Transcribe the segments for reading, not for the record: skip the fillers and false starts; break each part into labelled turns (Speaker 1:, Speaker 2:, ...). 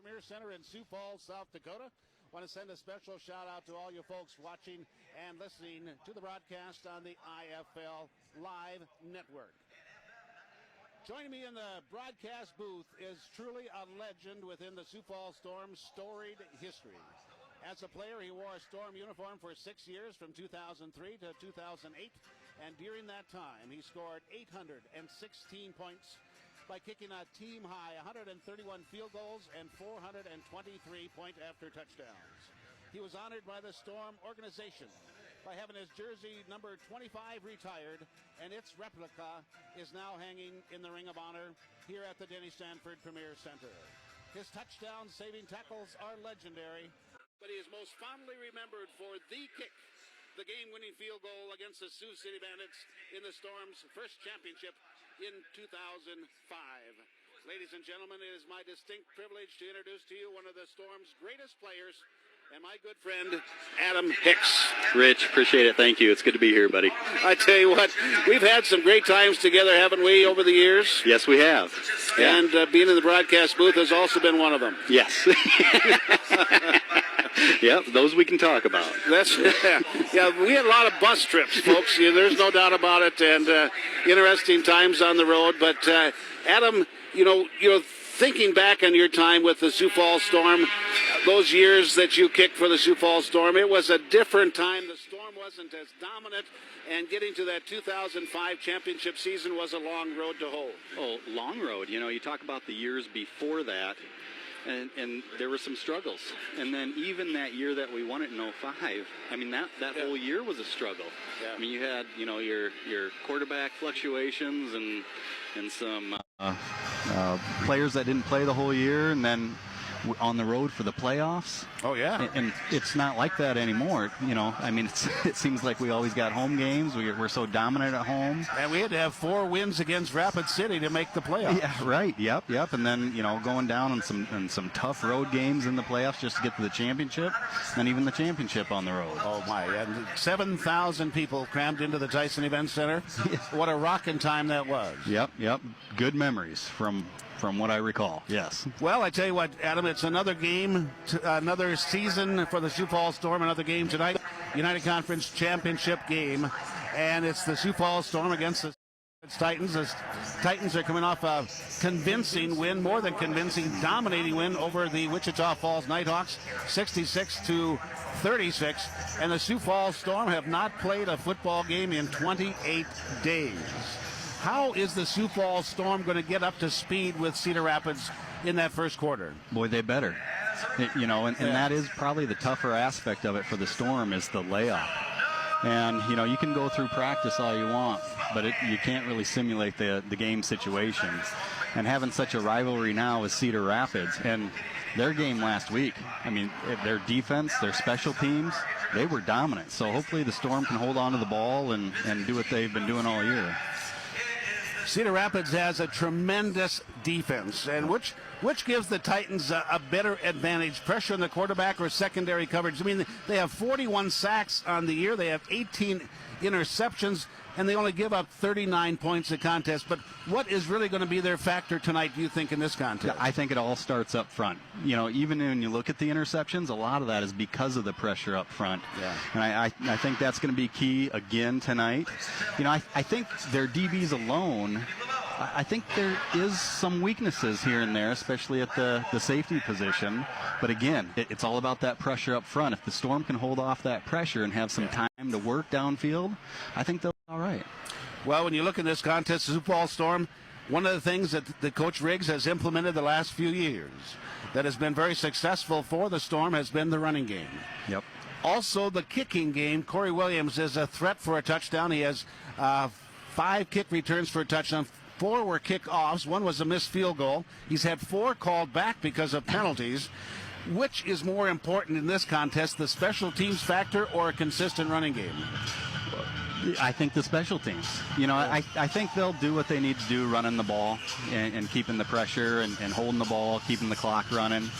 Speaker 1: Premier Center in Sioux Falls, South Dakota. Want to send a special shout out to all you folks watching and listening to the broadcast on the IFL Live Network. Joining me in the broadcast booth is truly a legend within the Sioux Falls Storm's storied history. As a player, he wore a Storm uniform for 6 years from 2003 to 2008, and during that time, he scored 816 points by kicking a team-high 131 field goals and 423 point-after touchdowns. He was honored by the Storm organization by having his jersey number 25 retired, and its replica is now hanging in the Ring of Honor here at the Denny Stanford Premier Center. His touchdown-saving tackles are legendary, but he is most fondly remembered for the kick, the game-winning field goal against the Sioux City Bandits in the Storm's first championship in 2005. Ladies and gentlemen, it is my distinct privilege to introduce to you one of the Storm's greatest players, and my good friend, Adam Hicks.
Speaker 2: Rich, appreciate it. Thank you. It's good to be here, buddy.
Speaker 1: I tell you what, we've had some great times together, haven't we, over the years?
Speaker 2: Yes, we have. Yeah.
Speaker 1: And being in the broadcast booth has also been one of them.
Speaker 2: Yes. Yep, those we can talk about.
Speaker 1: Yeah, we had a lot of bus trips, folks. There's no doubt about it, and interesting times on the road. But Adam, thinking back on your time with the Sioux Falls Storm, those years that you kicked for the Sioux Falls Storm, it was a different time. The Storm wasn't as dominant, and getting to that 2005 championship season was a long road to hoe.
Speaker 2: Oh, long road. You talk about the years before that. And there were some struggles. And then even that year that we won it in 2005, I mean, that whole year was a struggle.
Speaker 1: Yeah.
Speaker 2: I mean, you had, your quarterback fluctuations and some players that didn't play the whole year, and then on the road for the playoffs.
Speaker 1: Oh, yeah.
Speaker 2: And it's not like that anymore. I mean, it seems like we always got home games. We're so dominant at home.
Speaker 1: And we had to have 4 wins against Rapid City to make the playoffs.
Speaker 2: Yeah, right. Yep. And then, going down on some tough road games in the playoffs just to get to the championship, and even the championship on the road.
Speaker 1: Oh, my. And 7,000 people crammed into the Tyson Event Center. What a rocking time that was.
Speaker 2: Yep. Good memories from what I recall, yes.
Speaker 1: Well, I tell you what, Adam, it's another game, another season for the Sioux Falls Storm, another game tonight, United Conference Championship game, and it's the Sioux Falls Storm against the Titans. The Titans are coming off a convincing win, more than convincing, dominating win over the Wichita Falls Nighthawks, 66-36, and the Sioux Falls Storm have not played a football game in 28 days. How is the Sioux Falls Storm going to get up to speed with Cedar Rapids in that first quarter?
Speaker 2: Boy, they better. And that is probably the tougher aspect of it for the Storm is the layoff. And, you can go through practice all you want, but you can't really simulate the game situations. And having such a rivalry now with Cedar Rapids and their game last week, I mean, their defense, their special teams, they were dominant. So hopefully the Storm can hold on to the ball and do what they've been doing all year.
Speaker 1: Cedar Rapids has a tremendous defense, and which gives the Titans a better advantage, pressure on the quarterback or secondary coverage. I mean, they have 41 sacks on the year. They have 18 interceptions, and they only give up 39 points a contest. But what is really going to be their factor tonight, do you think, in this contest?
Speaker 2: I think it all starts up front. Even when you look at the interceptions, a lot of that is because of the pressure up front.
Speaker 1: Yeah.
Speaker 2: And I think that's going to be key again tonight. I think their DBs alone, I think there is some weaknesses here and there, especially at the safety position. But again, it's all about that pressure up front. If the Storm can hold off that pressure and have some time to work downfield, I think they'll be all right.
Speaker 1: Well, when you look at this contest, the Sioux Falls Storm, one of the things that Coach Riggs has implemented the last few years that has been very successful for the Storm has been the running game.
Speaker 2: Yep.
Speaker 1: Also, the kicking game. Corey Williams is a threat for a touchdown. He has 5 kick returns for a touchdown. 4 were kick-offs. 1 was a missed field goal. He's had 4 called back because of penalties. Which is more important in this contest, the special teams factor or a consistent running game?
Speaker 2: I think the special teams. I think they'll do what they need to do, running the ball and keeping the pressure and holding the ball, keeping the clock running.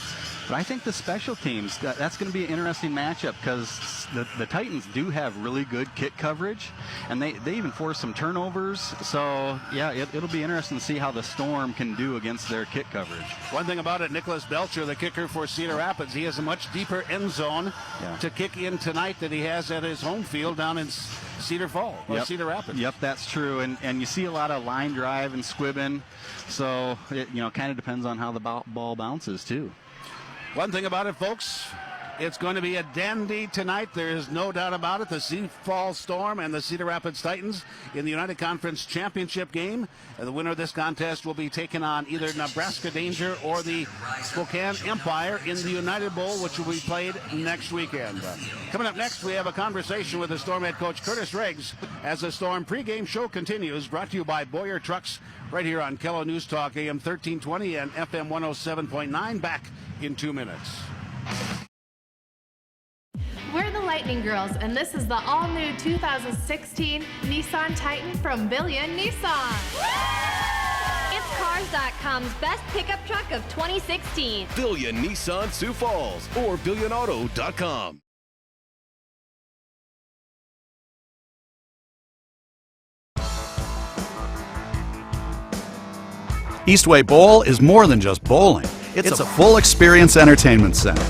Speaker 2: But I think the special teams, that's going to be an interesting matchup because the Titans do have really good kick coverage, and they even force some turnovers. So, yeah, it'll be interesting to see how the Storm can do against their kick coverage.
Speaker 1: One thing about it, Nicholas Belcher, the kicker for Cedar Rapids, he has a much deeper end zone to kick in tonight than he has at his home field down in Cedar Falls, or Cedar Rapids.
Speaker 2: Yep, that's true. And you see a lot of line drive and squibbing. So, it kind of depends on how the ball bounces, too.
Speaker 1: One thing about it, folks, it's going to be a dandy tonight. There is no doubt about it. The Sioux Falls Storm and the Cedar Rapids Titans in the United Conference Championship game. The winner of this contest will be taking on either Nebraska Danger or the Spokane Empire in the United Bowl, which will be played next weekend. Coming up next, we have a conversation with the Storm head coach Curtis Riggs as the Storm pregame show continues, brought to you by Boyer Trucks right here on Kello News Talk AM 1320 and FM 107.9. Back in 2 minutes.
Speaker 3: We're the Lightning Girls, and this is the all-new 2016 Nissan Titan from Billion Nissan.
Speaker 4: It's Cars.com's best pickup truck of 2016.
Speaker 5: Billion Nissan Sioux Falls or BillionAuto.com.
Speaker 6: Eastway Bowl is more than just bowling. It's a full experience entertainment center.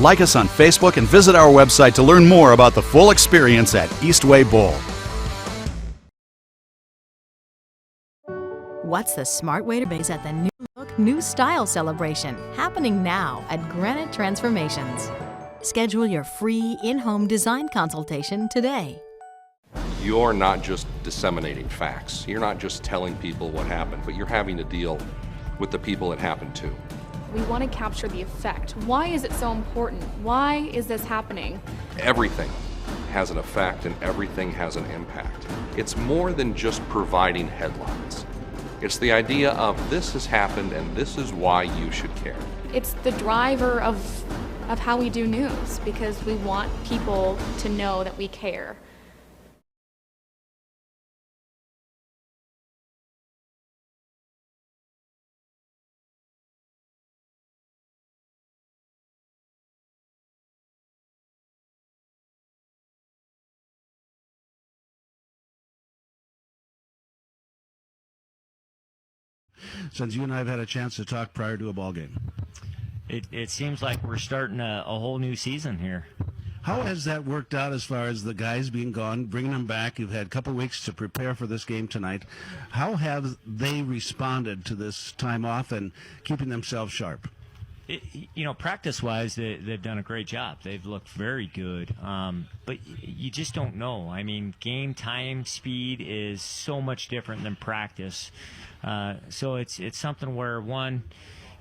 Speaker 6: Like us on Facebook and visit our website to learn more about the full experience at Eastway Bowl.
Speaker 7: What's the smart way to base at the New Look, New Style celebration happening now at Granite Transformations? Schedule your free in-home design consultation today.
Speaker 8: You're not just disseminating facts. You're not just telling people what happened, but you're having to deal with the people it happened to.
Speaker 9: We want to capture the effect. Why is it so important? Why is this happening?
Speaker 8: Everything has an effect and everything has an impact. It's more than just providing headlines. It's the idea of this has happened and this is why you should care.
Speaker 9: It's the driver of how we do news, because we want people to know that we care.
Speaker 1: Since you and I have had a chance to talk prior to a ball game,
Speaker 10: it seems like we're starting a whole new season here.
Speaker 1: how has that worked out as far as the guys being gone, bringing them back? You've had a couple weeks to prepare for this game tonight. How have they responded to this time off and keeping themselves sharp?
Speaker 10: Practice-wise, they've done a great job. They've looked very good. But you just don't know. I mean, game time speed is so much different than practice. So it's something where, one,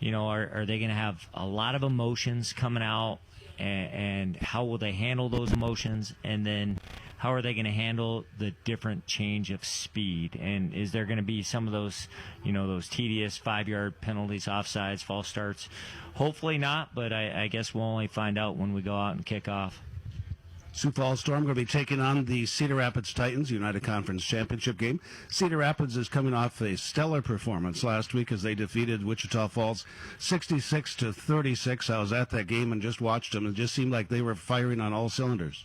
Speaker 10: are they going to have a lot of emotions coming out, and how will they handle those emotions? And then how are they going to handle the different change of speed? And is there going to be some of those, those tedious 5-yard penalties, offsides, false starts? Hopefully not, but I guess we'll only find out when we go out and kick off.
Speaker 1: Sioux Falls Storm going to be taking on the Cedar Rapids Titans, United Conference Championship game. Cedar Rapids is coming off a stellar performance last week as they defeated Wichita Falls 66-36. I was at that game and just watched them. It just seemed like they were firing on all cylinders.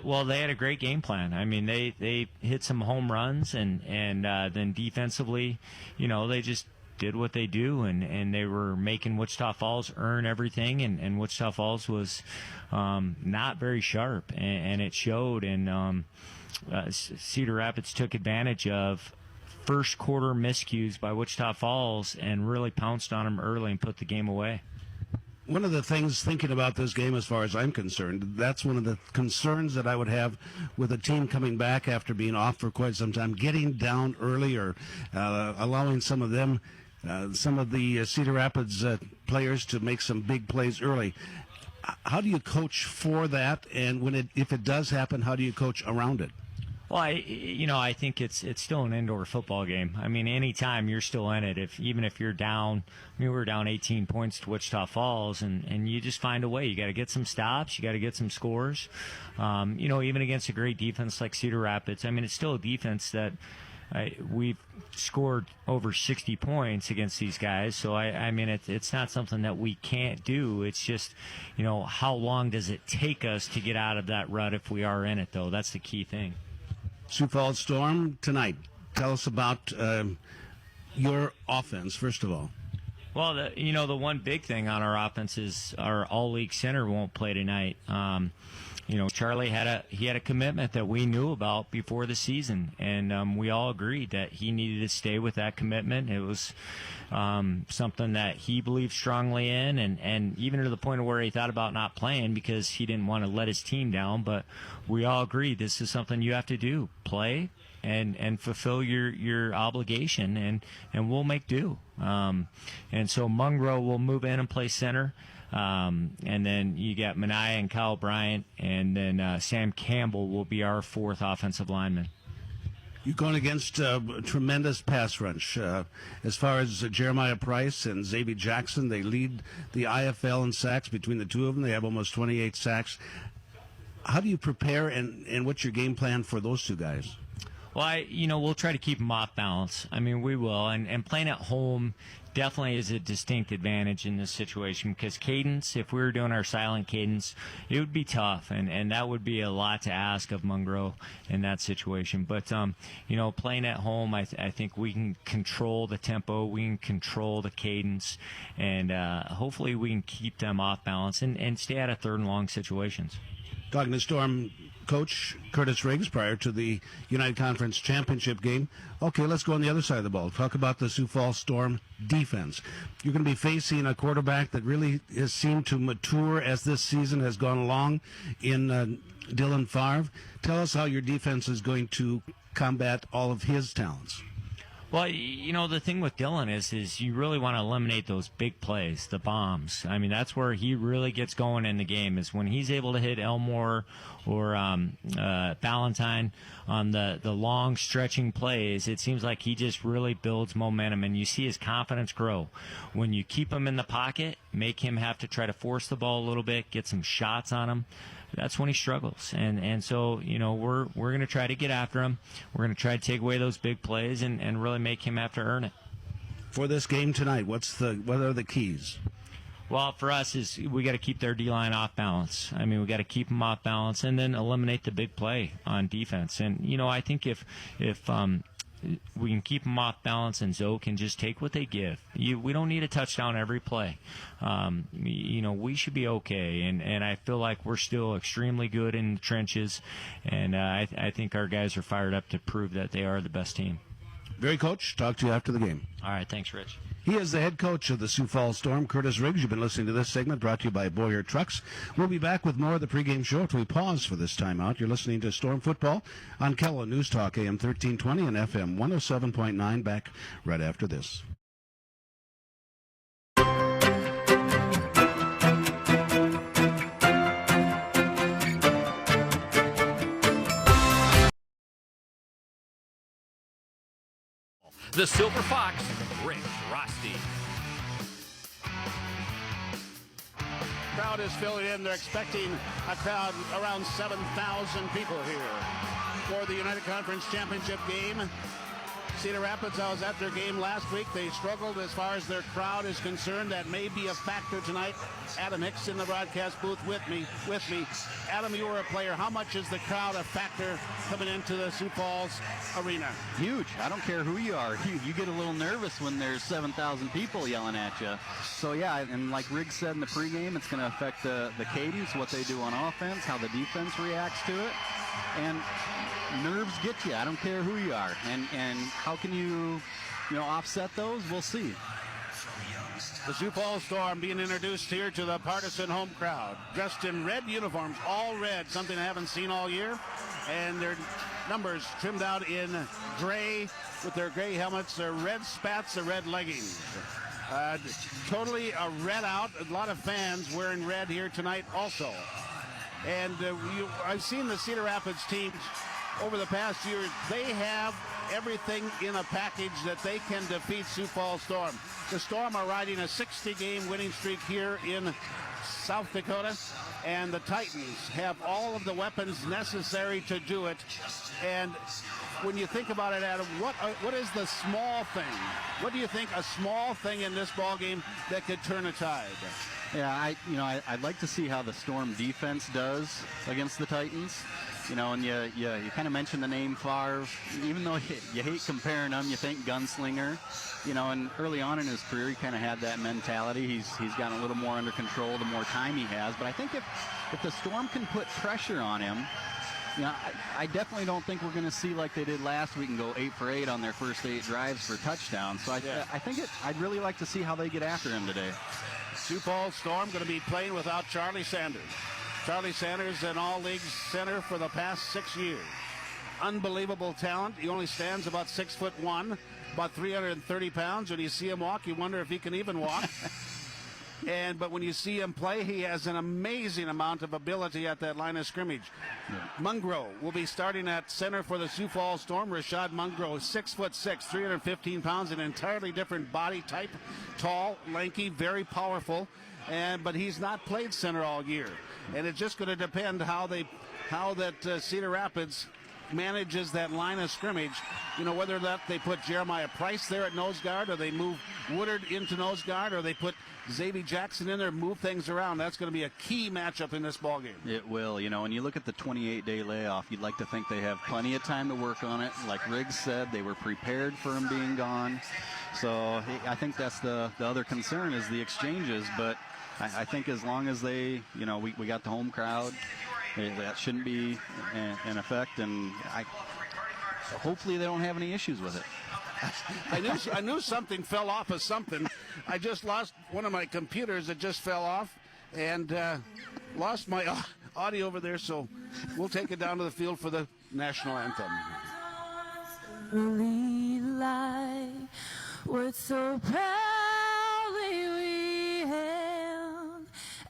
Speaker 10: Well, they had a great game plan. I mean, they hit some home runs, and then defensively, they just did what they do, and they were making Wichita Falls earn everything, and Wichita Falls was not very sharp, and it showed. And Cedar Rapids took advantage of first quarter miscues by Wichita Falls and really pounced on them early and put the game away.
Speaker 1: One of the things, thinking about this game as far as I'm concerned, that's one of the concerns that I would have with a team coming back after being off for quite some time, getting down early or allowing some of them, some of the Cedar Rapids players to make some big plays early. How do you coach for that? And if it does happen, how do you coach around it?
Speaker 10: Well, I think it's still an indoor football game. I mean, anytime you're still in it, even if you're down, we were down 18 points to Wichita Falls, and you just find a way. You got to get some stops, you got to get some scores. Even against a great defense like Cedar Rapids, I mean, it's still a defense that we've scored over 60 points against these guys. So I mean, it's not something that we can't do. It's just, how long does it take us to get out of that rut if we are in it, though? That's the key thing.
Speaker 11: Sioux Falls Storm tonight. Tell us about your offense, first of all.
Speaker 10: Well, the one big thing on our offense is our all-league center won't play tonight. Charlie had a commitment that we knew about before the season, and we all agreed that he needed to stay with that commitment. It was something that he believed strongly in, and even to the point of where he thought about not playing because he didn't want to let his team down. But we all agreed this is something you have to do: play and fulfill your obligation, and we'll make do. And so Mungro will move in and play center. And then you got Mania and Kyle Bryant, and then Sam Campbell will be our fourth offensive lineman.
Speaker 11: You're going against a tremendous pass rush. As far as Jeremiah Price and Xavier Jackson, they lead the IFL in sacks. Between the two of them, they have almost 28 sacks. How do you prepare, and what's your game plan for those two guys?
Speaker 10: Well, we'll try to keep them off balance. I mean, we will. And playing at home definitely is a distinct advantage in this situation because cadence, if we were doing our silent cadence, it would be tough. And that would be a lot to ask of Mungro in that situation. But, playing at home, I think we can control the tempo. We can control the cadence. And hopefully we can keep them off balance and stay out of third and long situations.
Speaker 11: Talking to Storm coach Curtis Riggs prior to the United Conference Championship game. Okay, let's go on the other side of the ball. Talk about the Sioux Falls Storm defense. You're going to be facing a quarterback that really has seemed to mature as this season has gone along in Dylan Favre. Tell us how your defense is going to combat all of his talents.
Speaker 10: Well, the thing with Dylan is you really want to eliminate those big plays, the bombs. I mean, that's where he really gets going in the game, is when he's able to hit Elmore or Ballantyne on the long stretching plays. It seems like he just really builds momentum, and you see his confidence grow. When you keep him in the pocket, make him have to try to force the ball a little bit, get some shots on him, that's when he struggles. And so, we're going to try to get after him. We're going to try to take away those big plays and really make him have to earn it.
Speaker 11: For this game tonight, what are the keys?
Speaker 10: Well, for us, is we got to keep their D-line off balance. I mean, we got to keep them off balance and then eliminate the big play on defense. And, I think if we can keep them off balance and Zoe can just take what they give. We don't need a touchdown every play. We should be okay. And I feel like we're still extremely good in the trenches. And I think our guys are fired up to prove that they are the best team.
Speaker 11: Very, Coach. Talk to you after the game.
Speaker 10: All right. Thanks, Rich.
Speaker 11: He is the head coach of the Sioux Falls Storm, Curtis Riggs. You've been listening to this segment brought to you by Boyer Trucks. We'll be back with more of the pregame show after we pause for this timeout. You're listening to Storm Football on Kella News Talk, AM 1320 and FM 107.9. Back right after this.
Speaker 5: The Silver Fox, Rick Rosti.
Speaker 1: Crowd is filling in. They're expecting a crowd around 7,000 people here for the United Conference Championship game. Cedar Rapids, I was at their game last week. They struggled as far as their crowd is concerned. That may be a factor tonight. Adam Hicks in the broadcast booth with me. Adam, you were a player. How much is the crowd a factor coming into the Sioux Falls arena?
Speaker 2: Huge. I don't care who you are. You get a little nervous when there's 7,000 people yelling at you. So, yeah, and like Riggs said in the pregame, it's going to affect the cadence, what they do on offense, how the defense reacts to it. And nerves get you. I don't care who you are. And how can you offset those? We'll see.
Speaker 1: The Sioux Falls Storm being introduced here to the partisan home crowd. Dressed in red uniforms, all red, something I haven't seen all year. And their numbers trimmed out in gray with their gray helmets, their red spats, their red leggings. Totally a red out. A lot of fans wearing red here tonight also. And I've seen the Cedar Rapids teams over the past year, they have everything in a package that they can defeat Sioux Falls Storm. The Storm are riding a 60-game winning streak here in South Dakota, and the Titans have all of the weapons necessary to do it. And when you think about it, Adam, what is the small thing? What do you think a small thing in this ball game that could turn a tide?
Speaker 2: Yeah, I'd like to see how the Storm defense does against the Titans. And you kind of mentioned the name Favre. Even though you hate comparing him, you think gunslinger. And early on in his career, he kind of had that mentality. He's gotten a little more under control the more time he has. But I think if the Storm can put pressure on him, I definitely don't think we're going to see like they did last week and go 8 for 8 on their first 8 drives for touchdowns. So I think I'd really like to see how they get after him today.
Speaker 1: Sioux Falls Storm going to be playing without Charlie Sanders. Charlie Sanders, an all-league center for the past 6 years. Unbelievable talent. He only stands about 6'1", about 330 pounds. When you see him walk, you wonder if he can even walk. But when you see him play, he has an amazing amount of ability at that line of scrimmage. Yeah. Mungro will be starting at center for the Sioux Falls Storm. Rashad Mungro, 6'6", 315 pounds, an entirely different body type. Tall, lanky, very powerful. But he's not played center all year. And it's just going to depend how that Cedar Rapids manages that line of scrimmage. Whether or not they put Jeremiah Price there at nose guard, or they move Woodard into nose guard, or they put Xavier Jackson in there, move things around. That's going to be a key matchup in this ballgame.
Speaker 2: It will. When you look at the 28-day layoff, you'd like to think they have plenty of time to work on it. Like Riggs said, they were prepared for him being gone. So I think that's the other concern is the exchanges. But I think as long as they, we got the home crowd, that shouldn't be in effect, and hopefully they don't have any issues with it.
Speaker 1: I knew something fell off of something. I just lost one of my computers that just fell off, and lost my audio over there, so we'll take it down to the field for the national anthem.
Speaker 12: What so proudly we hailed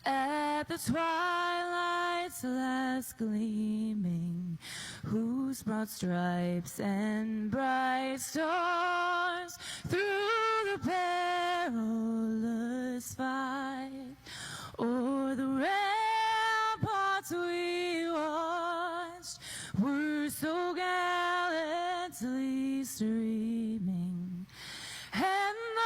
Speaker 12: at the twilight's last gleaming, whose broad stripes and bright stars through the perilous fight o'er the ramparts we watched were so gallantly streaming, and the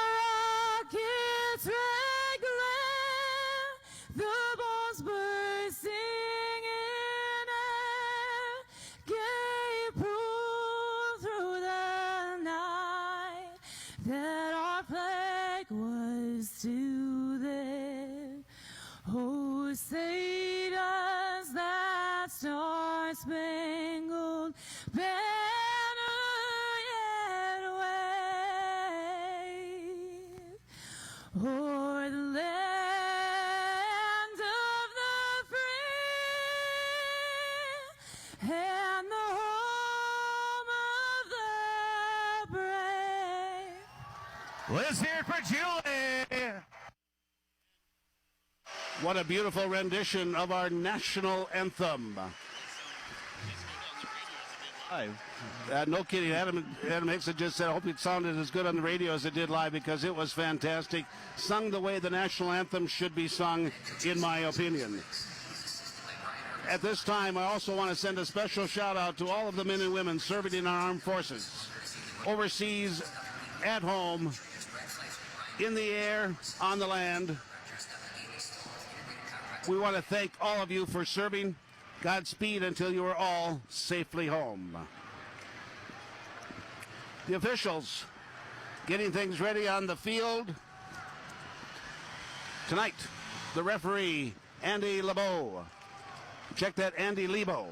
Speaker 12: rocket's red glare, the balls bursting in air, gave proof through the night that our flag was still there. Oh, say does that star-spangled banner yet wave o'er the land of the free and the home of the brave.
Speaker 1: Let's hear it for Julie. What a beautiful rendition of our national anthem. No kidding. Adam Hickson just said, I hope it sounded as good on the radio as it did live, because it was fantastic. Sung the way the national anthem should be sung, in my opinion. At this time, I also want to send a special shout out to all of the men and women serving in our armed forces, overseas, at home, in the air, on the land. We want to thank all of you for serving. Godspeed until you are all safely home. The officials getting things ready on the field. Tonight, the referee, Andy LeBeau. Check that, Andy Lebo.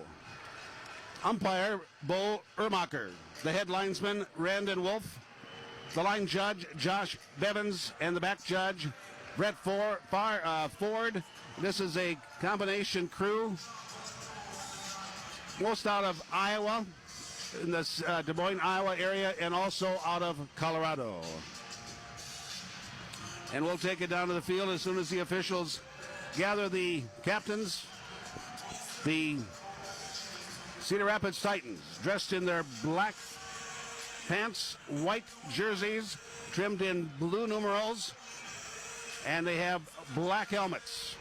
Speaker 1: Umpire, Bo Ermacher. The head linesman, Randon Wolf. The line judge, Josh Bevins. And the back judge, Brett Ford. This is a combination crew, most out of Iowa, in the Des Moines, Iowa area, and also out of Colorado. And we'll take it down to the field as soon as the officials gather the captains, the Cedar Rapids Titans, dressed in their black pants, white jerseys, trimmed in blue numerals, and they have black helmets,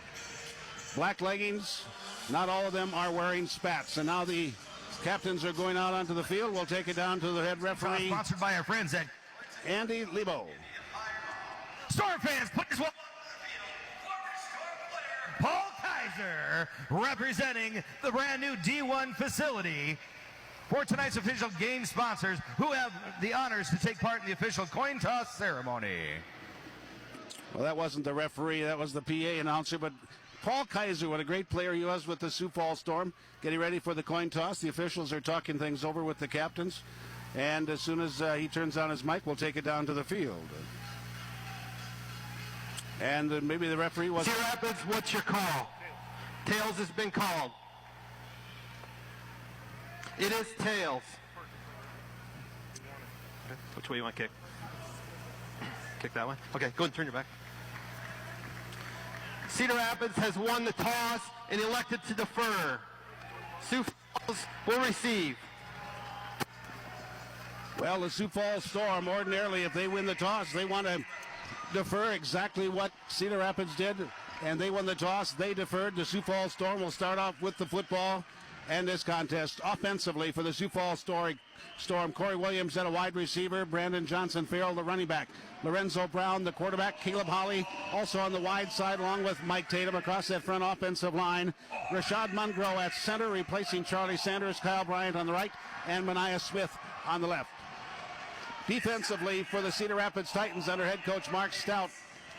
Speaker 1: black leggings. Not all of them are wearing spats. And now the captains are going out onto the field. We'll take it down to the head referee.
Speaker 13: Sponsored by our friends at
Speaker 1: Andy Lebo.
Speaker 13: Storm fans, please welcome Paul Kaiser, representing the brand new D1 facility for tonight's official game sponsors, who have the honors to take part in the official coin toss ceremony.
Speaker 1: Well, that wasn't the referee, that was the PA announcer, but Paul Kaiser, what a great player he was with the Sioux Falls Storm, getting ready for the coin toss. The officials are talking things over with the captains, and as soon as he turns on his mic, we'll take it down to the field. And maybe the referee was...
Speaker 14: Cedar Rapids, what's your call? Tails has been called. It is tails. Which way you want to kick? Kick that way? Okay, go ahead and turn your back. Cedar Rapids has won the toss and elected to defer. Sioux Falls will receive.
Speaker 1: Well, the Sioux Falls Storm, ordinarily, if they win the toss, they want to defer, exactly what Cedar Rapids did, and they won the toss. They deferred. The Sioux Falls Storm will start off with the football and this contest. Offensively for the Sioux Falls Storm, Corey Williams at a wide receiver, Brandon Johnson Farrell the running back, Lorenzo Brown the quarterback, Caleb Holly also on the wide side along with Mike Tatum across that front offensive line, Rashad Mungro at center replacing Charlie Sanders, Kyle Bryant on the right, and Mania Smith on the left. Defensively for the Cedar Rapids Titans under head coach Mark Stout,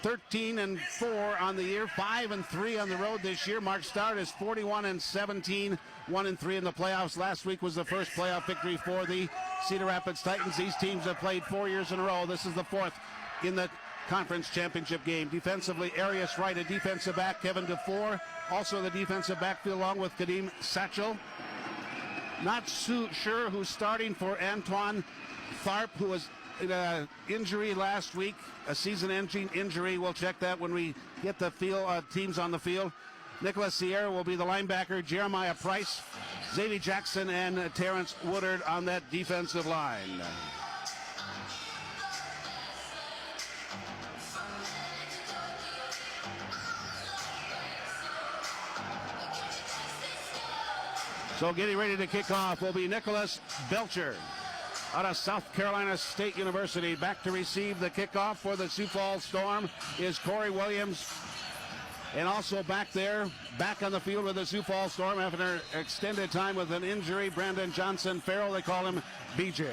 Speaker 1: 13-4 on the year, 5-3 on the road this year. Mark Stout is 41-17, 1-3 in the playoffs. Last week was the first playoff victory for the Cedar Rapids Titans. These teams have played 4 years in a row. This is the fourth in the conference championship game. Defensively, Arias Wright, a defensive back, Kevin DeFore, also the defensive backfield along with Kadeem Satchel. Not sure who's starting for Antoine Tharp, who was in an injury last week, a season-ending injury. We'll check that when we get the teams on the field. Nicholas Sierra will be the linebacker, Jeremiah Price, Xavier Jackson, and Terrence Woodard on that defensive line. So getting ready to kick off will be Nicholas Belcher out of South Carolina State University. Back to receive the kickoff for the Sioux Falls Storm is Corey Williams. And also back there, back on the field with the Sioux Falls Storm after extended time with an injury, Brandon Johnson Farrell, they call him BJ.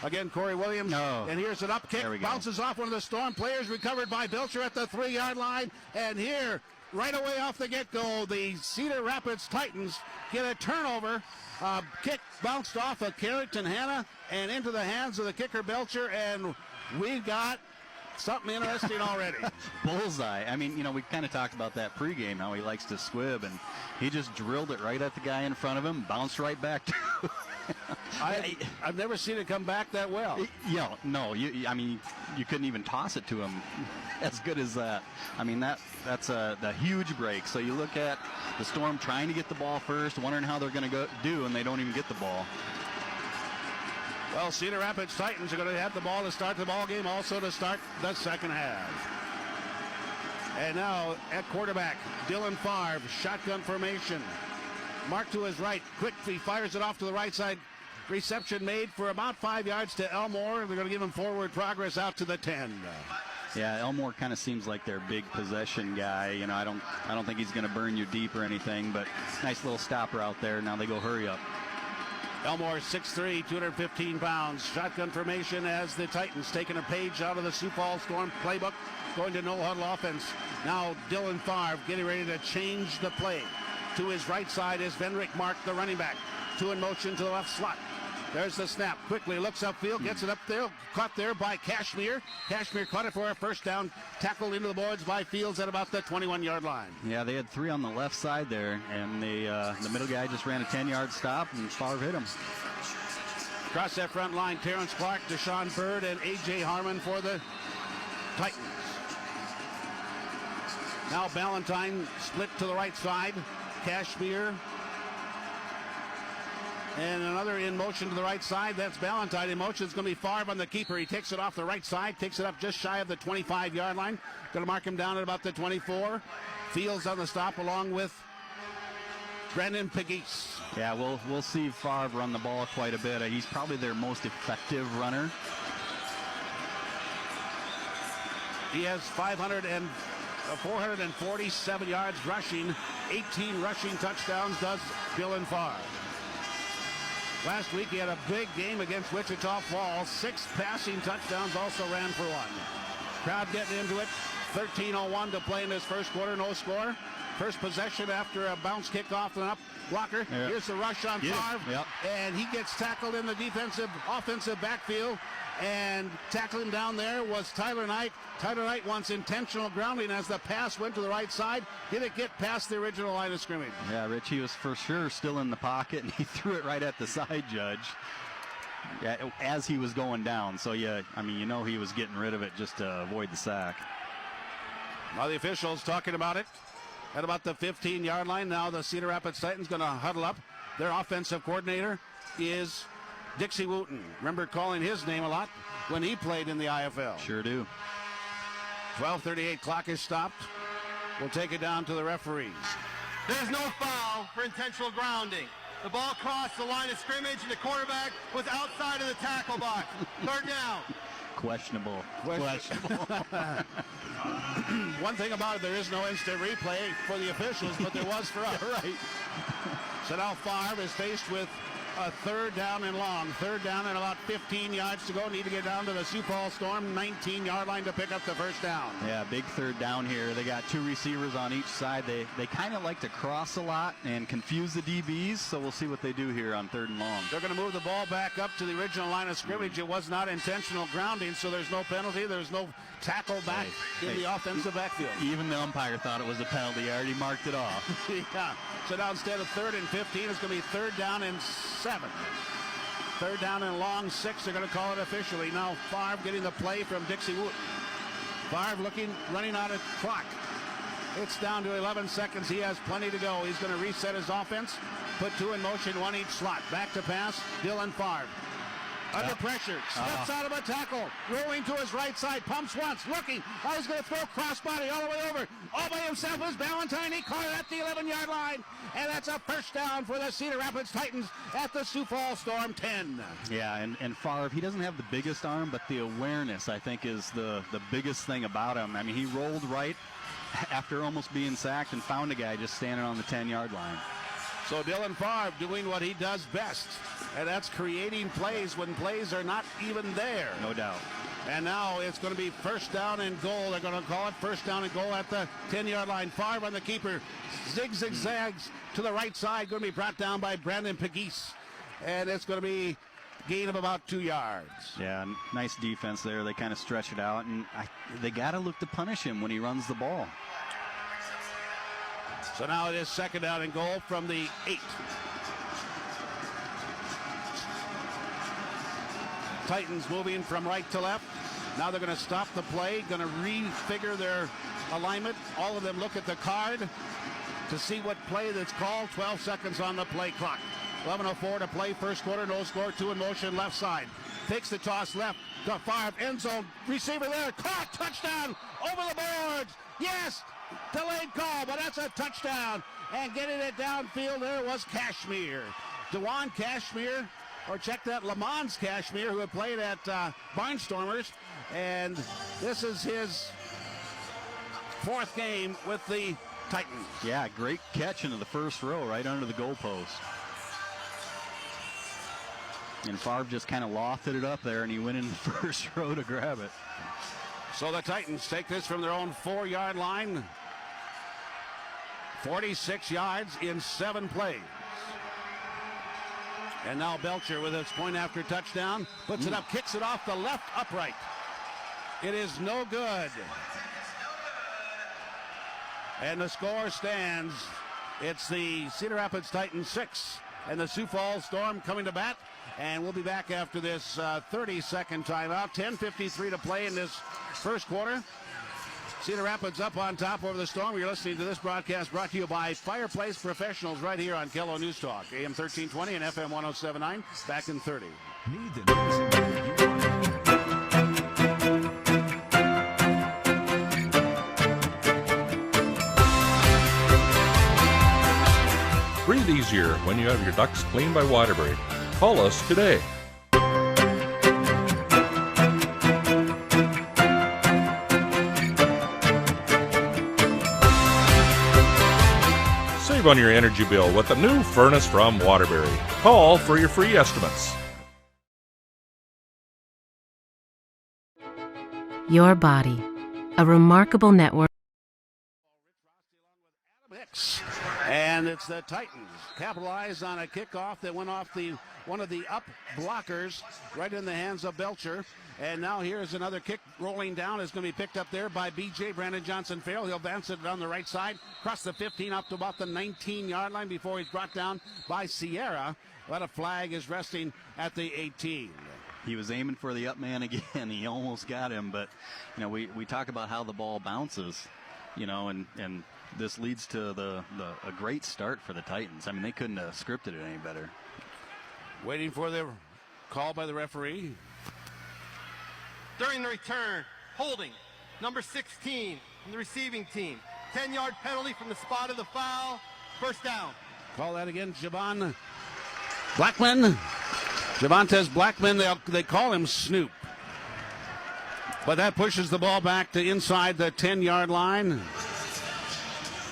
Speaker 1: Again, Corey Williams, and here's an up kick, bounces off one of the Storm players, recovered by Belcher at the 3-yard line, and here, right away off the get-go, the Cedar Rapids Titans get a turnover. Kick bounced off of Carrington Hanna and into the hands of the kicker Belcher, and we've got something interesting already.
Speaker 2: Bullseye. I mean, we kind of talked about that pregame, how he likes to squib, and he just drilled it right at the guy in front of him, bounced right back to
Speaker 1: I've never seen it come back that well.
Speaker 2: No, you couldn't even toss it to him as good as that. I mean, that's the huge break. So you look at the Storm trying to get the ball first, wondering how they're going to do, and they don't even get the ball.
Speaker 1: Well, Cedar Rapids Titans are going to have the ball to start the ball game, also to start the second half. And now at quarterback, Dylan Favre, shotgun formation. Mark to his right, quickly fires it off to the right side. Reception made for about 5 yards to Elmore. They're going to give him forward progress out to the 10.
Speaker 2: Yeah, Elmore kind of seems like their big possession guy. I don't think he's going to burn you deep or anything, but nice little stopper out there. Now they go hurry up.
Speaker 1: Elmore 6'3", 215 pounds. Shotgun formation as the Titans taking a page out of the Sioux Falls Storm playbook, going to no huddle offense. Now Dylan Favre getting ready to change the play. To his right side is Venrick Mark, the running back. Two in motion to the left slot. There's the snap. Quickly looks upfield, gets it up there. Caught there by Cashmere. Cashmere caught it for a first down. Tackled into the boards by Fields at about the 21-yard line.
Speaker 2: Yeah, they had three on the left side there, and the middle guy just ran a 10-yard stop, and Favre hit him.
Speaker 1: Across that front line, Terrence Clark, Deshaun Bird, and A.J. Harmon for the Titans. Now Ballantyne split to the right side. Cashmere And another in motion to the right side. That's Ballantyne in motion. It's going to be Favre on the keeper. He takes it off the right side, takes it up just shy of the 25-yard line. Going to mark him down at about the 24. Fields on the stop along with Brendan Pegues.
Speaker 2: Yeah, we'll see Favre run the ball quite a bit. He's probably their most effective runner.
Speaker 1: He has 447 yards rushing, 18 rushing touchdowns does Dylan Favre. Last week he had a big game against Wichita Falls. 6 passing touchdowns, also ran for 1. Crowd getting into it. 13:01 to play in this first quarter, no score. First possession after a bounce kick off the up blocker.
Speaker 2: Yep.
Speaker 1: Here's the rush on Favre, and he gets tackled in the offensive backfield. And tackling down there was Tyler Knight. Tyler Knight wants intentional grounding as the pass went to the right side. Did it get past the original line of scrimmage?
Speaker 2: Yeah, Rich, he was for sure still in the pocket, and he threw it right at the side judge as he was going down. So, yeah, I mean, you know he was getting rid of it just to avoid the sack.
Speaker 1: Now the officials talking about it at about the 15-yard line. Now the Cedar Rapids Titans going to huddle up. Their offensive coordinator is Dixie Wooten. Remember calling his name a lot when he played in the IFL.
Speaker 2: Sure do.
Speaker 1: 12:38 clock is stopped. We'll take it down to the referees.
Speaker 14: There's no foul for intentional grounding. The ball crossed the line of scrimmage and the quarterback was outside of the tackle box. Third down.
Speaker 2: Questionable.
Speaker 1: One thing about it, there is no instant replay for the officials, but there was for us.
Speaker 2: Right.
Speaker 1: So now Favre is faced with a third down and long. Third down and about 15 yards to go. Need to get down to the Sioux Falls Storm 19-yard line to pick up the first down.
Speaker 2: Yeah, big third down here. They got 2 receivers on each side. They kind of like to cross a lot and confuse the DBs, so we'll see what they do here on third and long.
Speaker 1: They're going to move the ball back up to the original line of scrimmage. It was not intentional grounding, so there's no penalty. There's no tackle back in the offensive backfield.
Speaker 2: Even the umpire thought it was a penalty. He already marked it off.
Speaker 1: Yeah. So now instead of 3rd and 15, it's going to be 3rd down and 7. 3rd down and long 6, they're going to call it officially. Now Favre getting the play from Dixie Wooten. Favre running out of clock. It's down to 11 seconds. He has plenty to go. He's going to reset his offense, put 2 in motion, 1 each slot. Back to pass, Dylan Favre. Under pressure, steps out of a tackle, rolling to his right side, pumps once, looking. He's going to throw crossbody all the way over. All by himself is Ballantyne. He caught it at the 11-yard line, and that's a first down for the Cedar Rapids Titans at the Sioux Falls Storm 10.
Speaker 2: Yeah, and Favre, he doesn't have the biggest arm, but the awareness, I think, is the biggest thing about him. I mean, he rolled right after almost being sacked and found a guy just standing on the 10-yard line.
Speaker 1: So Dylan Favre doing what he does best, and that's creating plays when plays are not even there.
Speaker 2: No doubt.
Speaker 1: And now it's going to be first down and goal. They're going to call it first down and goal at the 10-yard line. Favre on the keeper. Zigzags to the right side. Going to be brought down by Brandon Pegues. And it's going to be gain of about 2 yards.
Speaker 2: Yeah, nice defense there. They kind of stretch it out, and they got to look to punish him when he runs the ball.
Speaker 1: So now it is second down and goal from the 8. Titans moving from right to left. Now they're going to stop the play, going to refigure their alignment. All of them look at the card to see what play that's called. 12 seconds on the play clock. 11:04 to play, first quarter, no score, 2 in motion, left side. Takes the toss left to Favre, end zone, receiver there, caught, touchdown, over the boards. Yes, delayed call, but that's a touchdown. And getting it downfield there was Cashmere. DeJuan Cashmere, or check that, Lamons Cashmere, who had played at Barnstormers. And this is his 4th game with the Titans.
Speaker 2: Yeah, great catch into the first row, right under the goalpost. And Favre just kind of lofted it up there, and he went in the first row to grab it.
Speaker 1: So the Titans take this from their own 4-yard line. 46 yards in 7 plays. And now Belcher with his point after touchdown. Puts it up, kicks it off the left upright. It is no good. And the score stands. It's the Cedar Rapids Titans 6 and the Sioux Falls Storm coming to bat. And we'll be back after this 30-second timeout. 10:53 to play in this first quarter. Cedar Rapids up on top over the Storm. You're listening to this broadcast brought to you by Fireplace Professionals right here on Kello News Talk, AM 1320 and FM 1079. Back in 30.
Speaker 5: Need the news.
Speaker 8: Breathe easier when you have your ducts cleaned by Waterbury. Call us today. Save on your energy bill with a new furnace from Waterbury. Call for your free estimates.
Speaker 15: Your body, a remarkable network.
Speaker 1: And it's the Titans capitalized on a kickoff that went off one of the up blockers right in the hands of Belcher. And now here's another kick rolling down. It's going to be picked up there by BJ Brandon Johnson Farrell. He'll advance it on the right side, across the 15 up to about the 19-yard line before he's brought down by Sierra. But a flag is resting at the 18.
Speaker 2: He was aiming for the up man again. He almost got him, but we talk about how the ball bounces, and this leads to a great start for the Titans. I mean, they couldn't have scripted it any better.
Speaker 1: Waiting for the call by the referee.
Speaker 14: During the return, holding number 16 from the receiving team. 10-yard penalty from the spot of the foul. First down.
Speaker 1: Call that again, Javon Blackman. Javontes Blackman, they call him Snoop. But that pushes the ball back to inside the 10-yard line.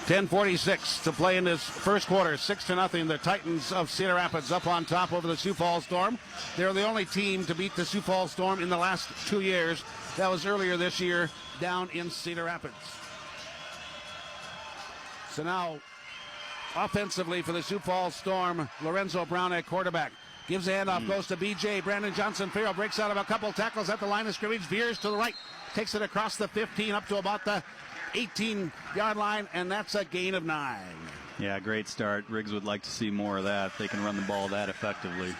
Speaker 1: 10:46 to play in this first quarter. 6-0. The Titans of Cedar Rapids up on top over the Sioux Falls Storm. They're the only team to beat the Sioux Falls Storm in the last 2 years. That was earlier this year down in Cedar Rapids. So now, offensively for the Sioux Falls Storm, Lorenzo Brown at quarterback. Gives a handoff, goes to BJ. Brandon Johnson Farrell breaks out of a couple tackles at the line of scrimmage, veers to the right, takes it across the 15 up to about the 18-yard line, and that's a gain of 9.
Speaker 2: Yeah, great start. Riggs would like to see more of that. They can run the ball that effectively.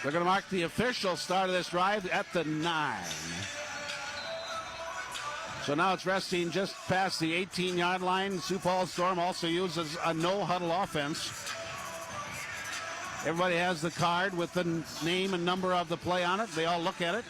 Speaker 1: They're going to mark the official start of this drive at the 9. So now it's resting just past the 18-yard line. Sioux Falls Storm also uses a no-huddle offense. Everybody has the card with the name and number of the play on it. They all look at it.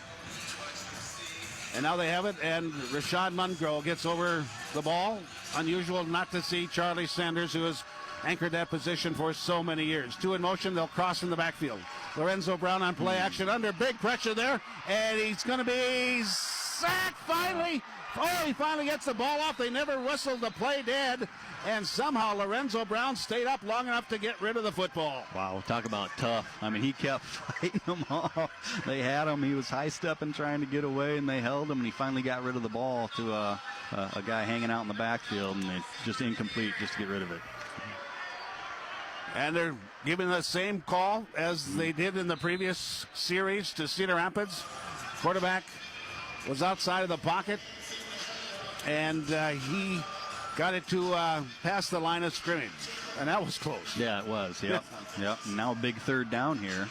Speaker 1: And now they have it, and Rashad Mungro gets over the ball. Unusual not to see Charlie Sanders, who has anchored that position for so many years. 2 in motion, they'll cross in the backfield. Lorenzo Brown on play action under big pressure there, and he's going to be sacked finally. Oh, he finally gets the ball off. They never whistled the play dead, and somehow Lorenzo Brown stayed up long enough to get rid of the football.
Speaker 2: Wow, talk about tough. I mean, he kept fighting them off. They had him. He was high-stepping, trying to get away, and they held him, and he finally got rid of the ball to a guy hanging out in the backfield, and it's just incomplete just to get rid of it.
Speaker 1: And they're giving the same call as they did in the previous series to Cedar Rapids. Quarterback was outside of the pocket, and he got it to past the line of scrimmage, and that was close.
Speaker 2: Yeah, it was. Yep. Yep. Now a big third down here.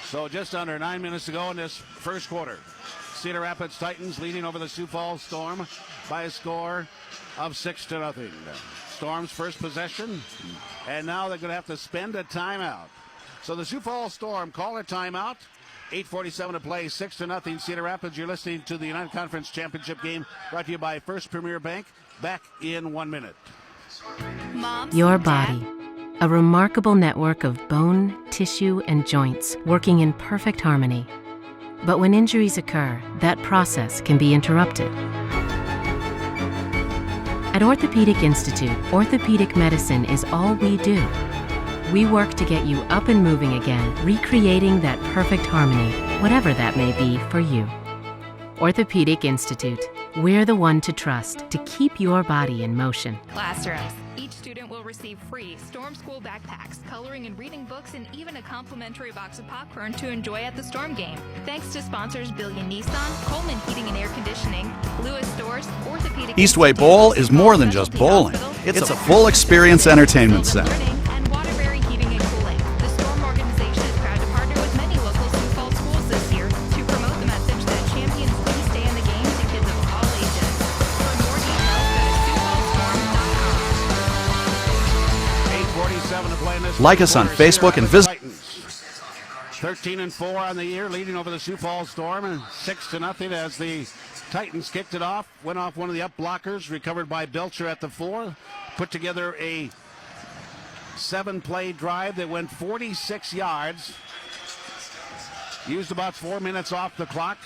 Speaker 1: So just under 9 minutes to go in this first quarter. Cedar Rapids Titans leading over the Sioux Falls Storm by a score of 6-0. Storm's first possession, and now they're going to have to spend a timeout. So the Sioux Falls Storm call a timeout. 8:47 to play, 6-0 Cedar Rapids. You're listening to the United Conference Championship game brought to you by First Premier Bank. Back in 1 minute.
Speaker 15: Your body, a remarkable network of bone, tissue, and joints working in perfect harmony. But when injuries occur, that process can be interrupted. At Orthopedic Institute, orthopedic medicine is all we do. We work to get you up and moving again, recreating that perfect harmony, whatever that may be for you. Orthopedic Institute. We're the one to trust to keep your body in motion.
Speaker 16: Classrooms. Each student will receive free Storm School backpacks, coloring and reading books, and even a complimentary box of popcorn to enjoy at the Storm game. Thanks to sponsors Billion Nissan, Coleman Heating and Air Conditioning, Lewis Stores, Orthopedic
Speaker 6: Eastway Bowl is more than just bowling. It's a full experience entertainment center.
Speaker 16: and Waterbury Heating and Cooling. The Storm organization is proud to partner with many local Sioux Falls schools this year to promote the message that champions please stay in the game to kids of all
Speaker 6: Like us on Facebook and visit.
Speaker 1: 13-4 on the year, leading over the Sioux Falls Storm, and 6-0 as the Titans kicked it off. Went off one of the up blockers, recovered by Belcher at the 4. Put together a 7-play drive that went 46 yards. Used about 4 minutes off the clock.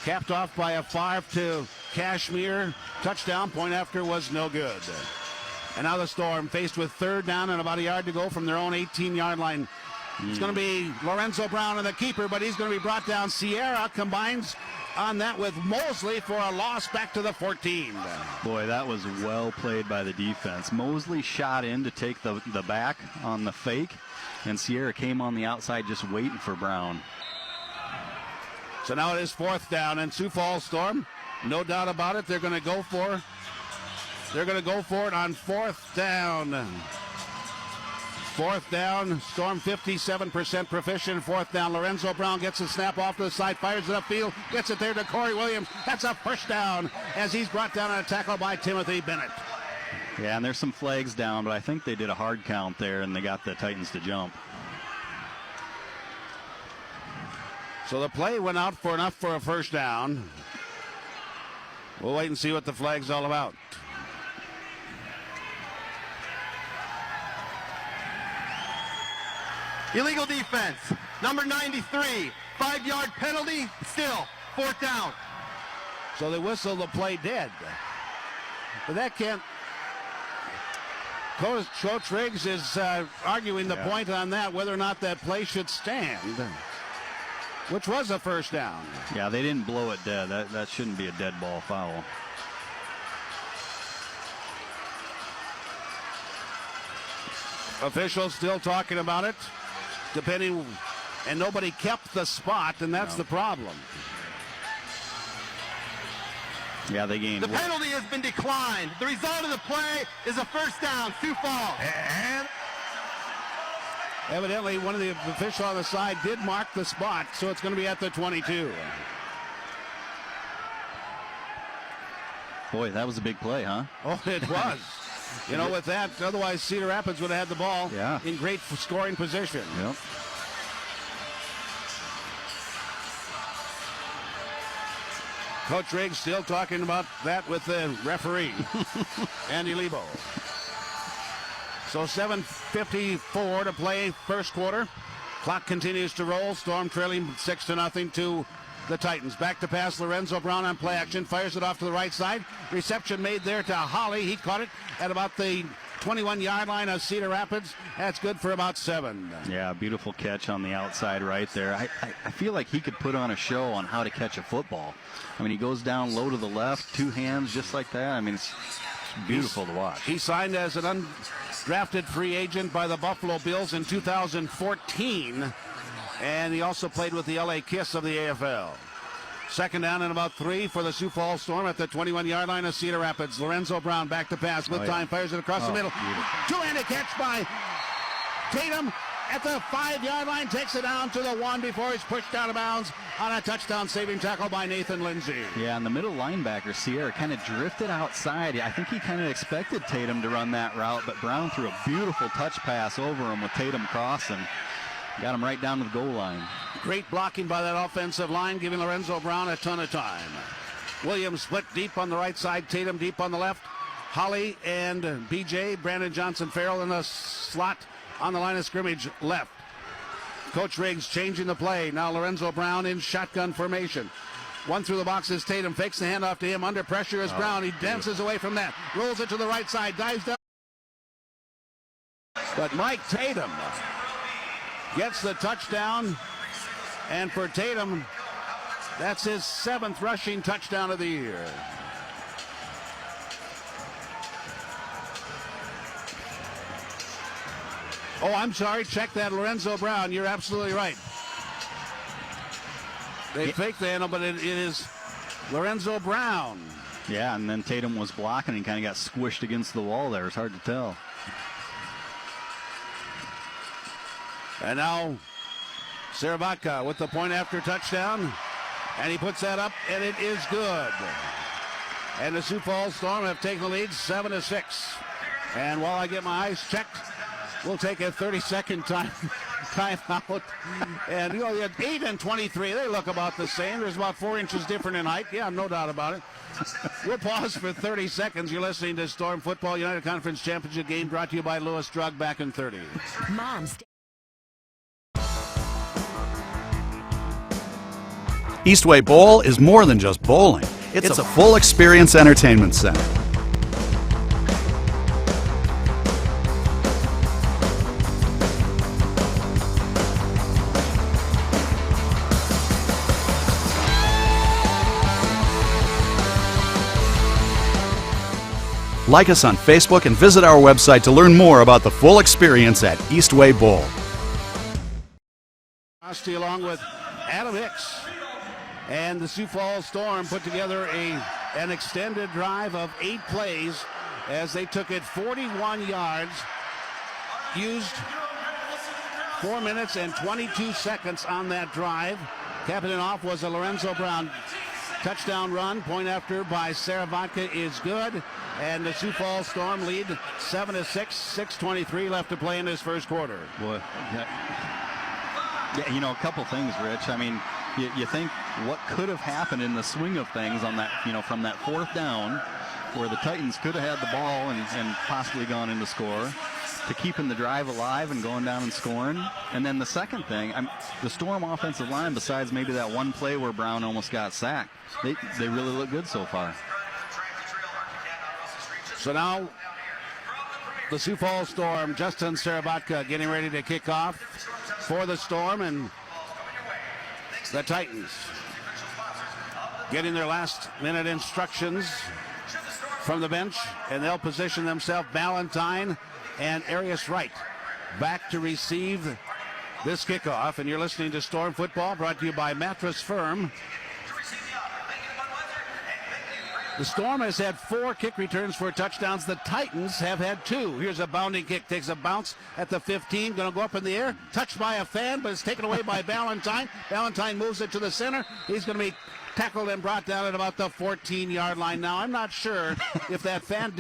Speaker 1: Capped off by a 5 Kashmir touchdown. Point after was no good. And now the Storm faced with 3rd down and about a yard to go from their own 18-yard line. It's going to be Lorenzo Brown and the keeper, but he's going to be brought down. Sierra combines on that with Mosley for a loss back to the 14.
Speaker 2: Boy, that was well played by the defense. Mosley shot in to take the back on the fake, and Sierra came on the outside just waiting for Brown.
Speaker 1: So now it is 4th down, and Sioux Falls Storm, no doubt about it, they're going to go for it on 4th down. 4th down, Storm 57% proficient. 4th down, Lorenzo Brown gets the snap off to the side, fires it upfield, gets it there to Corey Williams. That's a first down as he's brought down on a tackle by Timothy Bennett.
Speaker 2: Yeah, and there's some flags down, but I think they did a hard count there, and they got the Titans to jump.
Speaker 1: So the play went out for enough for a first down. We'll wait and see what the flag's all about.
Speaker 14: Illegal defense, number 93, 5-yard penalty, still 4th down.
Speaker 1: So they whistle the play dead. But that can't. Coach Riggs is arguing the point on that, whether or not that play should stand, which was a first down.
Speaker 2: Yeah, they didn't blow it dead. That shouldn't be a dead ball foul.
Speaker 1: Officials still talking about it. Depending, and nobody kept the spot, and that's the problem.
Speaker 2: Yeah, they gained.
Speaker 14: The penalty has been declined. The result of the play is a first down, Sioux Falls.
Speaker 1: And evidently, one of the officials on the side did mark the spot, so it's going to be at the 22.
Speaker 2: Boy, that was a big play, huh?
Speaker 1: Oh, it was. You know, with that, otherwise Cedar Rapids would have had the ball in great scoring position.
Speaker 2: Yep.
Speaker 1: Coach Riggs still talking about that with the referee, Andy Lebo. So 7:54 to play first quarter. Clock continues to roll. Storm trailing 6-0 to the Titans. Back to pass, Lorenzo Brown on play action. Fires it off to the right side. Reception made there to Holly. He caught it at about the 21-yard line of Cedar Rapids. That's good for about 7.
Speaker 2: Yeah, beautiful catch on the outside right there. I feel like he could put on a show on how to catch a football. I mean, he goes down low to the left, 2 hands just like that. I mean, it's beautiful to watch.
Speaker 1: He signed as an undrafted free agent by the Buffalo Bills in 2014. And he also played with the LA Kiss of the AFL. 2nd down and about 3 for the Sioux Falls Storm at the 21-yard line of Cedar Rapids. Lorenzo Brown back to pass with time, fires it across the middle. Two-handed catch by Tatum at the 5-yard line, takes it down to the 1 before he's pushed out of bounds on a touchdown-saving tackle by Nathan Lindsay.
Speaker 2: Yeah, and the middle linebacker, Sierra, kind of drifted outside. I think he kind of expected Tatum to run that route, but Brown threw a beautiful touch pass over him with Tatum crossing. Got him right down to the goal line.
Speaker 1: Great blocking by that offensive line, giving Lorenzo Brown a ton of time. Williams split deep on the right side, Tatum deep on the left. Holly and BJ, Brandon Johnson-Farrell in the slot on the line of scrimmage left. Coach Riggs changing the play. Now Lorenzo Brown in shotgun formation. One through the box is Tatum, fakes the handoff to him. Under pressure is Brown. He dances away from that. Rolls it to the right side, dives down. But Mike Tatum gets the touchdown, and for Tatum, that's his 7th rushing touchdown of the year. Oh, I'm sorry, check that, Lorenzo Brown. You're absolutely right. They faked the handle, but it is Lorenzo Brown.
Speaker 2: Yeah, and then Tatum was blocking and kind of got squished against the wall there. It's hard to tell.
Speaker 1: And now Sarabatka with the point after touchdown. And he puts that up, and it is good. And the Sioux Falls Storm have taken the lead 7-6. And while I get my eyes checked, We'll take a 30-second timeout. And you had 8 and 23. They look about the same. There's about 4 inches different in height. Yeah, no doubt about it. We'll pause for 30 seconds. You're listening to Storm Football United Conference Championship game brought to you by Lewis Drug. Back in 30.
Speaker 7: Moms.
Speaker 6: Eastway Bowl is more than just bowling. It's a full experience entertainment center. Like us on Facebook and visit our website to learn more about the full experience at Eastway Bowl.
Speaker 1: Rusty along with Adam Hicks and the Sioux Falls Storm put together an extended drive of 8 plays as they took it 41 yards, used 4 minutes and 22 seconds on that drive. Capping it off was a Lorenzo Brown touchdown run. Point after by Sarah Vodka is good. And the Sioux Falls Storm lead 7-6, 6:23 left to play in this first quarter.
Speaker 2: Boy, yeah, you know, a couple things, Rich. I mean, you think what could have happened in the swing of things on that, you know, from that 4th down where the Titans could have had the ball and possibly gone in to score, to keeping the drive alive and going down and scoring. And then the second thing, the Storm offensive line, besides maybe that one play where Brown almost got sacked, they really look good so far.
Speaker 1: So now the Sioux Falls Storm, Justin Sarabatka getting ready to kick off for the Storm, and the Titans getting their last minute instructions from the bench, and they'll position themselves, Ballantyne and Arias Wright, back to receive this kickoff. And you're listening to Storm Football, brought to you by Mattress Firm. The Storm has had 4 kick returns for touchdowns. The Titans have had 2. Here's a bounding kick, takes a bounce at the 15, going to go up in the air, touched by a fan, but it's taken away by Ballantyne. Ballantyne moves it to the center. He's going to be tackled and brought down at about the 14-yard line. Now, I'm not sure if that fan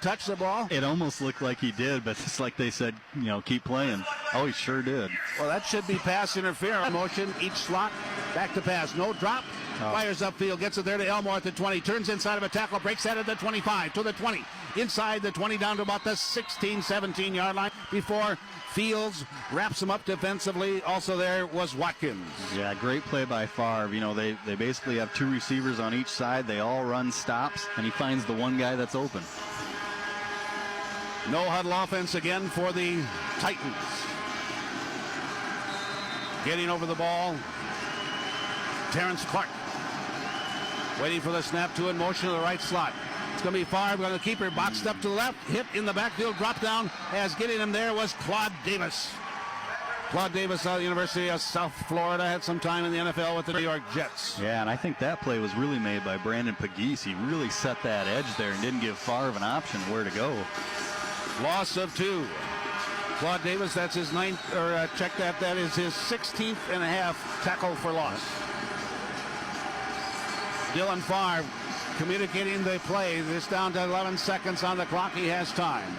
Speaker 1: touch the ball?
Speaker 2: It almost looked like he did, but it's like they said, you know, keep playing. Oh, he sure did.
Speaker 1: Well, that should be pass interference. Motion, each slot, back to pass. No drop. Fires upfield, gets it there to Elmore at the 20, turns inside of a tackle, breaks out at the 25, to the 20, inside the 20, down to about the 16, 17-yard line before Fields wraps him up defensively. Also there was Watkins.
Speaker 2: Yeah, great play by Favre. You know, they basically have 2 receivers on each side. They all run stops, and he finds the one guy that's open.
Speaker 1: No huddle offense again for the Titans. Getting over the ball, Terrence Clark. Waiting for the snap, 2 in motion to the right slot. It's going to be Favre, going to keep her boxed up to the left, hit in the backfield, drop down, as getting him there was Claude Davis. Claude Davis out of the University of South Florida, had some time in the NFL with the New York Jets.
Speaker 2: Yeah, and I think that play was really made by Brandon Pegues. He really set that edge there and didn't give Favre an option where to go.
Speaker 1: Loss of 2. Claude Davis, that's his 9th, or check that is his 16th and a half tackle for loss. Dylan Favre communicating the play. This down to 11 seconds on the clock. He has time.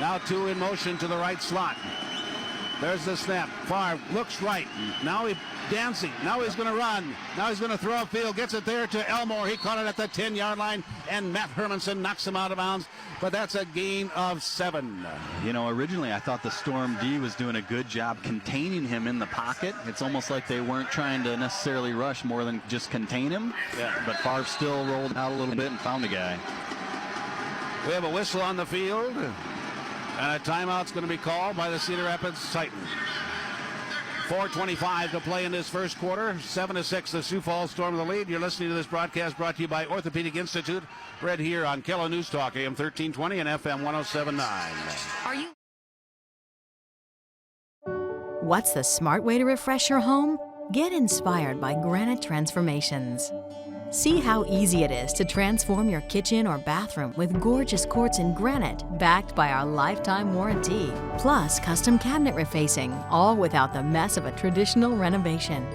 Speaker 1: Now 2 in motion to the right slot. There's the snap. Favre looks right. Now he's dancing. Now he's going to run. Now he's going to throw upfield. Gets it there to Elmore. He caught it at the 10-yard line, and Matt Hermanson knocks him out of bounds. But that's a gain of 7.
Speaker 2: You know, originally I thought the Storm D was doing a good job containing him in the pocket. It's almost like they weren't trying to necessarily rush more than just contain him.
Speaker 1: Yeah.
Speaker 2: But Favre still rolled out a little bit and found a guy.
Speaker 1: We have a whistle on the field, and a timeout's going to be called by the Cedar Rapids Titans. 4:25 to play in this first quarter. 7-6, the Sioux Falls Storm the lead. You're listening to this broadcast brought to you by Orthopedic Institute, read here on Kella News Talk, AM 1320 and FM 107.9.
Speaker 16: Are you?
Speaker 7: What's the smart way to refresh your home? Get inspired by Granite Transformations. See how easy it is to transform your kitchen or bathroom with gorgeous quartz in granite, backed by our lifetime warranty. Plus, custom cabinet refacing, all without the mess of a traditional renovation.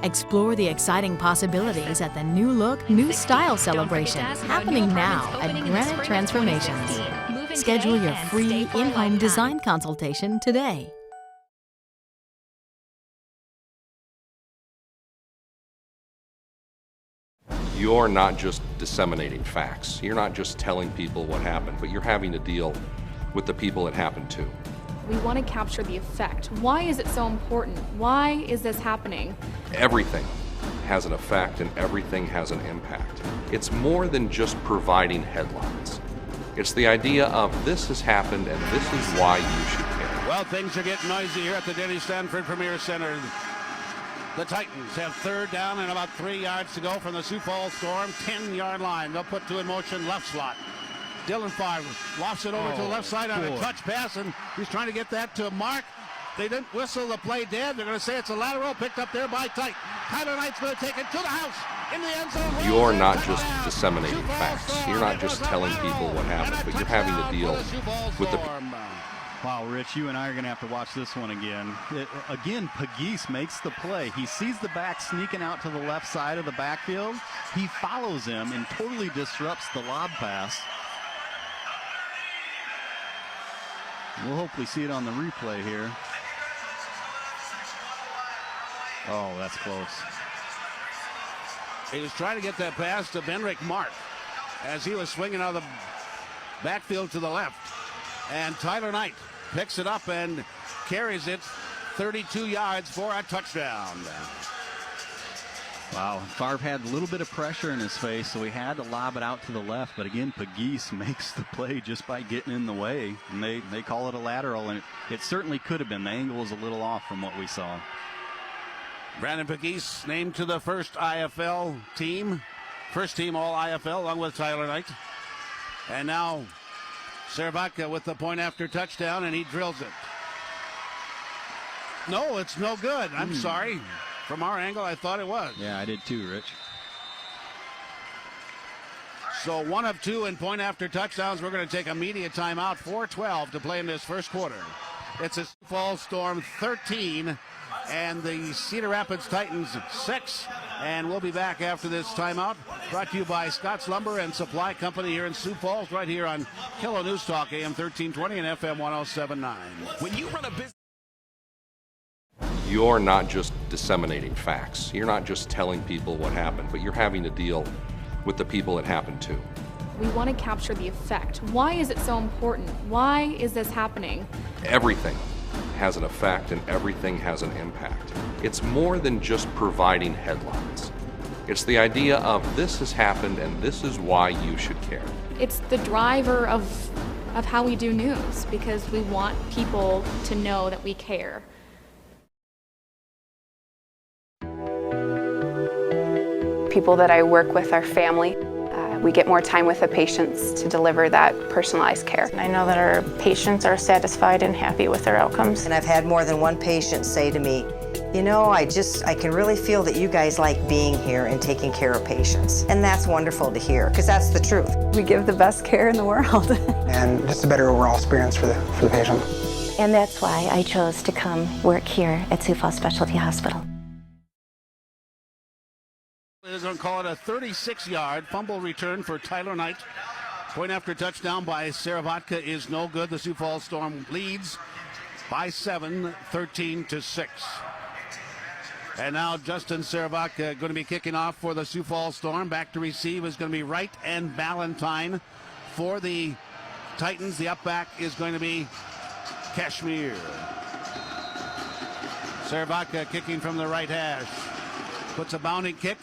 Speaker 7: Explore the exciting possibilities at the New Look, New Style celebration, happening now at Granite Transformations. Schedule
Speaker 4: today
Speaker 7: your
Speaker 4: and
Speaker 7: free
Speaker 4: stay for a
Speaker 7: in-home
Speaker 4: lifetime.
Speaker 7: design consultation today.
Speaker 8: You're not just disseminating facts. You're not just telling people what happened, but you're having to deal with the people it happened to.
Speaker 9: We want to capture the effect. Why is it so important? Why is this happening?
Speaker 8: Everything has an effect and everything has an impact. It's more than just providing headlines. It's the idea of this has happened and this is why you should care.
Speaker 1: Well, things are getting noisy here at the Denny Stanford Premier Center. The Titans have third down and about 3 yards to go from the Sioux Falls Storm 10-yard line. They'll put two in motion, left slot. Dylan Farr lofts it over to the left side on a touch pass, and he's trying to get that to Mark. They didn't whistle the play dead. They're going to say it's a lateral picked up there by Tight. Tyler Knight's going to take it to the house in the end zone.
Speaker 8: You're not just disseminating facts. You're not just telling people what happened, but you're having to deal with the
Speaker 2: Wow, Rich, you and I are going to have to watch this one again. Again, Pegues makes the play. He sees the back sneaking out to the left side of the backfield. He follows him and totally disrupts the lob pass. We'll hopefully see it on the replay here. Oh, that's close.
Speaker 1: He was trying to get that pass to Benrick Mark as he was swinging out of the backfield to the left. And Tyler Knight picks it up and carries it 32 yards for a touchdown.
Speaker 2: Wow, Favre had a little bit of pressure in his face, so he had to lob it out to the left. But again, Pegues makes the play just by getting in the way. And they call it a lateral, and it certainly could have been. The angle was a little off from what we saw.
Speaker 1: Brandon Pegues named to the first IFL team. First team all IFL along with Tyler Knight. And now Servatka with the point after touchdown, and he drills it. No, it's no good. I'm sorry. From our angle, I thought it was.
Speaker 2: Yeah, I did too, Rich.
Speaker 1: So 1 of 2 in point after touchdowns. We're going to take a media timeout. 4:12 to play in this first quarter. It's a Sioux Falls Storm 13 and the Cedar Rapids Titans 6. And we'll be back after this timeout. Brought to you by Scott's Lumber and Supply Company here in Sioux Falls, right here on Kilo News Talk, AM 1320 and FM 107.9.
Speaker 5: When you run a business,
Speaker 8: You're not just disseminating facts. You're not just telling people what happened, but you're having to deal with the people it happened to.
Speaker 9: We want to capture the effect. Why is it so important? Why is this happening?
Speaker 8: Everything has an effect and everything has an impact. It's more than just providing headlines. It's the idea of this has happened and this is why you should care.
Speaker 9: It's the driver of how we do news, because we want people to know that we care.
Speaker 17: People that I work with are family. We get more time with the patients to deliver that personalized care.
Speaker 18: I know that our patients are satisfied and happy with their outcomes.
Speaker 19: And I've had more than one patient say to me, you know, I can really feel that you guys like being here and taking care of patients. And that's wonderful to hear, because that's the truth.
Speaker 17: We give the best care in the world.
Speaker 20: And just a better overall experience for the patient.
Speaker 18: And that's why I chose to come work here at Sioux Falls Specialty Hospital.
Speaker 1: They're going to call it a 36-yard fumble return for Tyler Knight. Point after touchdown by Servatka is no good. The Sioux Falls Storm leads by 7, 13-6. And now Justin Servatka going to be kicking off for the Sioux Falls Storm. Back to receive is going to be Wright and Ballantyne. For the Titans, the up back is going to be Kashmir. Servatka kicking from the right hash. Puts a bounding kick.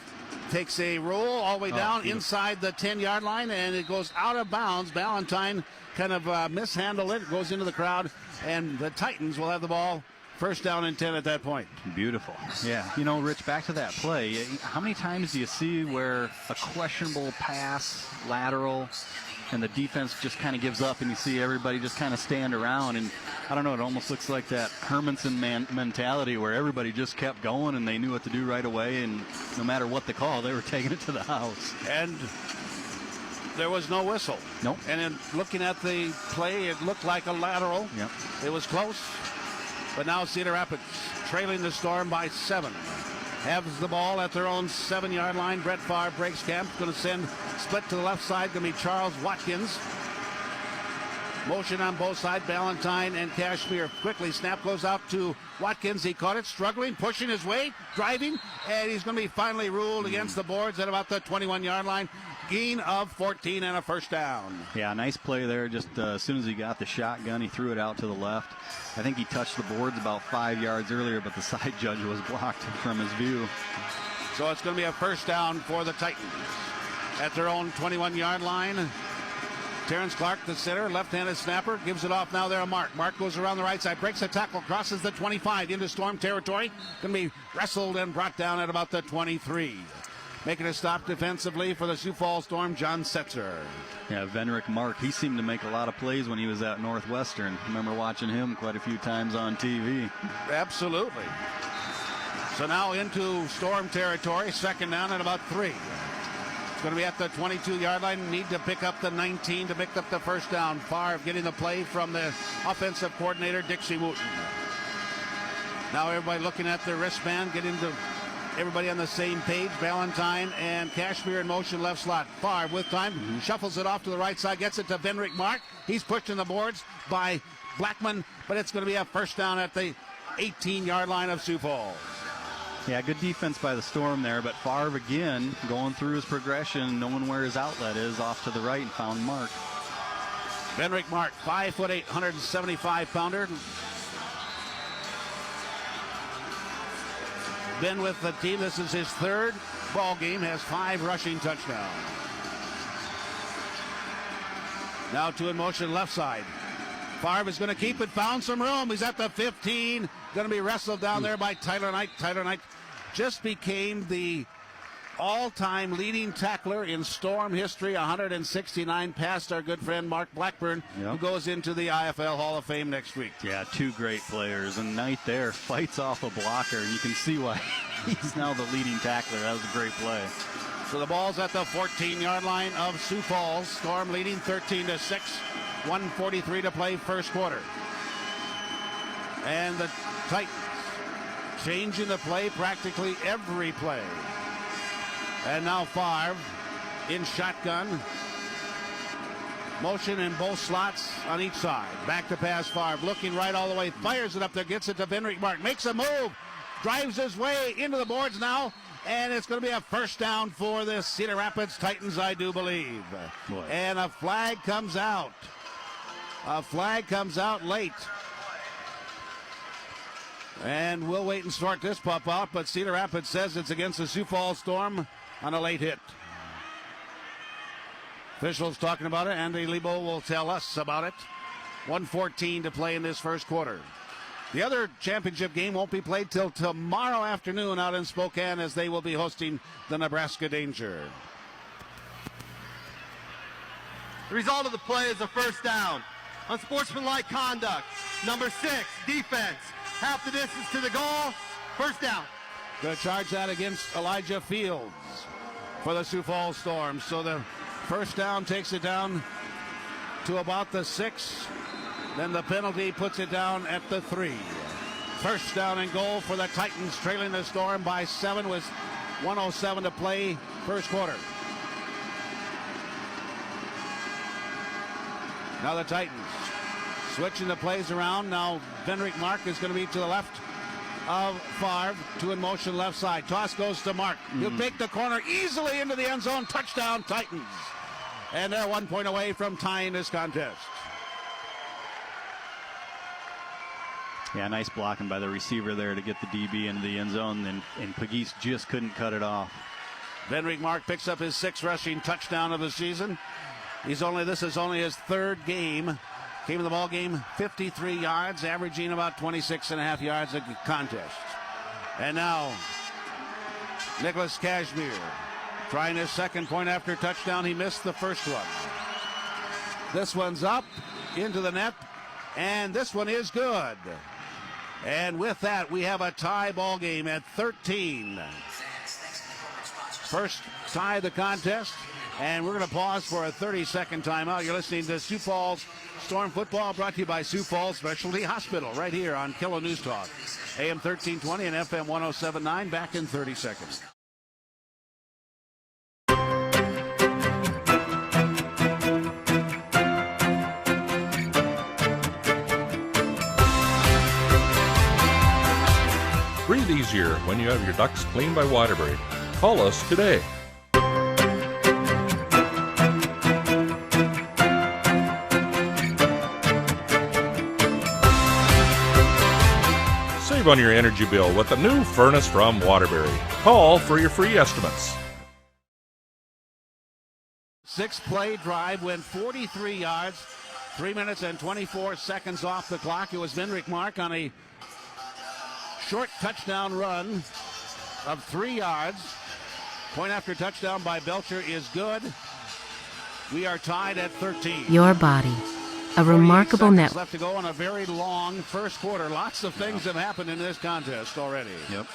Speaker 1: Takes a roll all the way down inside the 10-yard line, and it goes out of bounds. Ballantyne kind of mishandled it. It goes into the crowd, and the Titans will have the ball first down and 10 at that point.
Speaker 2: Beautiful. Yeah. You know, Rich, back to that play. How many times do you see where a questionable pass, lateral, and the defense just kind of gives up, and you see everybody just kind of stand around, and I don't know, it almost looks like that Hermanson mentality where everybody just kept going and they knew what to do right away, and no matter what the call, they were taking it to the house.
Speaker 1: And there was no whistle.
Speaker 2: Nope.
Speaker 1: And in looking at the play, it looked like a lateral.
Speaker 2: Yep.
Speaker 1: It was close, but now Cedar Rapids trailing the Storm by 7. Has the ball at their own 7-yard line. Brett Favre breaks camp. Going to send split to the left side. Going to be Charles Watkins. Motion on both sides, Ballantyne and Kashmir. Quickly, snap goes out to Watkins. He caught it, struggling, pushing his way, driving, and he's going to be finally ruled against the boards at about the 21-yard line. Gain of 14 and a first down.
Speaker 2: Yeah, nice play there. Just as soon as he got the shotgun, he threw it out to the left. I think he touched the boards about 5 yards earlier, but the side judge was blocked from his view.
Speaker 1: So it's going to be a first down for the Titans at their own 21-yard line. Terrence Clark, the center, left-handed snapper, gives it off now there to Mark. Mark goes around the right side, breaks a tackle, crosses the 25 into Storm territory. Going to be wrestled and brought down at about the 23. Making a stop defensively for the Sioux Falls Storm, John Setzer.
Speaker 2: Yeah, Venrick Mark, he seemed to make a lot of plays when he was at Northwestern. I remember watching him quite a few times on TV.
Speaker 1: Absolutely. So now into Storm territory, second down at about 3. It's going to be at the 22-yard line. Need to pick up the 19 to pick up the first down. Favre getting the play from the offensive coordinator, Dixie Wooten. Now everybody looking at their wristband, getting to everybody on the same page. Ballantyne and Kashmir in motion left slot. Favre with time, shuffles it off to the right side, gets it to Venrick Mark. He's pushed in the boards by Blackman, but it's going to be a first down at the 18-yard line of Sioux Falls.
Speaker 2: Yeah, good defense by the Storm there, but Favre again going through his progression, knowing where his outlet is, off to the right and found Mark.
Speaker 1: Venrick Mark, 5'8", 175-pounder. Been with the team. This is his third ball game. Has 5 rushing touchdowns. Now 2 in motion left side. Favre is going to keep it. Found some room. He's at the 15. Going to be wrestled down there by Tyler Knight. Tyler Knight just became the all-time leading tackler in Storm history. 169 past our good friend Mark Blackburn, who goes into the IFL Hall of Fame next week.
Speaker 2: Yeah, 2 great players. And Knight there fights off a blocker. You can see why he's now the leading tackler. That was a great play.
Speaker 1: So the ball's at the 14-yard line of Sioux Falls. Storm leading 13-6. 1:43 to play first quarter. And the Titans changing the play practically every play. And now Favre in shotgun. Motion in both slots on each side. Back to pass Favre. Looking right all the way. Fires it up there. Gets it to Venrick Mark. Makes a move. Drives his way into the boards now. And it's going to be a first down for the Cedar Rapids Titans, I do believe.
Speaker 2: Boy.
Speaker 1: And a flag comes out. A flag comes out late. And we'll wait and sort this pup out. But Cedar Rapids says it's against the Sioux Falls Storm on a late hit. Officials talking about it. Andy Lebo will tell us about it. 1:14 to play in this first quarter. The other championship game won't be played till tomorrow afternoon out in Spokane, as they will be hosting the Nebraska Danger.
Speaker 14: The result of the play is a first down. Unsportsmanlike conduct. Number 6, defense. Half the distance to the goal. First down.
Speaker 1: Going to charge that against Elijah Fields for the Sioux Falls Storm. So the first down takes it down to about the 6. Then the penalty puts it down at the 3. First down and goal for the Titans, trailing the Storm by 7 with 1:07 to play first quarter. Now the Titans switching the plays around. Now Venrick Mark is going to be to the left of Favre. 2 in motion left side. Toss goes to Mark. He'll take the corner easily into the end zone. Touchdown Titans. And they're 1 point away from tying this contest.
Speaker 2: Yeah, nice blocking by the receiver there to get the DB into the end zone, and Pegues just couldn't cut it off.
Speaker 1: Venrick Mark picks up his 6th rushing touchdown of the season. This is only his 3rd game. Came in the ball game 53 yards, averaging about 26.5 yards a contest. And now Nicholas Kashmir trying his 2nd point after touchdown. He missed the first one. This one's up into the net, and this one is good. And with that, we have a tie ball game at 13. First tie of the contest, and we're going to pause for a 30-second timeout. You're listening to Sioux Falls Storm Football, brought to you by Sioux Falls Specialty Hospital, right here on Kilo News Talk, AM 1320 and FM 107.9. Back in 30 seconds.
Speaker 8: easier when you have your ducts cleaned by Waterbury. Call us today. Save on your energy bill with a new furnace from Waterbury. Call for your free estimates.
Speaker 1: 6-play drive went 43 yards, 3 minutes and 24 seconds off the clock. It was Vinrick Mark on a short touchdown run of 3 yards. Point after touchdown by Belcher is good. We are tied at 13.
Speaker 15: Your body. A remarkable network.
Speaker 1: Left to go on a very long first quarter. Lots of things have happened in this contest already.
Speaker 2: Yep.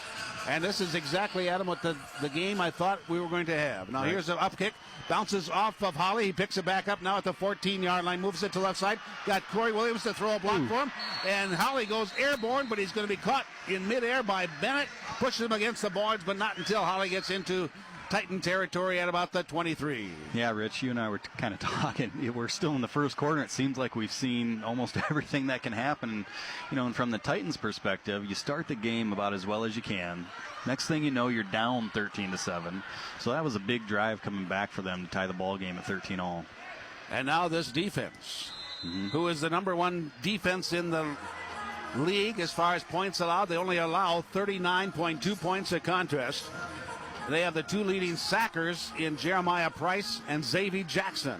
Speaker 1: And this is exactly, Adam, what the game I thought we were going to have. Now here's an up kick. Bounces off of Holly. He picks it back up now at the 14-yard line. Moves it to left side. Got Corey Williams to throw a block for him. And Holly goes airborne, but he's going to be caught in midair by Bennett. Pushes him against the boards, but not until Holly gets into Titan territory at about the 23.
Speaker 2: Yeah, Rich, you and I were kind of talking. We're still in the first quarter. It seems like we've seen almost everything that can happen. And from the Titans' perspective, you start the game about as well as you can. Next thing you know, you're down 13-7. So that was a big drive coming back for them to tie the ball game at 13-all.
Speaker 1: And now this defense, who is the number one defense in the league as far as points allowed. They only allow 39.2 points a contest. They have the two leading sackers in Jeremiah Price and Xavier Jackson.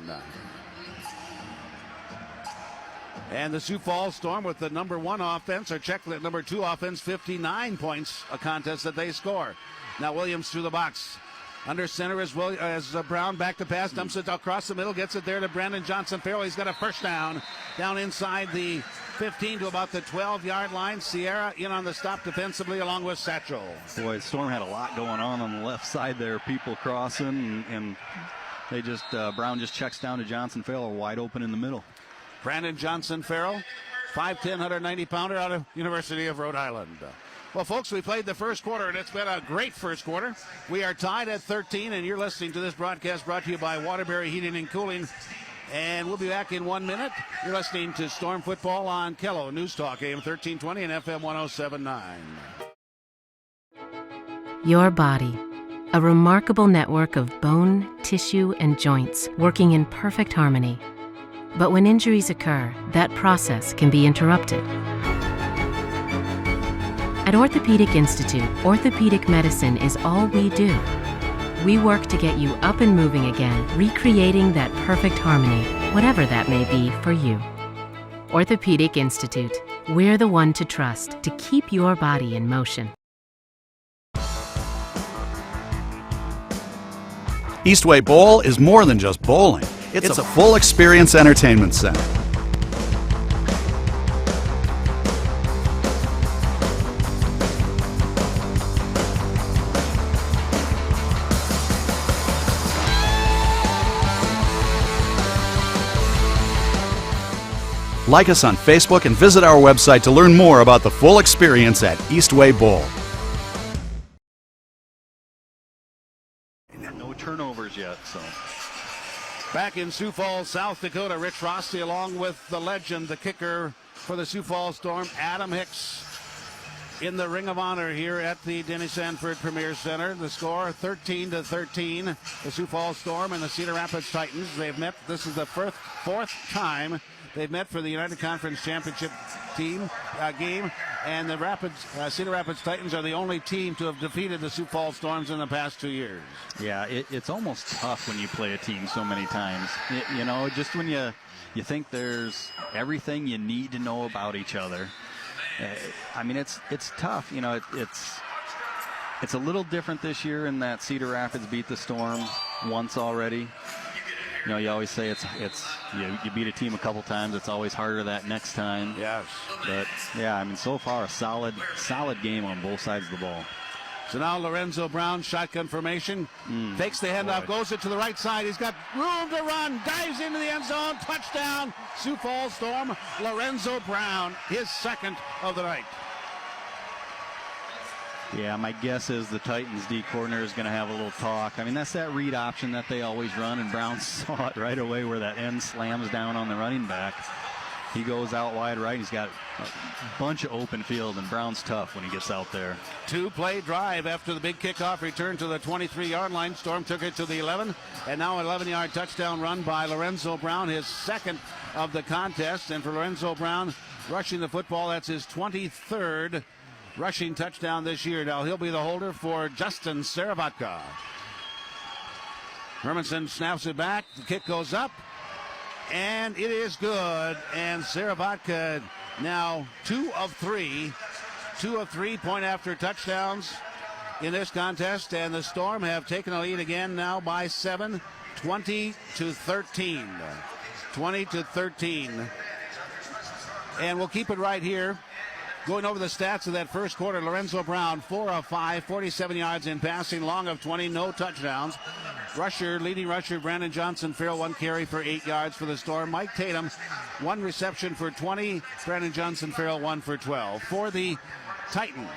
Speaker 1: And the Sioux Falls Storm with the number one offense, or check the number two offense, 59 points a contest that they score. Now Williams through the box. Under center is Brown, back to pass, dumps it across the middle, gets it there to Brandon Johnson-Farrell. He's got a first down inside the 15 to about the 12-yard line. Sierra in on the stop defensively along with Satchel.
Speaker 2: Boy, the Storm had a lot going on the left side there. People crossing, and they just Brown just checks down to Johnson-Farrell wide open in the middle.
Speaker 1: Brandon Johnson-Farrell, 5'10", 190-pounder out of University of Rhode Island. Well, folks, we played the first quarter, and it's been a great first quarter. We are tied at 13, and you're listening to this broadcast brought to you by Waterbury Heating and Cooling. And we'll be back in 1 minute. You're listening to Storm Football on Kello News Talk, AM 1320 and FM 107.9.
Speaker 15: Your body. A remarkable network of bone, tissue, and joints working in perfect harmony. But when injuries occur, that process can be interrupted. At Orthopedic Institute, orthopedic medicine is all we do. We work to get you up and moving again, recreating that perfect harmony, whatever that may be for you. Orthopedic Institute, we're the one to trust to keep your body in motion.
Speaker 6: Eastway Bowl is more than just bowling. It's a full experience entertainment center. Like us on Facebook and visit our website to learn more about the full experience at Eastway Bowl.
Speaker 2: No turnovers yet, so.
Speaker 1: Back in Sioux Falls, South Dakota, Rich Frosty along with the legend, the kicker for the Sioux Falls Storm, Adam Hicks, in the Ring of Honor here at the Denny Sanford Premier Center. The score 13-13. The Sioux Falls Storm and the Cedar Rapids Titans. They've met. This is the fourth time they've met for the United Conference Championship game, and the Cedar Rapids Titans are the only team to have defeated the Sioux Falls Storms in the past 2 years.
Speaker 2: Yeah, it's almost tough when you play a team so many times. Just when you think there's everything you need to know about each other. It's tough. It's a little different this year in that Cedar Rapids beat the Storm once already. You always say you beat a team a couple times. It's always harder that next time.
Speaker 1: Yes.
Speaker 2: But yeah, so far a solid game on both sides of the ball.
Speaker 1: So now Lorenzo Brown, shotgun formation, takes the handoff, goes it to the right side. He's got room to run, dives into the end zone, touchdown, Sioux Falls Storm. Lorenzo Brown, his second of the night.
Speaker 2: Yeah, my guess is the Titans D corner is going to have a little talk. That's that read option that they always run, and Brown saw it right away where that end slams down on the running back. He goes out wide right. He's got a bunch of open field, and Brown's tough when he gets out there.
Speaker 1: 2-play drive after the big kickoff return to the 23-yard line. Storm took it to the 11, and now an 11-yard touchdown run by Lorenzo Brown, his second of the contest. And for Lorenzo Brown, rushing the football, that's his 23rd rushing touchdown this year. Now he'll be the holder for Justin Saravatka. Hermanson snaps it back. The kick goes up, and it is good. And Saravatka now 2 of 3 point after touchdowns in this contest. And the Storm have taken a lead again now by 7, 20-13. 20-13. And we'll keep it right here. Going over the stats of that first quarter, Lorenzo Brown, 4 of 5, 47 yards in passing, long of 20, no touchdowns. Leading rusher, Brandon Johnson-Farrell, 1 carry for 8 yards for the Storm. Mike Tatum, 1 reception for 20. Brandon Johnson-Farrell, 1 for 12. For the Titans,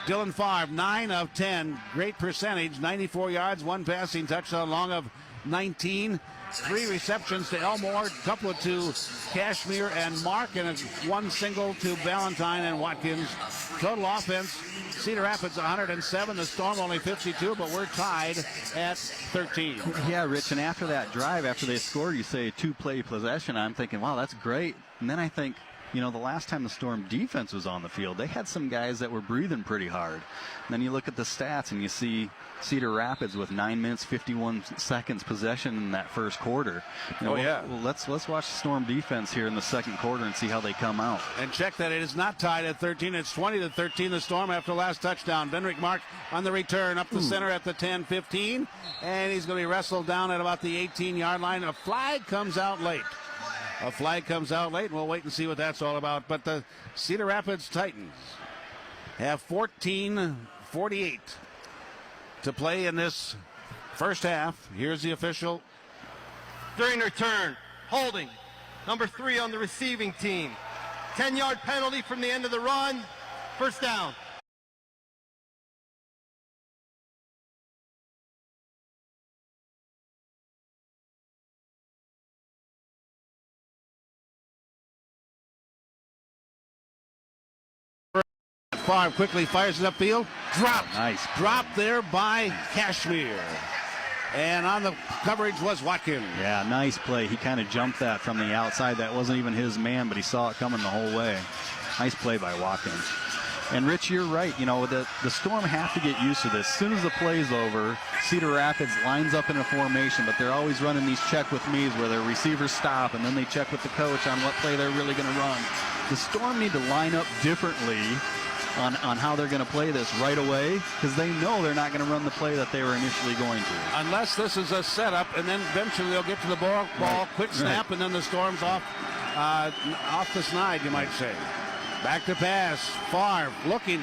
Speaker 1: Dylan Favre, 9 of 10, great percentage, 94 yards, 1 passing touchdown, long of 19. 3 receptions to Elmore, a couple to Cashmere and Mark, and 1 single to Valentine and Watkins. Total offense, Cedar Rapids 107, the Storm only 52, but we're tied at 13.
Speaker 2: Yeah, Rich, and after that drive, after they scored, you say 2-play possession. I'm thinking, wow, that's great. And then I think, the last time the Storm defense was on the field, they had some guys that were breathing pretty hard. And then you look at the stats and you see Cedar Rapids with 9 minutes, 51 seconds possession in that first quarter. Well, let's watch the Storm defense here in the second quarter and see how they come out.
Speaker 1: And check that it is not tied at 13. It's 20-13, the Storm after the last touchdown. Vendrick Mark on the return up the center at the 10-15. And he's going to be wrestled down at about the 18-yard line. A flag comes out late. And we'll wait and see what that's all about. But the Cedar Rapids Titans have 14:48 to play in this first half. Here's the official.
Speaker 14: During return, holding, number 3 on the receiving team. 10-yard penalty from the end of the run. First down.
Speaker 1: Favre quickly fires it upfield. Dropped.
Speaker 2: Nice.
Speaker 1: Dropped there by Cashmere. And on the coverage was Watkins.
Speaker 2: Yeah, nice play. He kind of jumped that from the outside. That wasn't even his man, but he saw it coming the whole way. Nice play by Watkins. And Rich, you're right. The Storm have to get used to this. As soon as the play's over, Cedar Rapids lines up in a formation, but they're always running these check with me's where their receivers stop, and then they check with the coach on what play they're really going to run. The Storm need to line up differently on how they're going to play this right away, because they know they're not going to run the play that they were initially going to.
Speaker 1: Unless this is a setup, and then eventually they'll get to the ball, quick snap, and then the Storm's off the snide, you might say. Back to pass. Favre looking,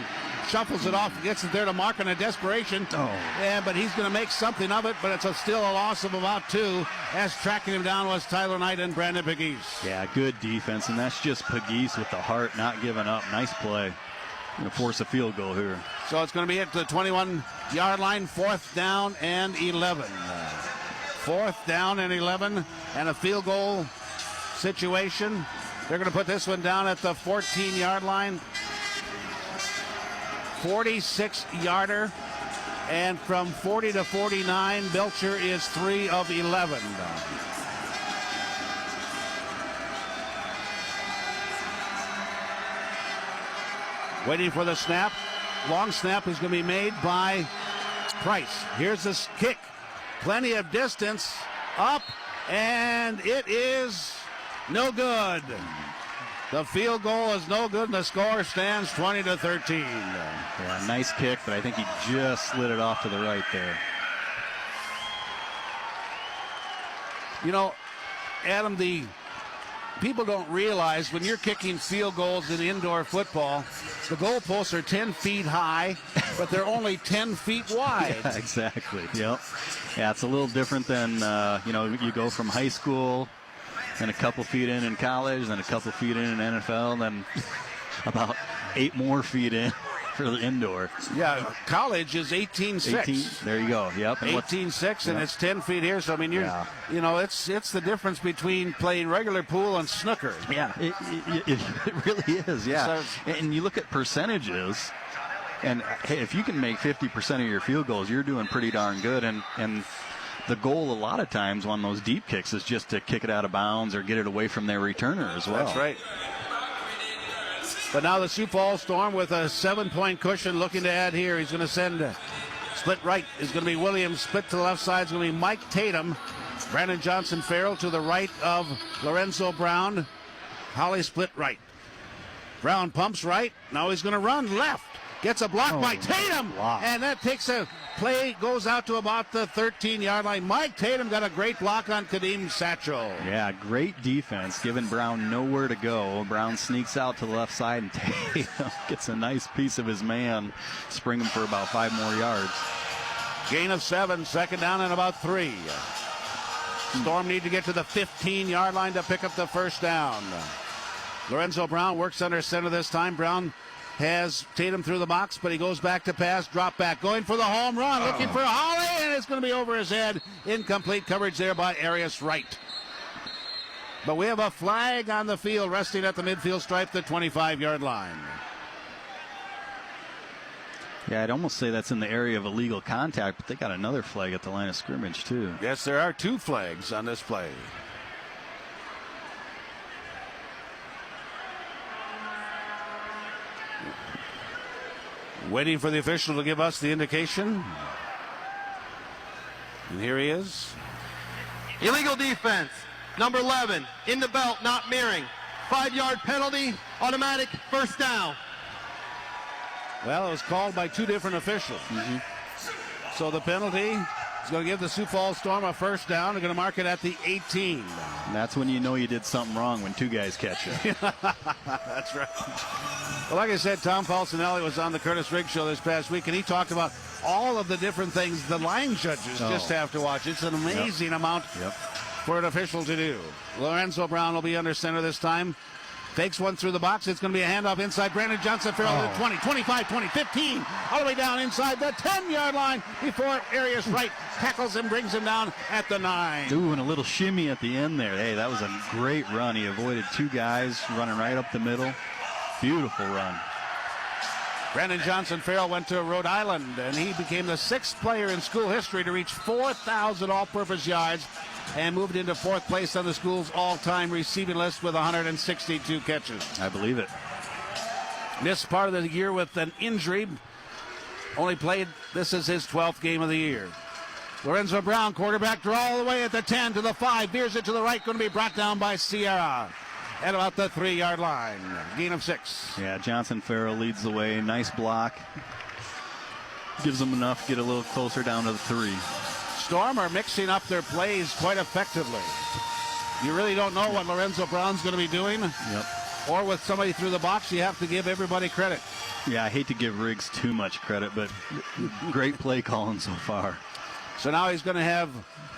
Speaker 1: shuffles it off, gets it there to Mark in a desperation. But he's going to make something of it, but it's still a loss of about 2, as tracking him down was Tyler Knight and Brandon Pegues.
Speaker 2: Yeah, good defense, and that's just Pegues with the heart, not giving up. Nice play. Going to force a field goal here.
Speaker 1: So it's going to be at the 21-yard line, 4th down and 11. 4th down and 11, and a field goal situation. They're going to put this one down at the 14-yard line. 46-yarder. And from 40 to 49, Belcher is 3 of 11. Waiting for the snap. Long snap is going to be made by Price. Here's this kick. Plenty of distance. Up. And it is no good. The field goal is no good, and the score stands 20-13.
Speaker 2: Yeah, nice kick, but I think he just slid it off to the right there.
Speaker 1: Adam, the people don't realize when you're kicking field goals in indoor football, the goalposts are 10 feet high, but they're only 10 feet wide.
Speaker 2: Yeah, exactly. Yep. Yeah, it's a little different than, you go from high school and a couple feet in college, then a couple feet in NFL, then about 8 more feet in for the indoor.
Speaker 1: Yeah, college is 18.6.
Speaker 2: There you go. Yep.
Speaker 1: 18.6, and it's 10 feet here. So I mean, you know, it's the difference between playing regular pool and snooker.
Speaker 2: Yeah, it really is. Yeah, and you look at percentages, and hey, if you can make 50% of your field goals, you're doing pretty darn good. And the goal a lot of times on those deep kicks is just to kick it out of bounds or get it away from their returner as well.
Speaker 1: That's right. But now the Sioux Falls Storm with a 7-point cushion looking to add here. He's going to send split right is going to be Williams. Split to the left side is going to be Mike Tatum. Brandon Johnson Farrell to the right of Lorenzo Brown. Holly split right. Brown pumps right. Now he's going to run left. Gets a block by Tatum. And that takes a play, goes out to about the 13-yard line. Mike Tatum got a great block on Kadeem Satchel.
Speaker 2: Yeah, great defense, giving Brown nowhere to go. Brown sneaks out to the left side, and Tatum gets a nice piece of his man, spring him for about 5 more yards.
Speaker 1: Gain of 7, second down and about 3. Storm need to get to the 15-yard line to pick up the first down. Lorenzo Brown works under center this time. Brown has Tatum through the box, but he goes back to pass, drop back, going for the home run, looking for Holly, and it's going to be over his head. Incomplete coverage there by Arias Wright. But we have a flag on the field resting at the midfield stripe, the 25-yard line.
Speaker 2: Yeah, I'd almost say that's in the area of illegal contact, but they got another flag at the line of scrimmage, too.
Speaker 1: Yes, there are 2 flags on this play. Waiting for the official to give us the indication. And here he is.
Speaker 14: Illegal defense. Number 11, in the belt, not mirroring. 5-yard penalty, automatic first down.
Speaker 1: Well, it was called by 2 different officials. So the penalty is going to give the Sioux Falls Storm a first down. They're going to mark it at the 18.
Speaker 2: And that's when you know you did something wrong, when 2 guys catch you.
Speaker 1: That's right. Well, like I said, Tom Paulsonelli was on the Curtis Riggs show this past week, and he talked about all of the different things the line judges just have to watch. It's an amazing amount for an official to do. Lorenzo Brown will be under center this time. Takes one through the box. It's going to be a handoff inside. Brandon Johnson Farrell to the 20, 25, 20, 15. All the way down inside the 10-yard line before Arias Wright tackles him, brings him down at the 9.
Speaker 2: Ooh, and a little shimmy at the end there. Hey, that was a great run. He avoided 2 guys running right up the middle. Beautiful run.
Speaker 1: Brandon Johnson Farrell went to Rhode Island, and he became the 6th player in school history to reach 4,000 all-purpose yards and moved into 4th place on the school's all-time receiving list with 162 catches.
Speaker 2: I believe it.
Speaker 1: Missed part of the year with an injury. Only played, this is his 12th game of the year. Lorenzo Brown, quarterback, draw all the way at the 10 to the 5. Veers it to the right, going to be brought down by Sierra at about the 3-yard line. Gain of 6.
Speaker 2: Yeah, Johnson Farrell leads the way. Nice block. Gives them enough to get a little closer down to the 3.
Speaker 1: Storm are mixing up their plays quite effectively. You really don't know what Lorenzo Brown's going to be doing.
Speaker 2: Yep.
Speaker 1: Or with somebody through the box, you have to give everybody credit.
Speaker 2: Yeah, I hate to give Riggs too much credit, but great play calling so far.
Speaker 1: So now he's going to have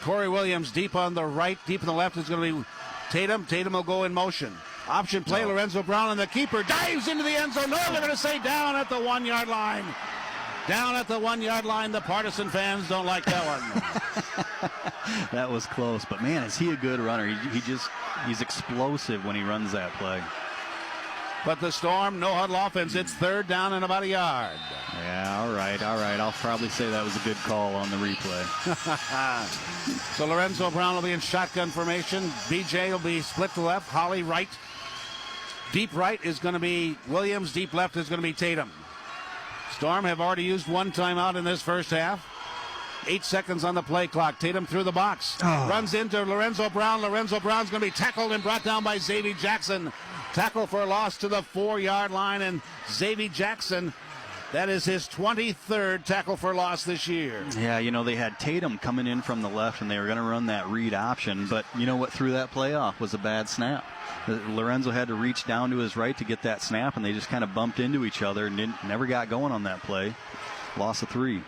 Speaker 1: Corey Williams deep on the right, deep on the left is going to be Tatum. Tatum will go in motion. Option play, Lorenzo Brown, and the keeper dives into the end zone. No, they're going to say down at the 1-yard line. Down at the 1-yard line. The partisan fans don't like that one.
Speaker 2: That was close, but man, is he a good runner. He's explosive when he runs that play.
Speaker 1: But the Storm, no huddle offense. It's 3rd down and about a yard.
Speaker 2: Yeah, all right. I'll probably say that was a good call on the replay.
Speaker 1: So Lorenzo Brown will be in shotgun formation. BJ will be split to left. Holly right. Deep right is going to be Williams. Deep left is going to be Tatum. Storm have already used 1 timeout in this first half. 8 seconds on the play clock. Tatum through the box. Runs into Lorenzo Brown. Lorenzo Brown's going to be tackled and brought down by Xavier Jackson. Tackle for a loss to the 4-yard line, and Xavier Jackson, that is his 23rd tackle for loss this year.
Speaker 2: Yeah, they had Tatum coming in from the left, and they were going to run that read option, but you know what threw that play off was a bad snap. Lorenzo had to reach down to his right to get that snap, and they just kind of bumped into each other and never got going on that play. Loss of 3.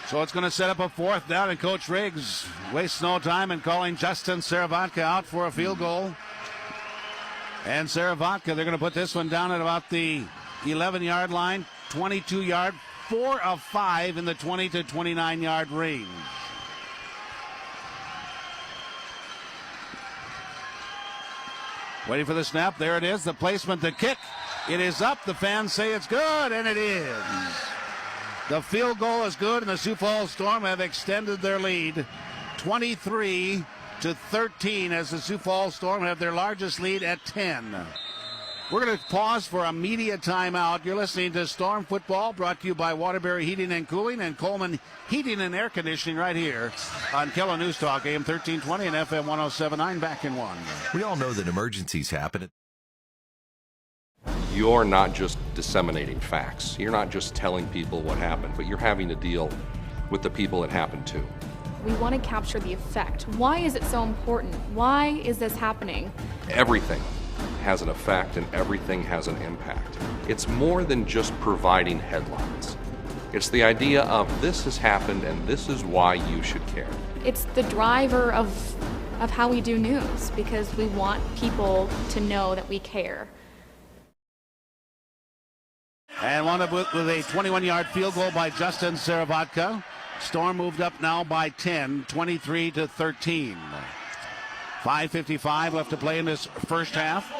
Speaker 1: So it's going to set up a 4th down, and Coach Riggs wastes no time in calling Justin Saravanka out for a field goal. And Saravanka, they're going to put this one down at about the 11-yard line. 22-yard, 4 of 5 in the 20 to 29-yard range. Waiting for the snap. There it is. The placement, the kick. It is up. The fans say it's good, and it is. The field goal is good, and the Sioux Falls Storm have extended their lead 23 to 13 as the Sioux Falls Storm have their largest lead at 10. We're going to pause for a media timeout. You're listening to Storm Football, brought to you by Waterbury Heating and Cooling and Coleman Heating and Air Conditioning right here on Kella News Talk, AM 1320 and FM 1079. Back in one.
Speaker 21: We all know that emergencies happen.
Speaker 8: You're not just disseminating facts. You're not just telling people what happened, but you're having to deal with the people it happened to.
Speaker 9: We want to capture the effect. Why is it so important? Why is this happening?
Speaker 8: Everything has an effect and everything has an impact. It's more than just providing headlines. It's the idea of this has happened and this is why you should care.
Speaker 9: It's the driver of how we do news, because we want people to know that we care.
Speaker 1: And wound up with a 21-yard field goal by Justin Saravatka. Storm moved up now by 10, 23 to 13. 5:55 left to play in this first half.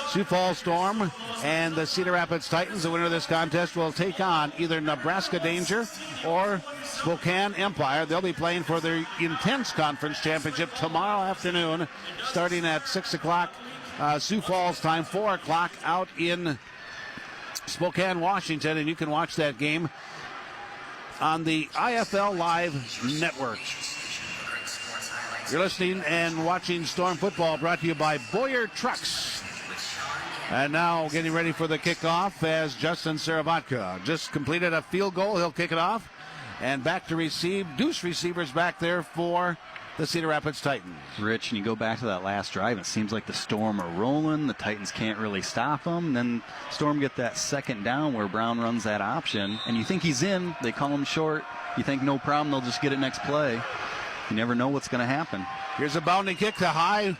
Speaker 1: Sioux Falls Storm and the Cedar Rapids Titans, the winner of this contest, will take on either Nebraska Danger or Spokane Empire. They'll be playing for their Intense Conference Championship tomorrow afternoon, starting at 6 o'clock Sioux Falls time, 4 o'clock out in Spokane, Washington, and you can watch that game on the IFL Live Network. You're listening and watching Storm Football, brought to you by Boyer Trucks. And now getting ready for the kickoff as Justin Saravatka just completed a field goal. He'll kick it off. And back to receive. Deuce receivers back there for the Cedar Rapids Titans.
Speaker 2: Rich, and you go back to that last drive, it seems like the Storm are rolling. The Titans can't really stop them. Then Storm get that second down where Brown runs that option. And you think he's in. They call him short. You think no problem, they'll just get it next play. You never know what's going to happen.
Speaker 1: Here's a bounding kick to high.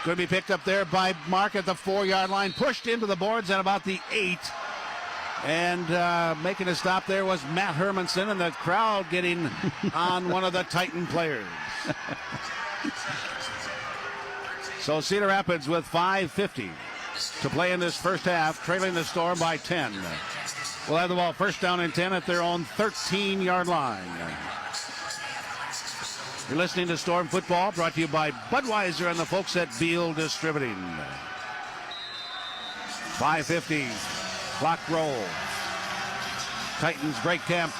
Speaker 1: Going to be picked up there by Mark at the 4-yard line. Pushed into the boards at about the 8. And making a stop there was Matt Hermanson, and the crowd getting on one of the Titan players. So Cedar Rapids with 5:50 to play in this first half, trailing the Storm by 10. We'll have the ball first down and 10 at their own 13-yard line. You're listening to Storm Football, brought to you by Budweiser and the folks at Beal Distributing. 5:50, clock roll. Titans break camp.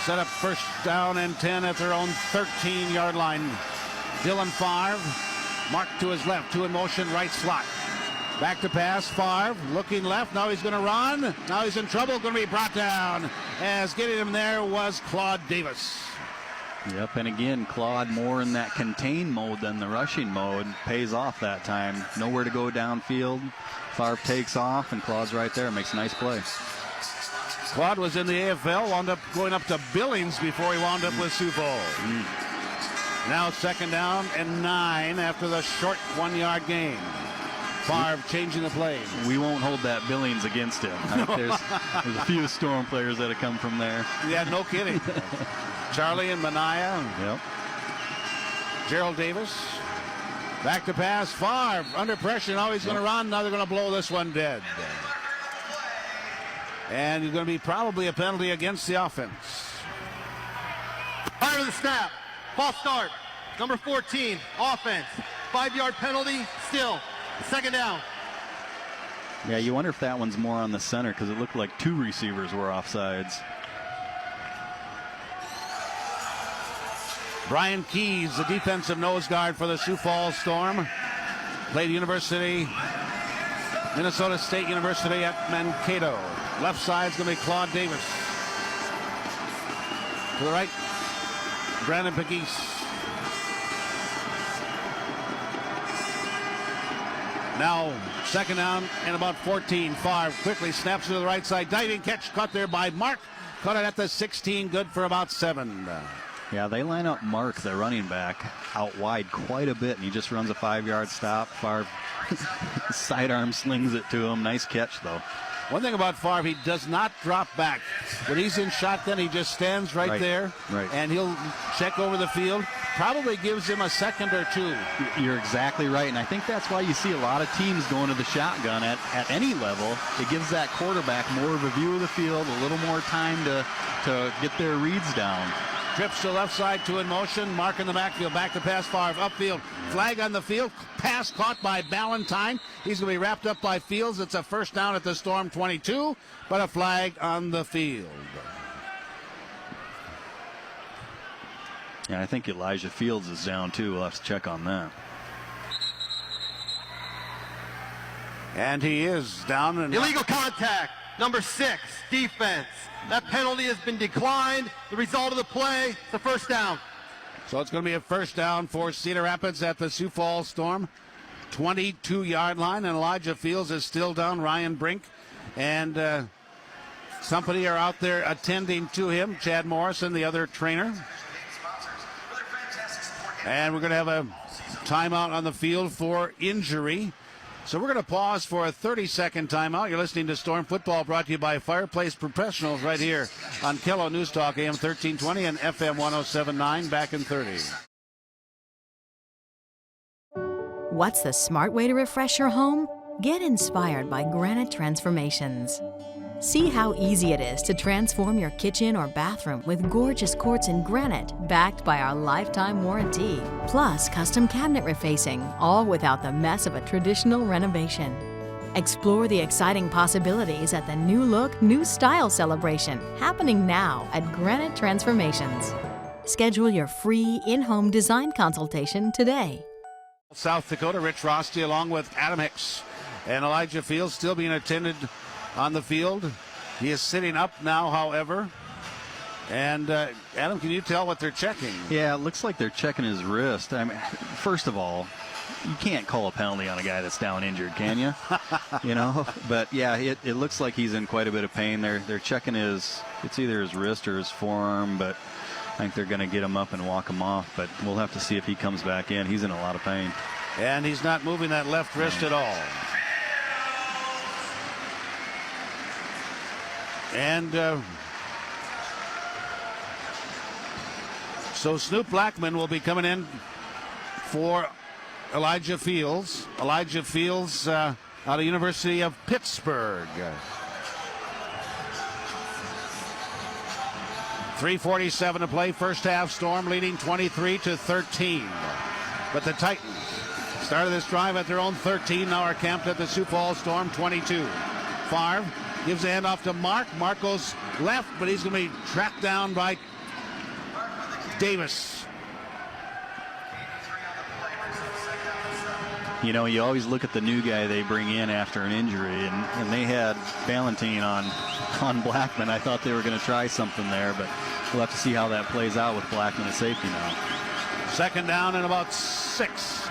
Speaker 1: Set up first down and 10 at their own 13-yard line. Dylan Favre, marked to his left, two in motion, right slot. Back to pass, Favre looking left, now he's going to run. Now he's in trouble, going to be brought down. As getting him there was Claude Davis.
Speaker 2: Yep, and again, Claude more in that contain mode than the rushing mode. Pays off that time. Nowhere to go downfield. Favre takes off, and Claude's right there. Makes a nice play.
Speaker 1: Claude was in the AFL, wound up going up to Billings before he wound up with Sioux Falls. Now second down and 9 after the short 1-yard gain. Favre changing the play.
Speaker 2: We won't hold that Billings against him. I think there's a few Storm players that have come from there.
Speaker 1: Yeah, no kidding. Charlie and Mania.
Speaker 2: Yep.
Speaker 1: Gerald Davis. Back to pass. Favre under pressure. Now he's going to run. Now they're going to blow this one dead. And it's going to be probably a penalty against the offense.
Speaker 14: Prior to the snap. False start. Number 14. Offense. 5-yard penalty. Still. Second down.
Speaker 2: Yeah, you wonder if that one's more on the center because it looked like 2 receivers were offsides.
Speaker 1: Brian Keys, the defensive nose guard for the Sioux Falls Storm. Played Minnesota State University at Mankato. Left side's going to be Claude Davis. To the right, Brandon Pegues. Now, second down and about 14. Favre quickly snaps to the right side. Diving catch caught there by Mark. Caught it at the 16, good for about 7.
Speaker 2: Yeah, they line up Mark, the running back, out wide quite a bit, and he just runs a 5-yard stop. Favre sidearm slings it to him. Nice catch, though.
Speaker 1: One thing about Favre, he does not drop back. When he's in shotgun, he just stands right there, and he'll check over the field. Probably gives him a second or two.
Speaker 2: You're exactly right, and I think that's why you see a lot of teams going to the shotgun at any level. It gives that quarterback more of a view of the field, a little more time to get their reads down.
Speaker 1: Trips to left side, two in motion. Mark in the backfield. Back to pass, Favre. Upfield. Flag on the field. Pass caught by Ballantyne. He's going to be wrapped up by Fields. It's a first down at the Storm 22, but a flag on the field.
Speaker 2: Yeah, I think Elijah Fields is down too. We'll have to check on that.
Speaker 1: And he is down.
Speaker 14: Illegal contact. Number 6, defense. That penalty has been declined. The result of the play, it's a first down.
Speaker 1: So it's going to be a first down for Cedar Rapids at the Sioux Falls Storm 22-yard line, and Elijah Fields is still down. Ryan Brink and company are out there attending to him. Chad Morrison, the other trainer. And we're going to have a timeout on the field for injury. So we're going to pause for a 30-second timeout. You're listening to Storm Football, brought to you by Fireplace Professionals right here on Kello News Talk, AM 1320 and FM 107.9. Back in 30.
Speaker 7: What's the smart way to refresh your home? Get inspired by Granite Transformations. See how easy it is to transform your kitchen or bathroom with gorgeous quartz and granite backed by our lifetime warranty. Plus custom cabinet refacing, all without the mess of a traditional renovation. Explore the exciting possibilities at the New Look, New Style celebration happening now at Granite Transformations. Schedule your free in-home design consultation today.
Speaker 1: South Dakota, Rich Rosty along with Adam Hicks and Elijah Fields still being attended on the field. He is sitting up now, however. And Adam, can you tell what they're checking?
Speaker 2: Yeah, it looks like they're checking his wrist. I mean, first of all, you can't call a penalty on a guy that's down injured, can you? You know, but yeah, it looks like he's in quite a bit of pain. They're checking it's either his wrist or his forearm, but I think they're going to get him up and walk him off. But we'll have to see if he comes back in. He's in a lot of pain.
Speaker 1: And he's not moving that left wrist at all. And so Snoop Blackman will be coming in for Elijah Fields. Elijah Fields out of University of Pittsburgh. 3:47 to play. First half, Storm leading 23-13. But the Titans started this drive at their own 13. Now are camped at the Sioux Falls Storm 22. Favre gives the handoff to Mark. Mark goes left, but he's going to be tracked down by Davis.
Speaker 2: You know, you always look at the new guy they bring in after an injury, and they had Ballantyne on Blackman. I thought they were going to try something there, but we'll have to see how that plays out with Blackman at safety now.
Speaker 1: Second down and about 6.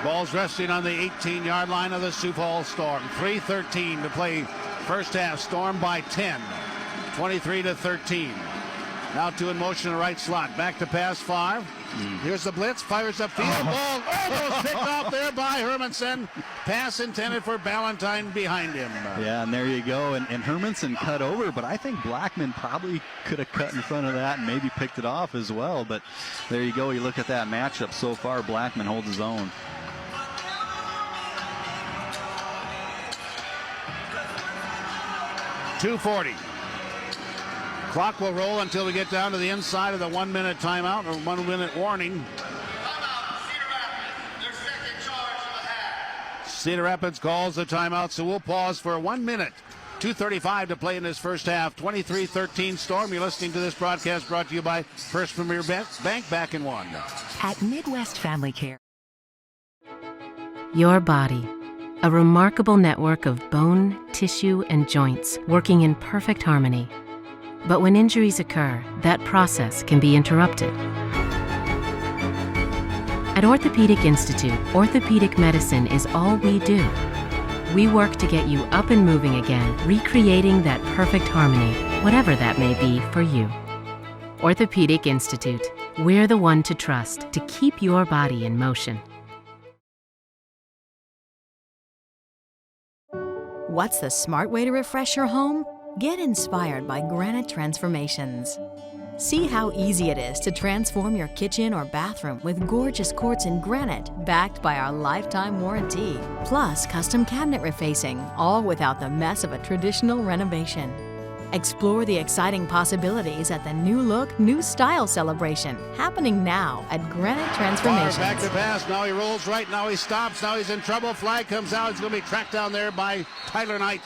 Speaker 1: Ball's resting on the 18-yard line of the Sioux Falls Storm. 3:13 to play first half. Storm by 10. 23-13. Now two in motion in the right slot. Back to pass, Favre. Here's the blitz. Fires upfield. Ball almost picked off there by Hermanson. Pass intended for Ballantyne behind him.
Speaker 2: Yeah, and there you go. And Hermanson cut over, but I think Blackman probably could have cut in front of that and maybe picked it off as well. But there you go. You look at that matchup so far. Blackman holds his own.
Speaker 1: .240. Clock will roll until we get down to the inside of the 1 minute timeout or 1 minute warning. Cedar Rapids calls the timeout, so we'll pause for 1 minute. 2:35 to play in this first half. 23-13 Storm. You're listening to this broadcast brought to you by First Premier Bank. Back in 1.
Speaker 15: At Midwest Family Care. Your body. A remarkable network of bone, tissue, and joints working in perfect harmony. But when injuries occur, that process can be interrupted. At Orthopedic Institute, orthopedic medicine is all we do. We work to get you up and moving again, recreating that perfect harmony, whatever that may be for you. Orthopedic Institute, we're the one to trust to keep your body in motion.
Speaker 7: What's the smart way to refresh your home? Get inspired by Granite Transformations. See how easy it is to transform your kitchen or bathroom with gorgeous quartz in granite backed by our lifetime warranty. Plus custom cabinet refacing, all without the mess of a traditional renovation. Explore the exciting possibilities at the New Look, New Style celebration happening now at Granite Transformations.
Speaker 1: Back to pass. Now he rolls right. Now he stops. Now he's in trouble. Flag comes out. He's going to be tracked down there by Tyler Knight.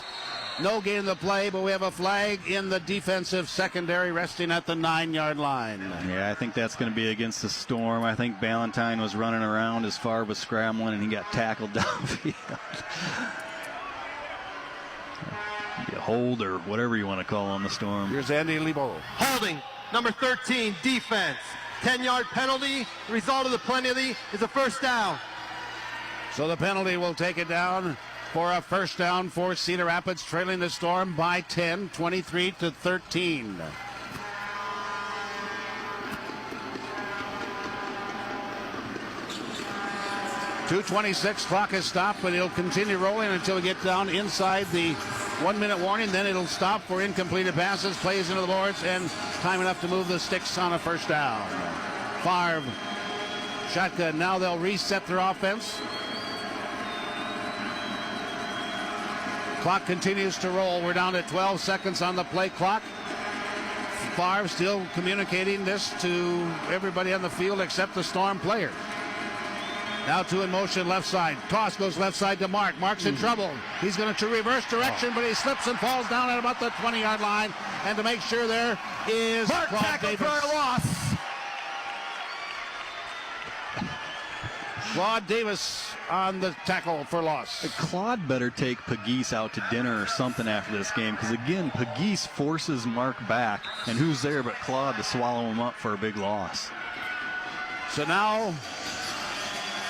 Speaker 1: No gain in the play, but we have a flag in the defensive secondary resting at the 9-yard line.
Speaker 2: Yeah, I think that's going to be against the Storm. I think Ballantyne was running around as Favre was scrambling, and he got tackled downfield. A hold or whatever you want to call on the Storm.
Speaker 1: Here's Andy Lebo.
Speaker 14: Holding, number 13, defense. 10-yard penalty. The result of the penalty is a first down.
Speaker 1: So the penalty will take it down for a first down for Cedar Rapids, trailing the Storm by 10, 23-13. .226 clock is stopped, but it'll continue rolling until we get down inside the 1-minute warning. Then it'll stop for incompleted passes, plays into the boards, and time enough to move the sticks on a first down. Favre, shotgun. Now they'll reset their offense. Clock continues to roll. We're down to 12 seconds on the play clock. Favre still communicating this to everybody on the field except the Storm players. Now two in motion, left side. Toss goes left side to Mark. Mark's in trouble. He's going to reverse direction, but he slips and falls down at about the 20-yard line. And to make sure there is
Speaker 14: Mark
Speaker 1: Claude
Speaker 14: tackle
Speaker 1: Davis.
Speaker 14: for a loss.
Speaker 1: Claude Davis on the tackle for loss.
Speaker 2: Claude better take Pegues out to dinner or something after this game, because again, Pegues forces Mark back, and who's there but Claude to swallow him up for a big loss.
Speaker 1: So now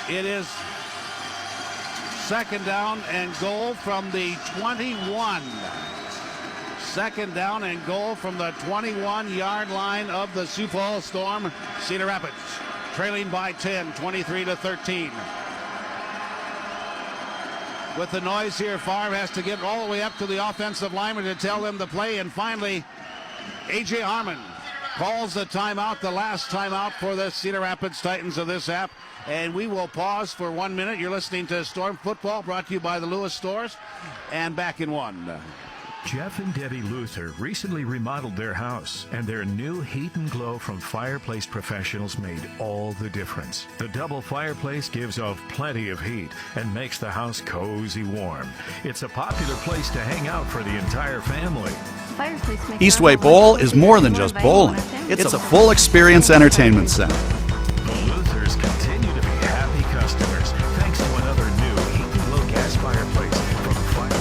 Speaker 1: it is second down and goal from the 21. Second down and goal from the 21-yard line of the Sioux Falls Storm. Cedar Rapids trailing by 10, 23-13. With the noise here, Favre has to get all the way up to the offensive lineman to tell them to play. And finally, A.J. Harmon calls the timeout, the last timeout for the Cedar Rapids Titans of this half. And we will pause for 1 minute. You're listening to Storm Football, brought to you by the Lewis Stores. And back in one.
Speaker 3: Jeff and Debbie Luther recently remodeled their house, and their new Heat and Glow from Fireplace Professionals made all the difference. The double fireplace gives off plenty of heat and makes the house cozy warm. It's a popular place to hang out for the entire family.
Speaker 6: Eastway Bowl is more than just bowling. It's a full experience entertainment center.
Speaker 3: The Luthers continue to be happy customers thanks to another new Heat and Glow gas fireplace from Fire.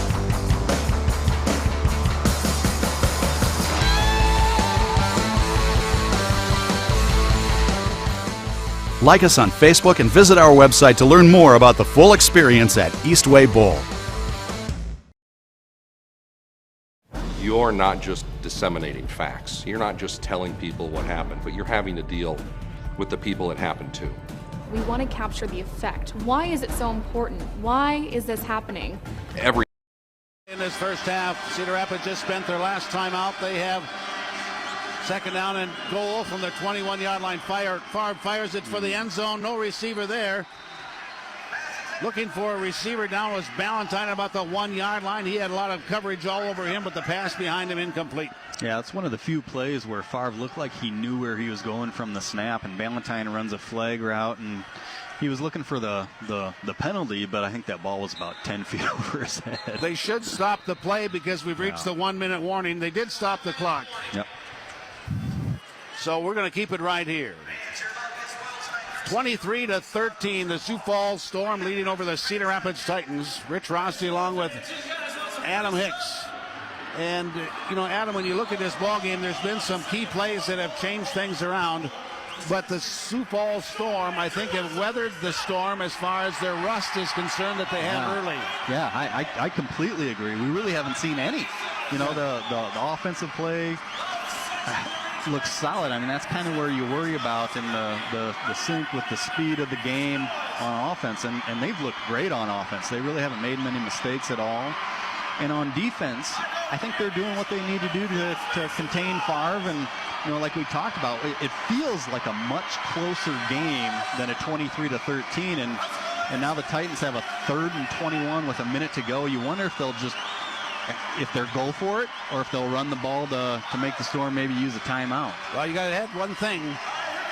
Speaker 6: Like us on Facebook and visit our website to learn more about the full experience at Eastway Bowl.
Speaker 8: You're not just disseminating facts. You're not just telling people what happened, but you're having to deal with the people it happened to.
Speaker 9: We want to capture the effect. Why is it so important? Why is this happening?
Speaker 1: In this first half, Cedar Rapids just spent their last time out. They have second down and goal from the 21-yard line. Favre fires it for the end zone. No receiver there. Looking for a receiver down was Ballantyne about the 1-yard line. He had a lot of coverage all over him, but the pass behind him incomplete.
Speaker 2: Yeah, it's one of the few plays where Favre looked like he knew where he was going from the snap, and Ballantyne runs a flag route, and he was looking for the penalty, but I think that ball was about 10 feet over his head.
Speaker 1: They should stop the play because we've reached the 1-minute warning. They did stop the clock.
Speaker 2: Yep.
Speaker 1: So we're going to keep it right here. 23-13, the Sioux Falls Storm leading over the Cedar Rapids Titans. Rich Rossi along with Adam Hicks. And, you know, Adam, when you look at this ball game, there's been some key plays that have changed things around. But the Sioux Falls Storm, I think, have weathered the storm as far as their rust is concerned that they had early.
Speaker 2: Yeah, I completely agree. We really haven't seen any. You know, the offensive play looks solid. I mean, that's kind of where you worry about in the sync with the speed of the game on offense. And they've looked great on offense. They really haven't made many mistakes at all. And on defense, I think they're doing what they need to do to contain Favre. And, like we talked about, it feels like a much closer game than a 23-13. And now the Titans have a 3rd and 21 with a minute to go. You wonder if they'll go for it, or if they'll run the ball to make the Storm maybe use a timeout.
Speaker 1: Well, you got to add one thing.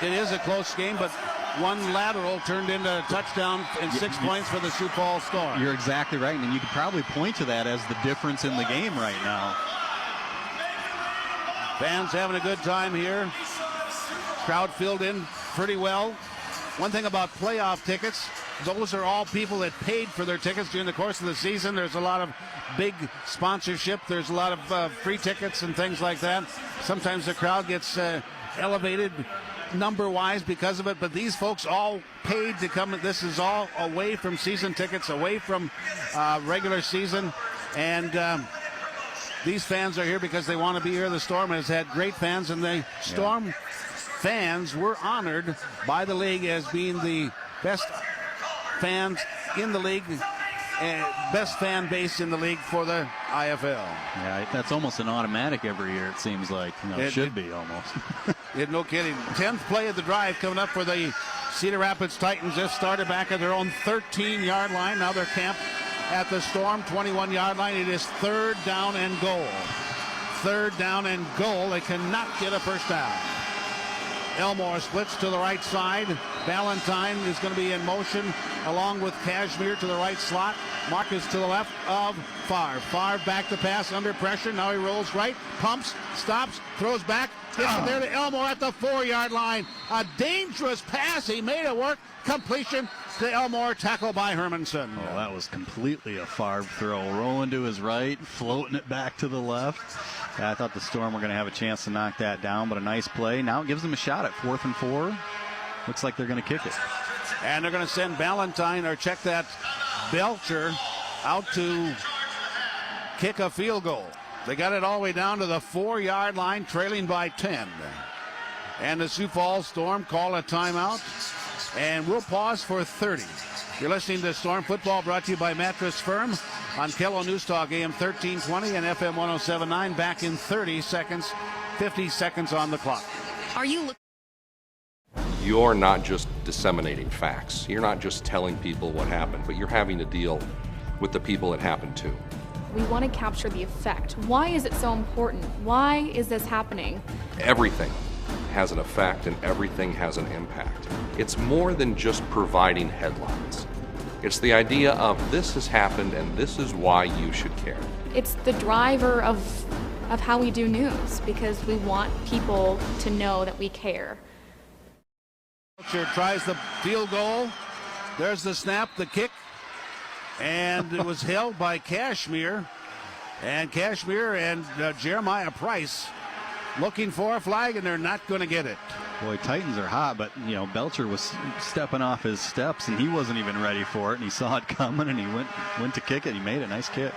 Speaker 1: It is a close game, but one lateral turned into a touchdown and 6 points for the Sioux Falls Storm.
Speaker 2: You're exactly right, and you could probably point to that as the difference in the game right now.
Speaker 1: Fans having a good time here. Crowd filled in pretty well. One thing about playoff tickets, those are all people that paid for their tickets during the course of the season. There's a lot of big sponsorship. There's a lot of free tickets and things like that. Sometimes the crowd gets elevated number-wise because of it, but these folks all paid to come. This is all away from season tickets, away from regular season, and these fans are here because they want to be here. The Storm has had great fans, and the Storm fans were honored by the league as being the best fans in the league, best fan base in the league for the IFL.
Speaker 2: Yeah, that's almost an automatic every year, it seems like. It should be almost.
Speaker 1: No kidding. 10th play of the drive coming up for the Cedar Rapids Titans. Just started back at their own 13-yard line. Now they're camped at the Storm 21-yard line. It is 3rd down and goal. 3rd down and goal. They cannot get a first down. Elmore splits to the right side. Valentine is going to be in motion along with Cashmere to the right slot. Marcus to the left of Favre. Favre back to pass under pressure. Now he rolls right, pumps, stops, throws back. Gets it there to Elmore at the 4-yard line. A dangerous pass. He made it work. Completion to Elmore, tackle by Hermanson.
Speaker 2: Oh, that was completely a Favre throw. Rolling to his right, floating it back to the left. I thought the Storm were going to have a chance to knock that down, but a nice play. Now it gives them a shot at 4th and 4. Looks like they're going to kick it.
Speaker 1: And they're going to send Valentine, or check that, Belcher out to kick a field goal. They got it all the way down to the 4-yard line, trailing by 10. And the Sioux Falls Storm call a timeout. And we'll pause for 30. You're listening to Storm Football, brought to you by Mattress Firm on Kello News Talk AM 1320 and FM 107.9. Back in 30 seconds, 50 seconds on the clock.
Speaker 16: Are you looking?
Speaker 8: You're not just disseminating facts. You're not just telling people what happened, but you're having to deal with the people it happened to.
Speaker 9: We want to capture the effect. Why is it so important? Why is this happening?
Speaker 8: Everything has an effect and everything has an impact. It's more than just providing headlines. It's the idea of this has happened and this is why you should care.
Speaker 9: It's the driver of how we do news, because we want people to know that we care.
Speaker 1: Belcher tries the field goal. There's the snap, the kick, and it was held by Cashmere. And Cashmere and Jeremiah Price looking for a flag, and they're not going to get it.
Speaker 2: Boy, Titans are hot, but, Belcher was stepping off his steps, and he wasn't even ready for it, and he saw it coming, and he went to kick it. He made a nice kick.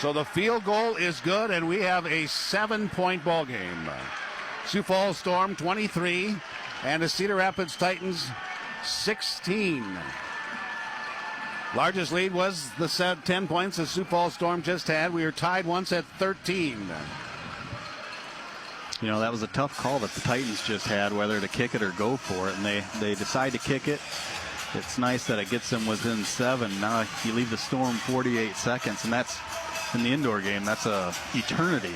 Speaker 1: So the field goal is good, and we have a 7-point ball game. Sioux Falls Storm 23, and the Cedar Rapids Titans 16. Largest lead was the 10 points the Sioux Falls Storm just had. We were tied once at 13.
Speaker 2: That was a tough call that the Titans just had, whether to kick it or go for it, and they decide to kick it. It's nice that it gets them within 7. Now you leave the Storm 48 seconds, and that's, in the indoor game, that's a eternity.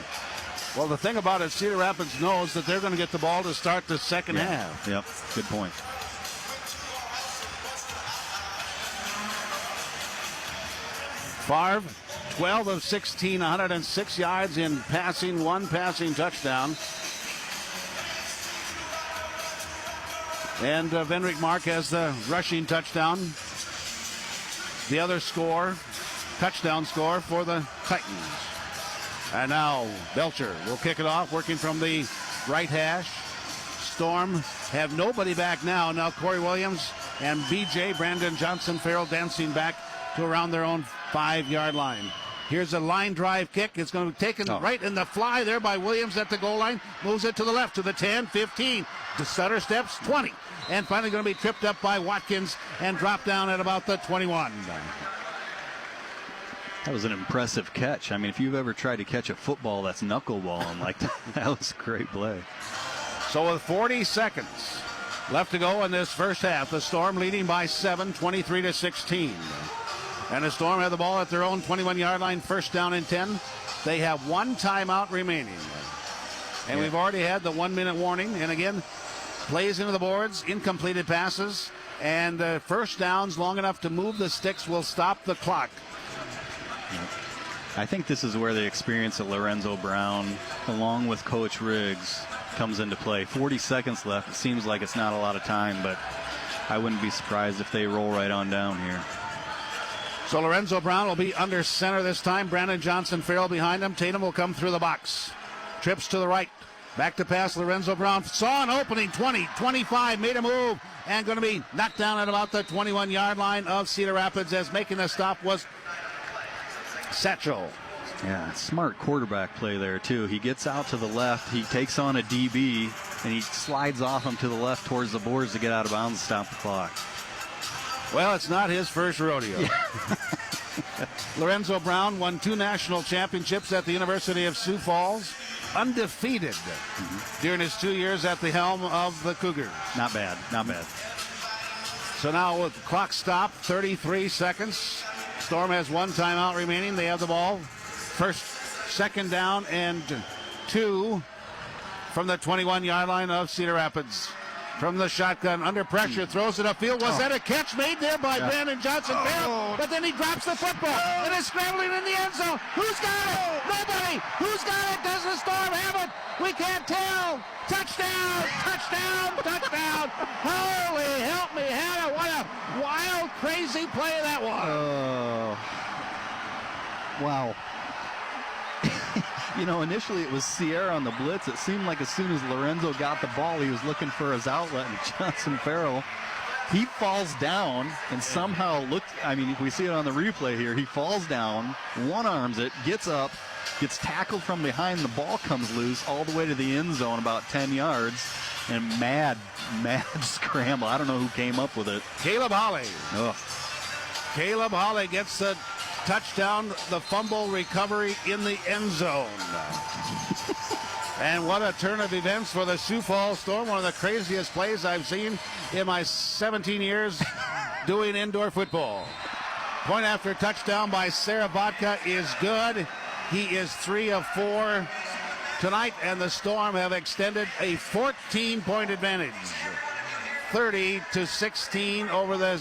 Speaker 1: Well, the thing about it, Cedar Rapids knows that they're going to get the ball to start the second half.
Speaker 2: Yep, good point.
Speaker 1: Favre, 12 of 16, 106 yards in passing, 1 passing touchdown. And Venrick Mark has the rushing touchdown. The other touchdown score for the Titans. And now Belcher will kick it off, working from the right hash. Storm have nobody back now. Now Corey Williams and BJ, Brandon Johnson Farrell, dancing back to around their own 5-yard line. Here's a line drive kick. It's going to be taken right in the fly there by Williams at the goal line. Moves it to the left to the 10, 15. To Sutter steps, 20. And finally going to be tripped up by Watkins and dropped down at about the 21.
Speaker 2: That was an impressive catch. I mean, if you've ever tried to catch a football that's knuckleballing like that, that was a great play.
Speaker 1: So with 40 seconds left to go in this first half, the Storm leading by 7, 23-16. And the Storm have the ball at their own 21-yard line, first down and 10. They have one timeout remaining. And we've already had the 1-minute warning. And again, plays into the boards, incompleted passes, and first downs long enough to move the sticks will stop the clock.
Speaker 2: I think this is where the experience of Lorenzo Brown, along with Coach Riggs, comes into play. 40 seconds left. It seems like it's not a lot of time, but I wouldn't be surprised if they roll right on down here.
Speaker 1: So Lorenzo Brown will be under center this time. Brandon Johnson-Farrell behind him. Tatum will come through the box. Trips to the right. Back to pass. Lorenzo Brown saw an opening. 20, 25, made a move, and going to be knocked down at about the 21-yard line of Cedar Rapids, as making the stop was Satchel.
Speaker 2: Yeah, smart quarterback play there, too. He gets out to the left. He takes on a DB, and he slides off him to the left towards the boards to get out of bounds and stop the clock.
Speaker 1: Well, it's not his first rodeo. Yeah. Lorenzo Brown won 2 national championships at the University of Sioux Falls, undefeated during his 2 years at the helm of the Cougars.
Speaker 2: Not bad, not bad.
Speaker 1: So now with the clock stopped, 33 seconds. Storm has one timeout remaining. They have the ball. Second down and 2 from the 21-yard line of Cedar Rapids. From the shotgun, under pressure, throws it upfield. Was that a catch made there by Brandon Johnson-Farrell? But then he drops the football and is scrambling in the end zone. Who's got it? Nobody. Who's got it? Does the Storm have it? We can't tell. Touchdown! Touchdown! Touchdown! Holy help me, Hannah! What a wild, crazy play that was.
Speaker 2: Oh, wow. You know, initially it was Sierra on the blitz. It seemed like as soon as Lorenzo got the ball, he was looking for his outlet, and Johnson-Farrell, he falls down and somehow if we see it on the replay here, he falls down, one-arms it, gets up, gets tackled from behind, the ball comes loose all the way to the end zone about 10 yards, and mad scramble. I don't know who came up with it.
Speaker 1: Caleb Holly.
Speaker 2: Ugh.
Speaker 1: Caleb Holly gets the touchdown, the fumble recovery in the end zone. And what a turn of events for the Sioux Falls Storm. One of the craziest plays I've seen in my 17 years doing indoor football. Point after touchdown by Sarah Vodka is good. He is 3 of 4 tonight, and the Storm have extended a 14-point advantage. 30-16 over the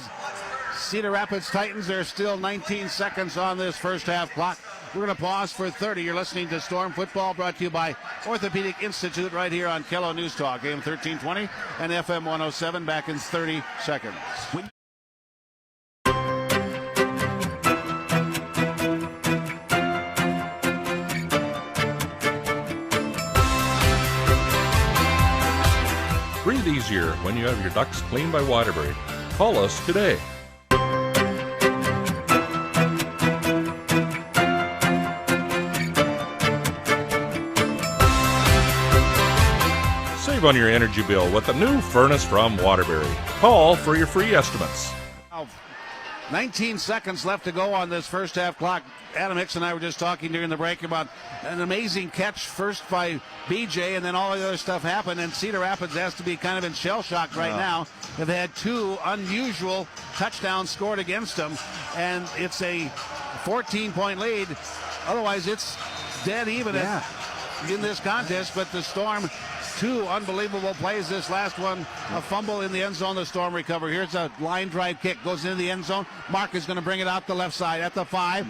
Speaker 1: Cedar Rapids Titans. There's still 19 seconds on this first half clock. We're going to pause for 30. You're listening to Storm Football, brought to you by Orthopedic Institute right here on Kello News Talk, AM 1320 and FM 107. Back in 30 seconds.
Speaker 10: Breathe easier when you have your ducts cleaned by Waterbury. Call us today. Save on your energy bill with a new furnace from Waterbury. Call for your free estimates.
Speaker 1: 19 seconds left to go on this first half clock. Adam Hicks and I were just talking during the break about an amazing catch first by BJ, and then all the other stuff happened, and Cedar Rapids has to be kind of in shell shock right now. They've had 2 unusual touchdowns scored against them, and it's a 14-point lead. Otherwise, it's dead even in this contest, but the Storm, 2 unbelievable plays. This last one, a fumble in the end zone. The Storm recover. Here's a line drive kick. Goes into the end zone. Mark is going to bring it out the left side at the 5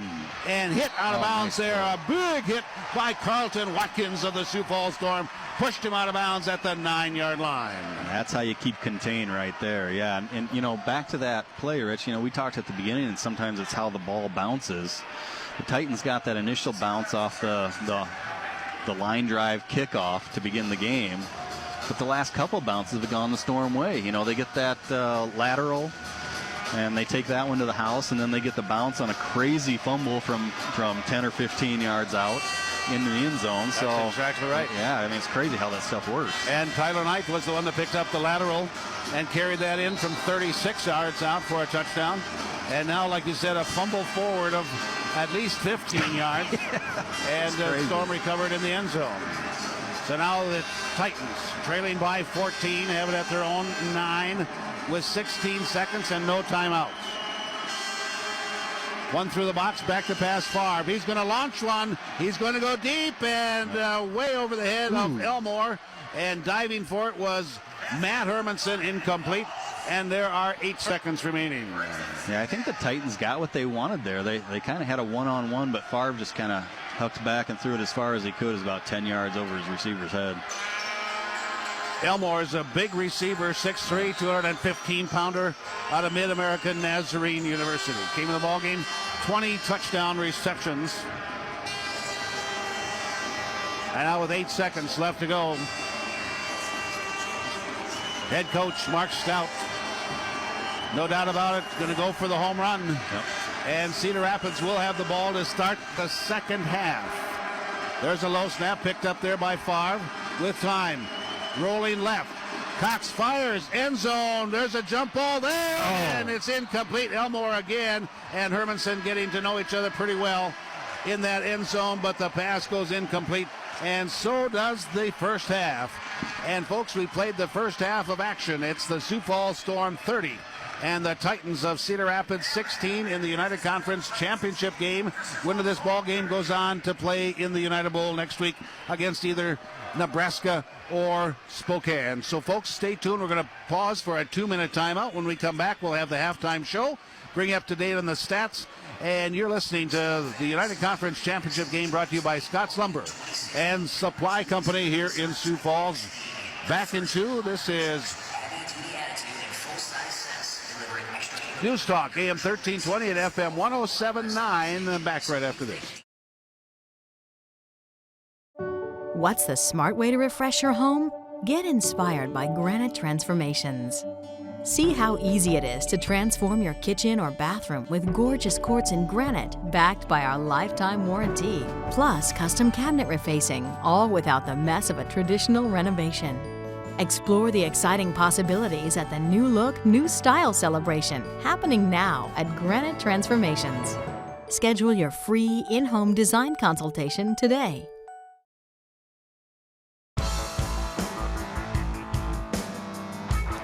Speaker 1: and hit out of bounds there. A big hit by Carlton Watkins of the Sioux Falls Storm. Pushed him out of bounds at the 9-yard line.
Speaker 2: That's how you keep contained right there. Yeah, and you know, back to that play, Rich, you know, we talked at the beginning, and sometimes it's how the ball bounces. The Titans got that initial bounce off the line drive kickoff to begin the game, but the last couple bounces have gone the Storm way. You know, they get that lateral, and they take that one to the house, and then they get the bounce on a crazy fumble from 10 or 15 yards out into the end zone.
Speaker 1: That's
Speaker 2: so
Speaker 1: exactly right.
Speaker 2: Yeah, I mean, it's crazy how that stuff works.
Speaker 1: And Tyler Knight was the one that picked up the lateral and carried that in from 36 yards out for a touchdown. And now, like you said, a fumble forward of at least 15 yards. And the Storm recovered in the end zone. So now the Titans trailing by 14, have it at their own 9 with 16 seconds and no timeouts. One through the box, back to pass Favre. He's going to launch one. He's going to go deep and way over the head of Elmore. And diving for it was Matt Hermanson, incomplete. And there are 8 seconds remaining.
Speaker 2: Yeah, I think the Titans got what they wanted there. They kind of had a one-on-one, but Favre just kind of hucked back and threw it as far as he could. It was about 10 yards over his receiver's head.
Speaker 1: Elmore is a big receiver, 6'3", 215-pounder out of Mid-American Nazarene University. Came in the ballgame, 20 touchdown receptions. And now with 8 seconds left to go, head coach Mark Stout, no doubt about it, going to go for the home run.
Speaker 2: Yep.
Speaker 1: And Cedar Rapids will have the ball to start the second half. There's a low snap picked up there by Favre with time. Rolling left. Cox fires. End zone. There's a jump ball there. And it's incomplete. Elmore again. And Hermanson getting to know each other pretty well in that end zone. But the pass goes incomplete. And so does the first half. And folks, we played the first half of action. It's the Sioux Falls Storm 30 and the Titans of Cedar Rapids 16 in the United Conference Championship game. Winner of this ball game goes on to play in the United Bowl next week against either Nebraska or Spokane. So folks, stay tuned. We're going to pause for a 2-minute timeout. When we come back, we'll have the halftime show, bring you up to date on the stats. And you're listening to the United Conference Championship game brought to you by Scott's Lumber and Supply Company here in Sioux Falls. Back in 2, this is News Talk, AM 1320 at FM 107.9. Back right after this.
Speaker 7: What's the smart way to refresh your home? Get inspired by Granite Transformations. See how easy it is to transform your kitchen or bathroom with gorgeous quartz and granite backed by our lifetime warranty. Plus custom cabinet refacing, all without the mess of a traditional renovation. Explore the exciting possibilities at the New Look, New Style celebration happening now at Granite Transformations. Schedule your free in-home design consultation today.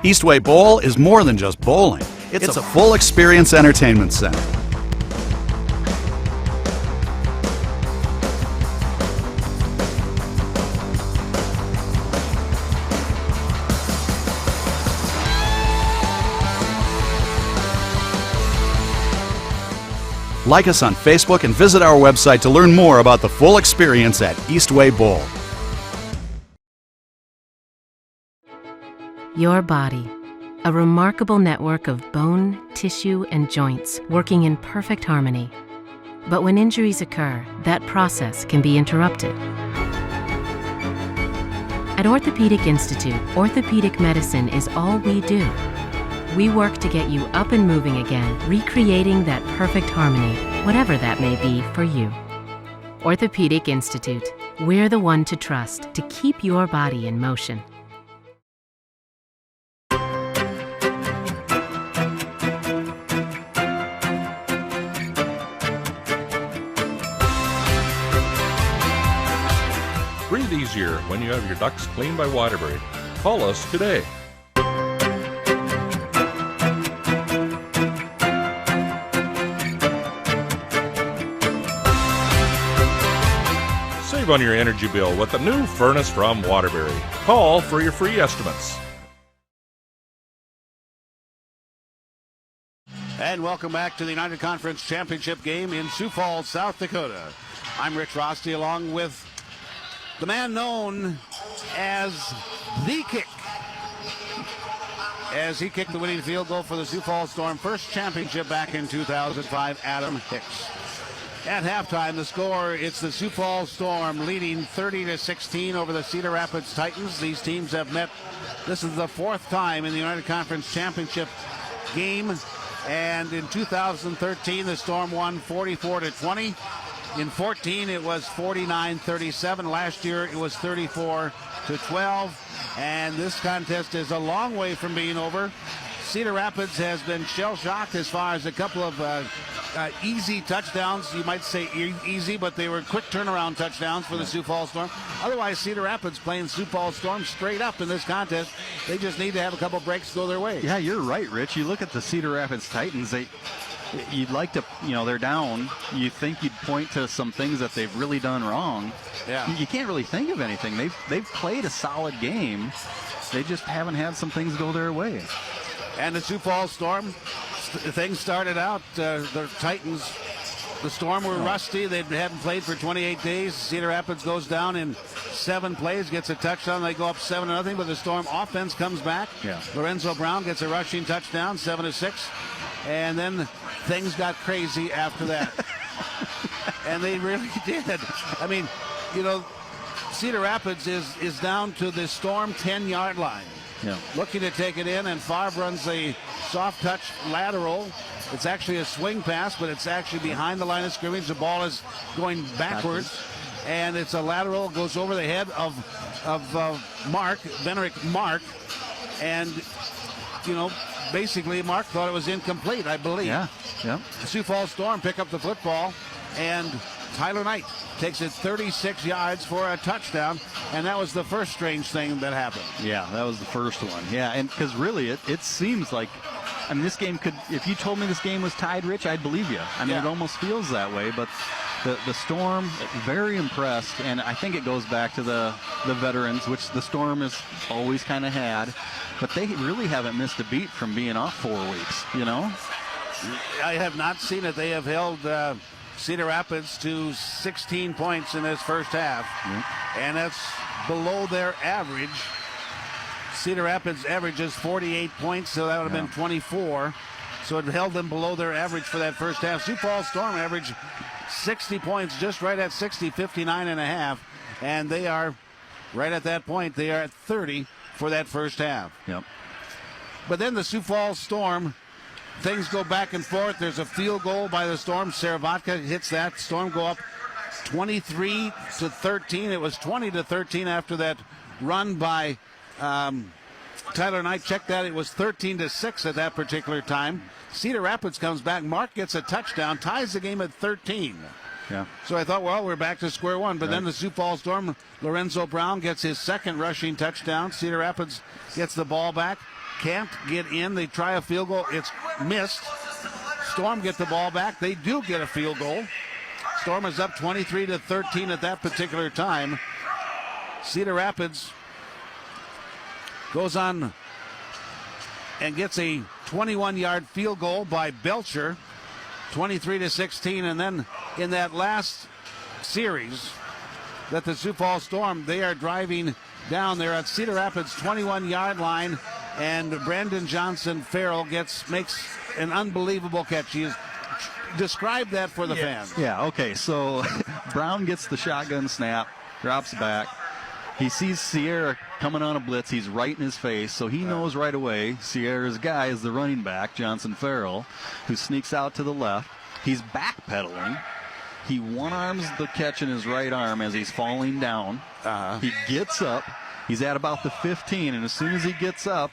Speaker 6: Eastway Bowl is more than just bowling. It's a full experience entertainment center. Like us on Facebook and visit our website to learn more about the full experience at Eastway Bowl.
Speaker 15: Your body, a remarkable network of bone, tissue, and joints working in perfect harmony. But when injuries occur, that process can be interrupted. At Orthopedic Institute, orthopedic medicine is all we do. We work to get you up and moving again, recreating that perfect harmony, whatever that may be for you. Orthopedic Institute, we're the one to trust to keep your body in motion.
Speaker 10: Breathe easier when you have your ducts cleaned by Waterbury. Call us today. Save on your energy bill with the new furnace from Waterbury. Call for your free estimates.
Speaker 1: And welcome back to the United Conference Championship game in Sioux Falls, South Dakota. I'm Rich Rosty along with the man known as The Kick, as he kicked the winning field goal for the Sioux Falls Storm first championship back in 2005, Adam Hicks. At halftime, the score, it's the Sioux Falls Storm leading 30-16 over the Cedar Rapids Titans. These teams have met. This is the 4th time in the United Conference Championship game. And in 2013, the Storm won 44-20. In 14, it was 49-37. Last year, it was 34-12. And this contest is a long way from being over. Cedar Rapids has been shell-shocked as far as a couple of easy touchdowns. You might say easy, but they were quick turnaround touchdowns for the Sioux Falls Storm. Otherwise, Cedar Rapids playing Sioux Falls Storm straight up in this contest. They just need to have a couple breaks go their way.
Speaker 2: Yeah, you're right, Rich. You look at the Cedar Rapids Titans, you'd like to, they're down. You think you'd point to some things that they've really done wrong.
Speaker 1: Yeah.
Speaker 2: You can't really think of anything. They've played a solid game. They just haven't had some things go their way.
Speaker 1: And the Sioux Falls Storm, things started out, the Titans, the Storm were rusty. They hadn't played for 28 days. Cedar Rapids goes down in 7 plays, gets a touchdown. They go up 7-0, but the Storm offense comes back.
Speaker 2: Yeah.
Speaker 1: Lorenzo Brown gets a rushing touchdown, 7-6. And then things got crazy after that. And they really did. I mean, Cedar Rapids is down to the Storm 10-yard line.
Speaker 2: Yeah.
Speaker 1: Looking to take it in, and Favre runs a soft touch lateral. It's actually a swing pass, but it's actually behind the line of scrimmage. The ball is going backwards, and it's a lateral, goes over the head of Benerick Mark, and basically Mark thought it was incomplete, I believe.
Speaker 2: Yeah.
Speaker 1: The Sioux Falls Storm pick up the football, and Tyler Knight takes it 36 yards for a touchdown, and that was the first strange thing that happened.
Speaker 2: Yeah, that was the first one. Yeah, and because really it seems like, this game could, if you told me this game was tied, Rich, I'd believe you. It almost feels that way, but the Storm, very impressed, and I think it goes back to the veterans, which the Storm has always kind of had, but they really haven't missed a beat from being off 4 weeks,
Speaker 1: I have not seen it. They have held Cedar Rapids to 16 points in this first half, and that's below their average. Cedar Rapids averages 48 points, so that would have been 24. So it held them below their average for that first half. Sioux Falls Storm averaged 60 points, just right at 60, 59.5, and they are right at that point. They are at 30 for that first half.
Speaker 2: Yep.
Speaker 1: But then the Sioux Falls Storm, things go back and forth. There's a field goal by the Storm. Saravatka hits that. Storm go up 23-13. It was 20-13 after that run by Tyler Knight. Check that. It was 13-6 at that particular time. Cedar Rapids comes back. Mark gets a touchdown, ties the game at 13.
Speaker 2: Yeah.
Speaker 1: So I thought, well, we're back to square one. But then the Sioux Falls Storm, Lorenzo Brown gets his second rushing touchdown. Cedar Rapids gets the ball back. Can't get in. They try a field goal. It's missed. Storm get the ball back. They do get a field goal. Storm is up 23-13 at that particular time. Cedar Rapids goes on and gets a 21-yard field goal by Belcher, 23-16. And then in that last series that the Sioux Falls Storm, they are driving down there at Cedar Rapids 21-yard line, and Brandon Johnson Farrell makes an unbelievable catch. Describe that for the fans.
Speaker 2: Yeah, okay, so Brown gets the shotgun snap, drops back. He sees Sierra coming on a blitz. He's right in his face, so he knows right away Sierra's guy is the running back, Johnson Farrell, who sneaks out to the left. He's backpedaling. He one-arms the catch in his right arm as he's falling down. He gets up. He's at about the 15, and as soon as he gets up,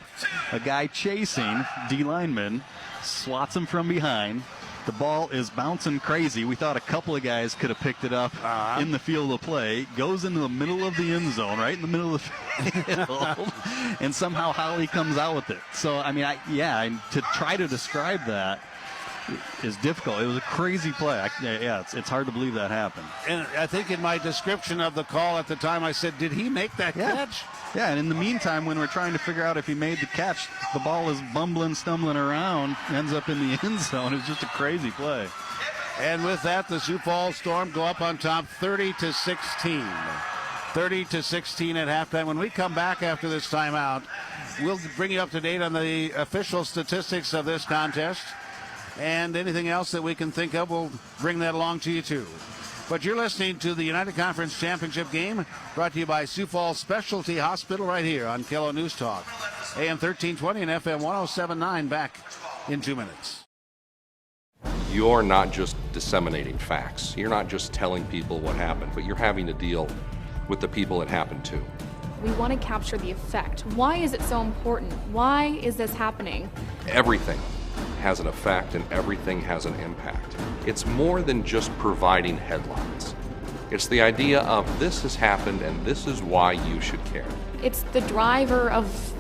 Speaker 2: a guy chasing, D-lineman, swats him from behind. The ball is bouncing crazy. We thought a couple of guys could have picked it up in the field of play. Goes into the middle of the end zone, right in the middle of the field, and somehow Holly comes out with it. So, to try to describe that is difficult. It was a crazy play. It's hard to believe that happened.
Speaker 1: And I think in my description of the call at the time, I said, did he make that catch?
Speaker 2: Yeah, and in the meantime, when we're trying to figure out if he made the catch, the ball is bumbling, stumbling around, ends up in the end zone. It's just a crazy play.
Speaker 1: And with that, the Sioux Falls Storm go up on top 30-16. 30-16 at halftime. When we come back after this timeout, we'll bring you up to date on the official statistics of this contest. And anything else that we can think of, we'll bring that along to you too. But you're listening to the United Conference Championship game, brought to you by Sioux Falls Specialty Hospital right here on KELO News Talk. AM 1320 and FM 107.9, back in 2 minutes.
Speaker 8: You're not just disseminating facts. You're not just telling people what happened, but you're having to deal with the people it happened to.
Speaker 9: We want to capture the effect. Why is it so important? Why is this happening?
Speaker 8: Everything has an effect and everything has an impact. It's more than just providing headlines. It's the idea of this has happened and this is why you should care.
Speaker 9: It's the driver of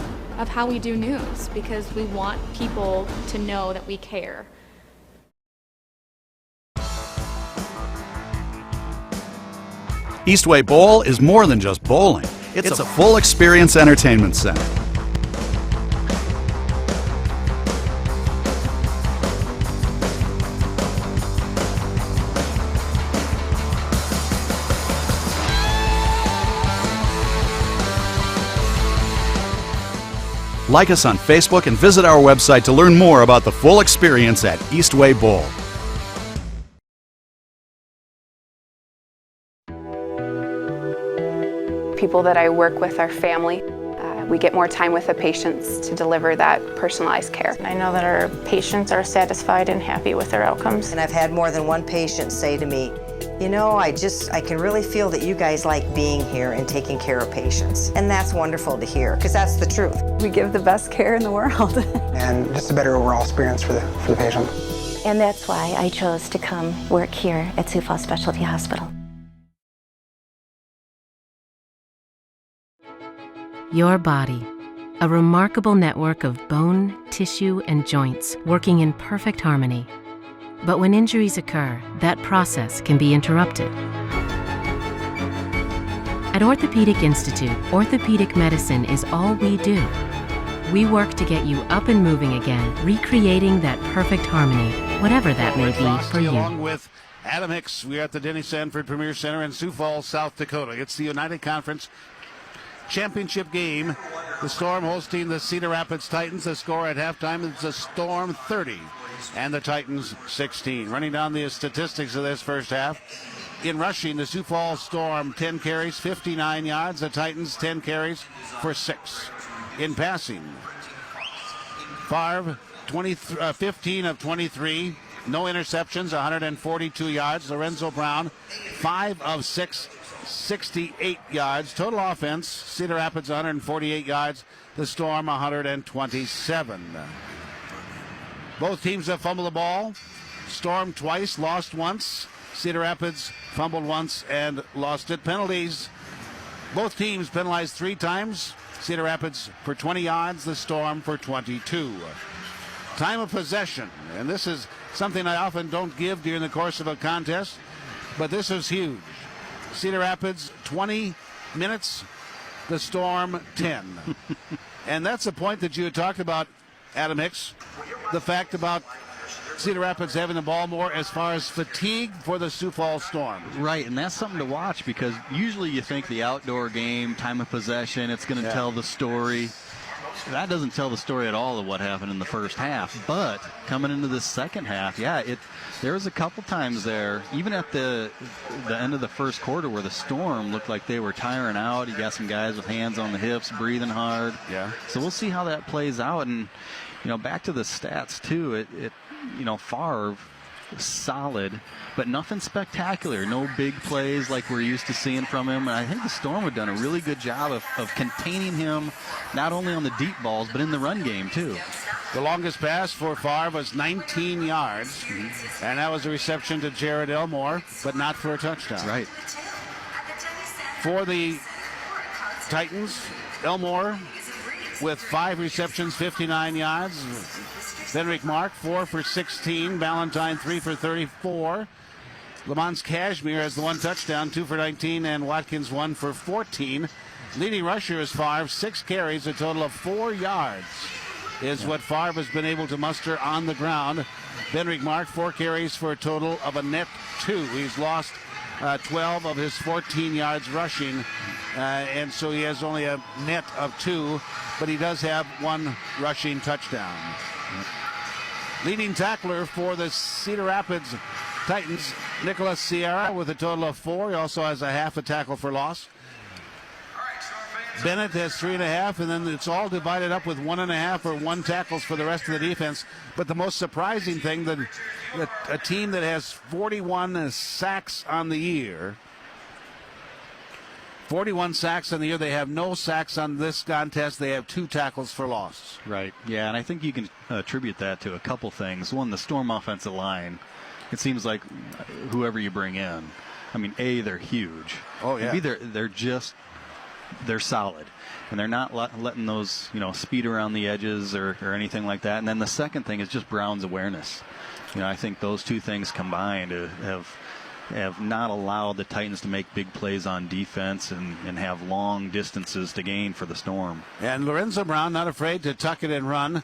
Speaker 9: how we do news, because we want people to know that we care.
Speaker 6: Eastway Bowl is more than just bowling. It's a full experience entertainment center. Like us on Facebook and visit our website to learn more about the full experience at Eastway Bowl.
Speaker 17: People that I work with are family. We get more time with the patients to deliver that personalized care.
Speaker 18: I know that our patients are satisfied and happy with their outcomes.
Speaker 19: And I've had more than one patient say to me, you know, I can really feel that you guys like being here and taking care of patients. And that's wonderful to hear, because that's the truth.
Speaker 17: We give the best care in the world.
Speaker 20: And just a better overall experience for the patient.
Speaker 18: And that's why I chose to come work here at Sioux Falls Specialty Hospital.
Speaker 15: Your body, a remarkable network of bone, tissue, and joints working in perfect harmony. But when injuries occur, that process can be interrupted. At Orthopedic Institute, orthopedic medicine is all we do. We work to get you up and moving again, recreating that perfect harmony, whatever that may be for you.
Speaker 1: Along with Adam Hicks, we are at the Denny Sanford Premier Center in Sioux Falls, South Dakota. It's the United Conference Championship game. The Storm hosting the Cedar Rapids Titans. The score at halftime is the Storm 30 and the Titans 16. Running down the statistics of this first half. In rushing, the Sioux Falls Storm 10 carries, 59 yards. The Titans 10 carries for 6. In passing, Favre 15 of 23. No interceptions, 142 yards. Lorenzo Brown 5 of 6. 68 yards. Total offense, Cedar Rapids 148 yards, the Storm 127. Both teams have fumbled the ball. Storm twice, lost once. Cedar Rapids fumbled once and lost it. Penalties, both teams penalized 3 times. Cedar Rapids for 20 yards, the Storm for 22. Time of possession, and this is something I often don't give during the course of a contest, but this is huge. Cedar Rapids 20 minutes, the Storm 10. And that's a point that you had talked about, Adam Hicks, the fact about Cedar Rapids having the ball more as far as fatigue for the Sioux Falls Storm.
Speaker 2: Right, and that's something to watch, because usually you think the outdoor game, time of possession, it's going to tell the story. That doesn't tell the story at all of what happened in the first half. But coming into the second half, there was a couple times there, even at the end of the first quarter, where the Storm looked like they were tiring out. You got some guys with hands on the hips, breathing hard.
Speaker 1: Yeah.
Speaker 2: So we'll see how that plays out. And, back to the stats, too. Favre, solid, but nothing spectacular. No big plays like we're used to seeing from him. And I think the Storm have done a really good job of containing him, not only on the deep balls, but in the run game, too.
Speaker 1: The longest pass for Favre was 19 yards, and that was a reception to Jared Elmore, but not for a touchdown.
Speaker 2: Right.
Speaker 1: For the Titans, Elmore with 5 receptions, 59 yards. Fenric Mark, 4 for 16. Ballantyne, 3 for 34. Lamont Cashmere has the 1 touchdown, 2 for 19, and Watkins 1 for 14. Leading rusher is Favre, 6 carries, a total of 4 yards is what Favre has been able to muster on the ground. Fenric Mark, 4 carries for a total of a net 2. He's lost 12 of his 14 yards rushing, and so he has only a net of 2, but he does have 1 rushing touchdown. Leading tackler for the Cedar Rapids Titans, Nicholas Sierra, with a total of 4. He also has a half a tackle for loss. Bennett has 3.5, and then it's all divided up with 1.5 or 1 tackles for the rest of the defense. But the most surprising thing, that a team that has 41 sacks on the year, 41 sacks in the year. They have no sacks on this contest. They have 2 tackles for loss.
Speaker 2: Right. Yeah, and I think you can attribute that to a couple things. One, the Storm offensive line. It seems like whoever you bring in, I mean, they're huge.
Speaker 1: Oh, yeah.
Speaker 2: And B, they're solid. And they're not letting those, speed around the edges or anything like that. And then the second thing is just Brown's awareness. I think those two things combined have not allowed the Titans to make big plays on defense and have long distances to gain for the Storm.
Speaker 1: And Lorenzo Brown not afraid to tuck it and run.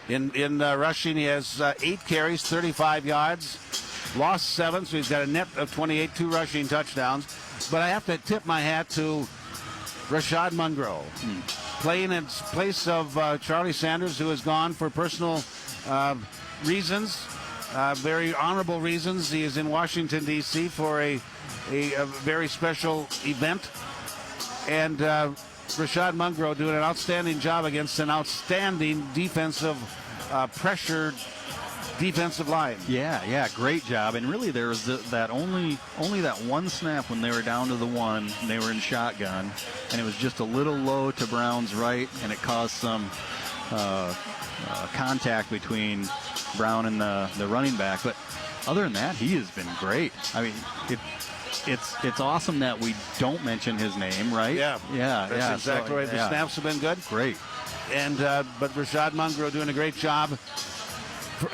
Speaker 1: In rushing, he has 8 carries, 35 yards, lost 7, so he's got a net of 28, 2 rushing touchdowns. But I have to tip my hat to Rashad Mungrove, playing in place of Charlie Sanders, who is gone for personal reasons. Very honorable reasons. He is in Washington, D.C. for a very special event. And Rashad Mungrove doing an outstanding job against an outstanding defensive pressured defensive line.
Speaker 2: Yeah, great job. And really there was that only that one snap when they were down to the 1, and they were in shotgun, and it was just a little low to Brown's right, and it caused some contact between Brown and the running back. But other than that, he has been great. I mean, it's awesome that we don't mention his name, right?
Speaker 1: Yeah. That's exactly right. The snaps have been good.
Speaker 2: Great.
Speaker 1: And but Rashad Mungrove doing a great job.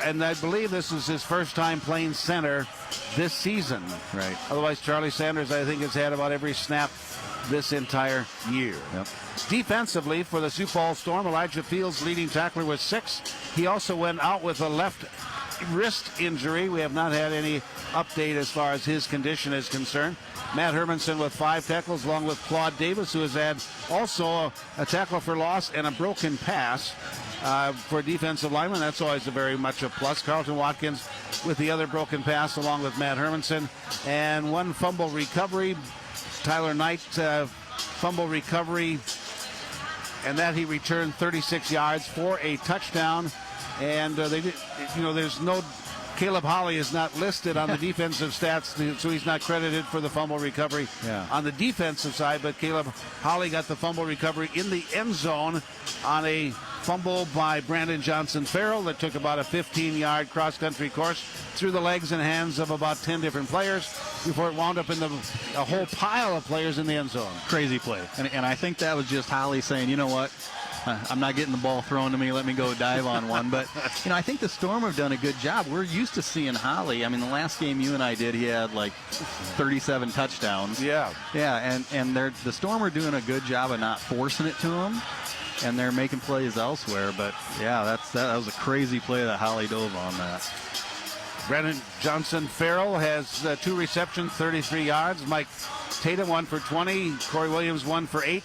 Speaker 1: And I believe this is his first time playing center this season.
Speaker 2: Right.
Speaker 1: Otherwise, Charlie Sanders, I think, has had about every snap this entire year.
Speaker 2: Yep.
Speaker 1: Defensively, for the Sioux Falls Storm, Elijah Fields, leading tackler, with 6. He also went out with a left wrist injury. We have not had any update as far as his condition is concerned. Matt Hermanson with 5 tackles, along with Claude Davis, who has had also a tackle for loss and a broken pass for defensive lineman. That's always very much a plus. Carlton Watkins with the other broken pass, along with Matt Hermanson. And 1 fumble recovery. Tyler Knight, fumble recovery, and that he returned 36 yards for a touchdown. And there's no Caleb Holly is not listed on the defensive stats, so he's not credited for the fumble recovery on the defensive side. But Caleb Holly got the fumble recovery in the end zone on a fumble by Brandon Johnson-Farrell that took about a 15-yard cross-country course through the legs and hands of about 10 different players before it wound up in a whole pile of players in the end zone.
Speaker 2: Crazy play. And I think that was just Holly saying, you know what, I'm not getting the ball thrown to me. Let me go dive on one. But, I think the Storm have done a good job. We're used to seeing Holly. I mean, the last game you and I did, he had like 37 touchdowns.
Speaker 1: Yeah.
Speaker 2: Yeah, and the Storm are doing a good job of not forcing it to him, and they're making plays elsewhere. But, yeah, that was a crazy play that Holly dove on that.
Speaker 1: Brandon Johnson-Farrell has 2 receptions, 33 yards. Mike Tatum, 1 for 20. Corey Williams, 1 for 8.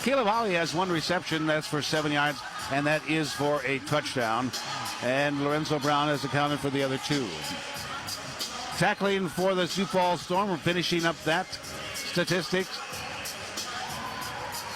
Speaker 1: Caleb Holly has 1 reception, that's for 7 yards, and that is for a touchdown. And Lorenzo Brown has accounted for the other 2. Tackling for the Sioux Falls Storm, we're finishing up that statistics.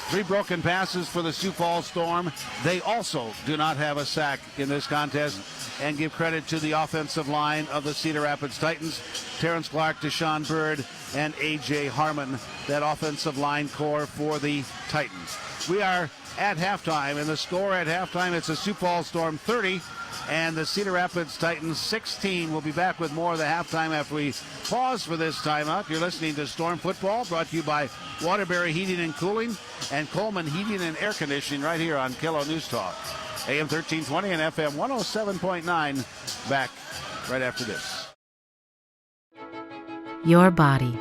Speaker 1: 3 broken passes for the Sioux Falls Storm. They also do not have a sack in this contest, and give credit to the offensive line of the Cedar Rapids Titans. Terrence Clark, Deshaun Bird, and A.J. Harmon, that offensive line core for the Titans. We are at halftime, and the score at halftime, it's a Sioux Falls Storm 30 and the Cedar Rapids Titans 16. We'll be back with more of the halftime after we pause for this timeout. You're listening to Storm Football, brought to you by Waterbury Heating and Cooling and Coleman Heating and Air Conditioning, right here on Kilo News Talk. AM 1320 and FM 107.9. Back right after this.
Speaker 15: Your body,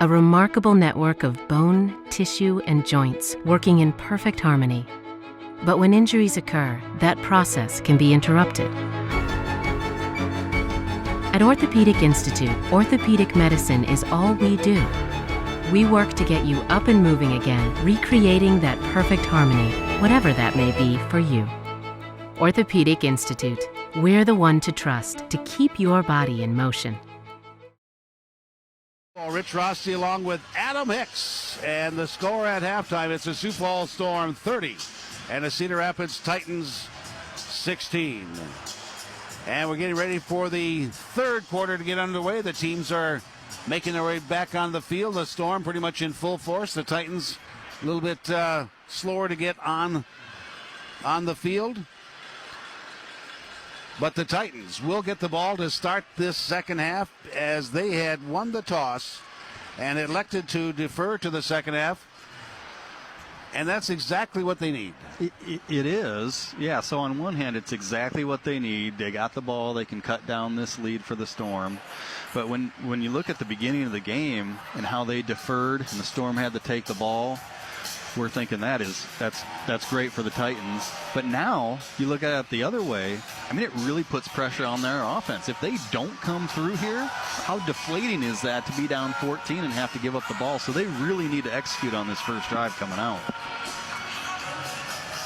Speaker 15: a remarkable network of bone, tissue, and joints working in perfect harmony. But when injuries occur, that process can be interrupted. At Orthopedic Institute, orthopedic medicine is all we do. We work to get you up and moving again, recreating that perfect harmony, whatever that may be for you. Orthopedic Institute, we're the one to trust to keep your body in motion.
Speaker 1: Rich Rossi along with Adam Hicks, and the score at halftime, it's a Sioux Falls Storm 30 and the Cedar Rapids Titans 16. And we're getting ready for the third quarter to get underway. The teams are making their way back on the field. The Storm pretty much in full force. The Titans a little bit slower to get on the field. But the Titans will get the ball to start this second half, as they had won the toss and elected to defer to the second half. And that's exactly what they need.
Speaker 2: It is. Yeah, so on one hand, it's exactly what they need. They got the ball. They can cut down this lead for the Storm. But when you look at the beginning of the game and how they deferred and the Storm had to take the ball, we're thinking that's great for the Titans. But now you look at it the other way. I mean, it really puts pressure on their offense. If they don't come through here, how deflating is that to be down 14 and have to give up the ball? So they really need to execute on this first drive coming out.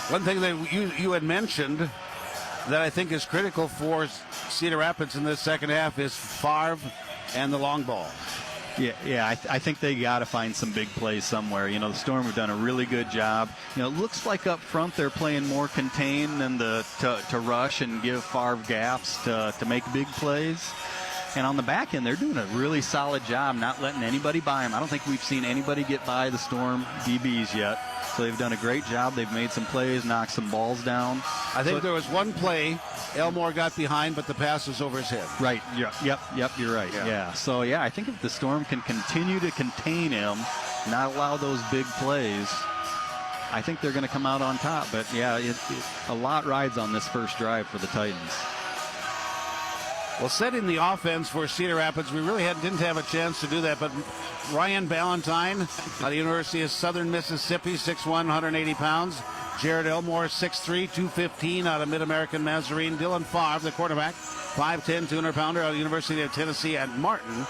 Speaker 1: One thing that you had mentioned that I think is critical for Cedar Rapids in this second half is Favre and the long ball.
Speaker 2: Yeah, I think they got to find some big plays somewhere. You know, the Storm have done a really good job. You know, it looks like up front they're playing more contained than to rush and give Favre gaps to make big plays. And on the back end, they're doing a really solid job not letting anybody by them. I don't think we've seen anybody get by the Storm DBs yet. So they've done a great job. They've made some plays, knocked some balls down.
Speaker 1: I think there was one play Elmore got behind, but the pass was over his head.
Speaker 2: Right. Yep. You're right. Yeah. So, I think if the Storm can continue to contain him, not allow those big plays, I think they're going to come out on top. But, a lot rides on this first drive for the Titans.
Speaker 1: Well, setting the offense for Cedar Rapids, we really didn't have a chance to do that, but Ryan Ballantyne out of the University of Southern Mississippi, 6'1", 180 pounds. Jared Elmore, 6'3", 215 out of Mid-American Nazarene. Dylan Favre, the quarterback, 5'10", 200-pounder out of the University of Tennessee at Martin.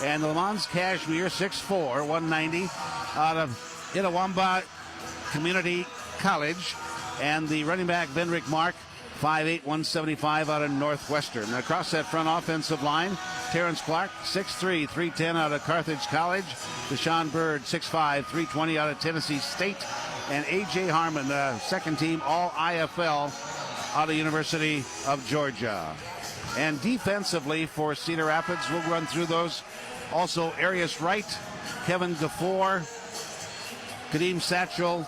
Speaker 1: And Lamont Cashmere, 6'4", 190 out of Itawamba Community College. And the running back, Vendrick Mark, 5'8", 175 out of Northwestern. Now, across that front offensive line, Terrence Clark, 6'3", 310 out of Carthage College. Deshaun Bird, 6'5", 320 out of Tennessee State. And A.J. Harmon, second team All-IFL out of University of Georgia. And defensively for Cedar Rapids, we'll run through those. Also, Arius Wright, Kevin Gafor, Kadeem Satchel,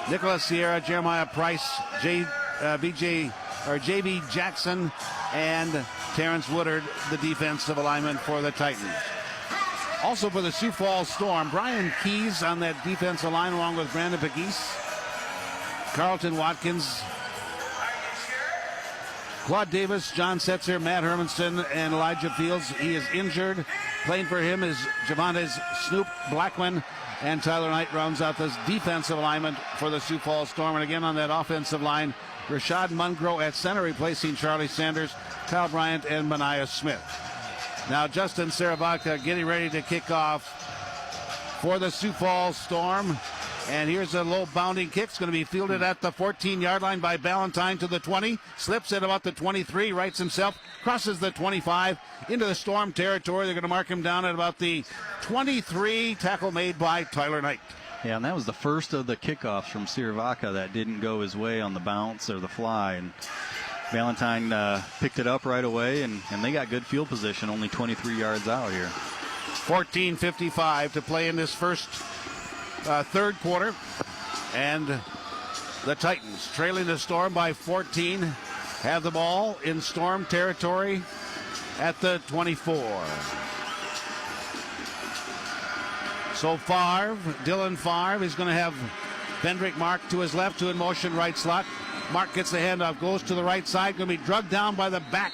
Speaker 1: Nicholas Sierra, Jeremiah Price, JB Jackson, and Terrence Woodard, the defensive alignment for the Titans. Also for the Sioux Falls Storm, Brian Keys on that defensive line along with Brandon Pegues, Carlton Watkins, Claude Davis, John Setzer, Matt Hermanson, and Elijah Fields. He is injured. Playing for him is Javantes Snoop Blackman, and Tyler Knight rounds out this defensive alignment for the Sioux Falls Storm. And again on that offensive line, Rashad Mungro at center, replacing Charlie Sanders, Kyle Bryant, and Mania Smith. Now Justin Sarabaka getting ready to kick off for the Sioux Falls Storm. And here's a low bounding kick. It's going to be fielded at the 14-yard line by Ballantyne to the 20. Slips at about the 23, rights himself, crosses the 25 into the Storm territory. They're going to mark him down at about the 23. Tackle made by Tyler Knight.
Speaker 2: Yeah, and that was the first of the kickoffs from Sarabaka that didn't go his way on the bounce or the fly. And Ballantyne picked it up right away, and they got good field position, only 23 yards out here.
Speaker 1: 14:55 to play in this first third quarter, and the Titans trailing the Storm by 14 have the ball in Storm territory at the 24. So Dylan Favre is going to have Vendrick Mark to his left, two in motion, right slot. Mark gets the handoff, goes to the right side, going to be drugged down by the back,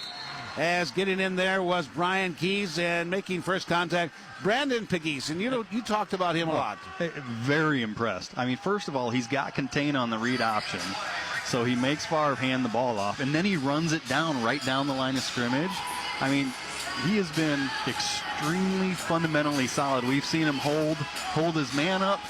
Speaker 1: as getting in there was Brian Keys, and making first contact, Brandon Pegues. And you talked about him a lot.
Speaker 2: Very impressed. I mean, first of all, he's got contain on the read option. So he makes Favre hand the ball off, and then he runs it down right down the line of scrimmage. I mean, he has been extremely fundamentally solid. We've seen him hold his man up.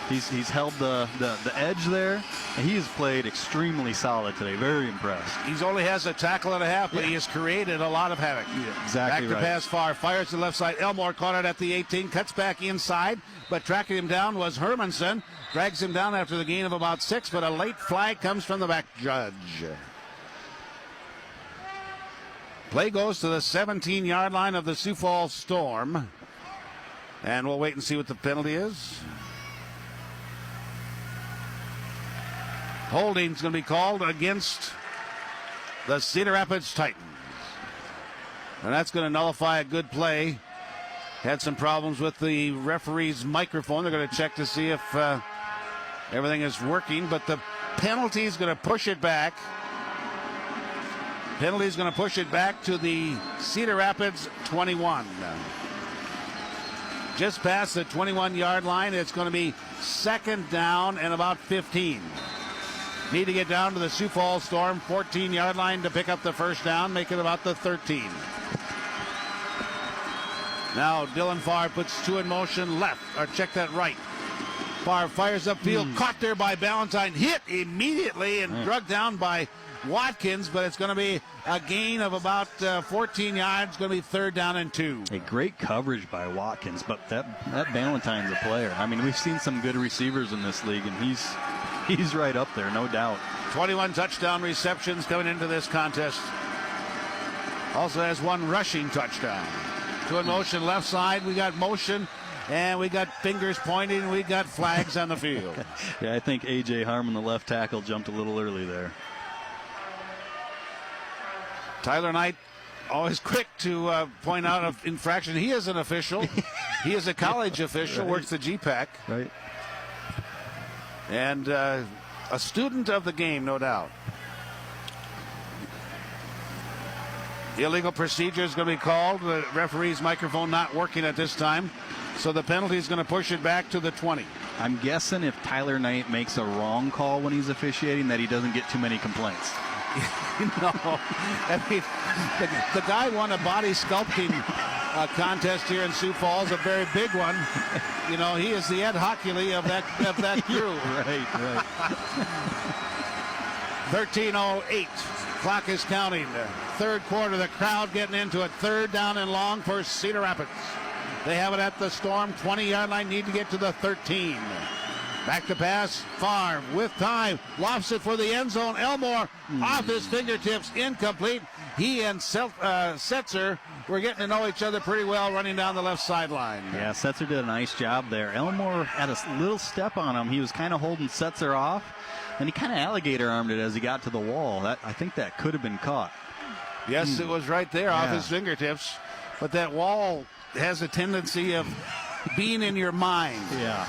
Speaker 2: He's held the edge there, and he has played extremely solid today. Very impressed.
Speaker 1: He only has a tackle and a half, but he has created a lot of havoc.
Speaker 2: Yeah, exactly.
Speaker 1: Back to pass, Favre fires to the left side. Elmore caught it at the 18, cuts back inside, but tracking him down was Hermanson. Drags him down after the gain of about 6, but a late flag comes from the back judge. Play goes to the 17-yard line of the Sioux Falls Storm. And we'll wait and see what the penalty is. Holding's going to be called against the Cedar Rapids Titans. And that's going to nullify a good play. Had some problems with the referee's microphone. They're going to check to see if everything is working. But the penalty is going to push it back. Penalty is going to push it back to the Cedar Rapids 21. Just past the 21-yard line. It's going to be second down and about 15. Need to get down to the Sioux Falls Storm 14-yard line to pick up the first down, make it about the 13. Now Dylan Farr puts two in motion left, or check that right. Farr fires upfield, caught there by Ballantyne, hit immediately and drugged down by Watkins, but it's going to be a gain of about 14 yards. Going to be third down and 2.
Speaker 2: A great coverage by Watkins, but that Ballantyne's a player. I mean, we've seen some good receivers in this league, and he's right up there, no doubt.
Speaker 1: 21 touchdown receptions coming into this contest. Also has one rushing touchdown. Two in motion left side. We got motion, and we got fingers pointing, and we got flags on the field.
Speaker 2: Yeah, I think A.J. Harmon, the left tackle, jumped a little early there.
Speaker 1: Tyler Knight, always quick to point out an infraction. He is an official. He is a college official,
Speaker 2: right.
Speaker 1: Works the GPAC.
Speaker 2: Right.
Speaker 1: And a student of the game, no doubt. Illegal procedure is going to be called. The referee's microphone not working at this time. So the penalty is going to push it back to the 20.
Speaker 2: I'm guessing if Tyler Knight makes a wrong call when he's officiating that he doesn't get too many complaints.
Speaker 1: No. I mean, the guy won a body sculpting contest here in Sioux Falls, a very big one. You know, he is the Ed Hockley of that crew.
Speaker 2: Right.
Speaker 1: 13:08. Clock is counting. Third quarter, the crowd getting into it. Third down and long for Cedar Rapids. They have it at the Storm 20-yard line. Need to get to the 13. Back to pass. Farr with time. Lofts it for the end zone. Elmore off his fingertips. Incomplete. He and Setzer were getting to know each other pretty well running down the left sideline.
Speaker 2: Yeah, Setzer did a nice job there. Elmore had a little step on him. He was kind of holding Setzer off, and he kind of alligator armed it as he got to the wall. I think that could have been caught.
Speaker 1: Yes, it was right there off his fingertips. But that wall has a tendency of being in your mind.
Speaker 2: Yeah.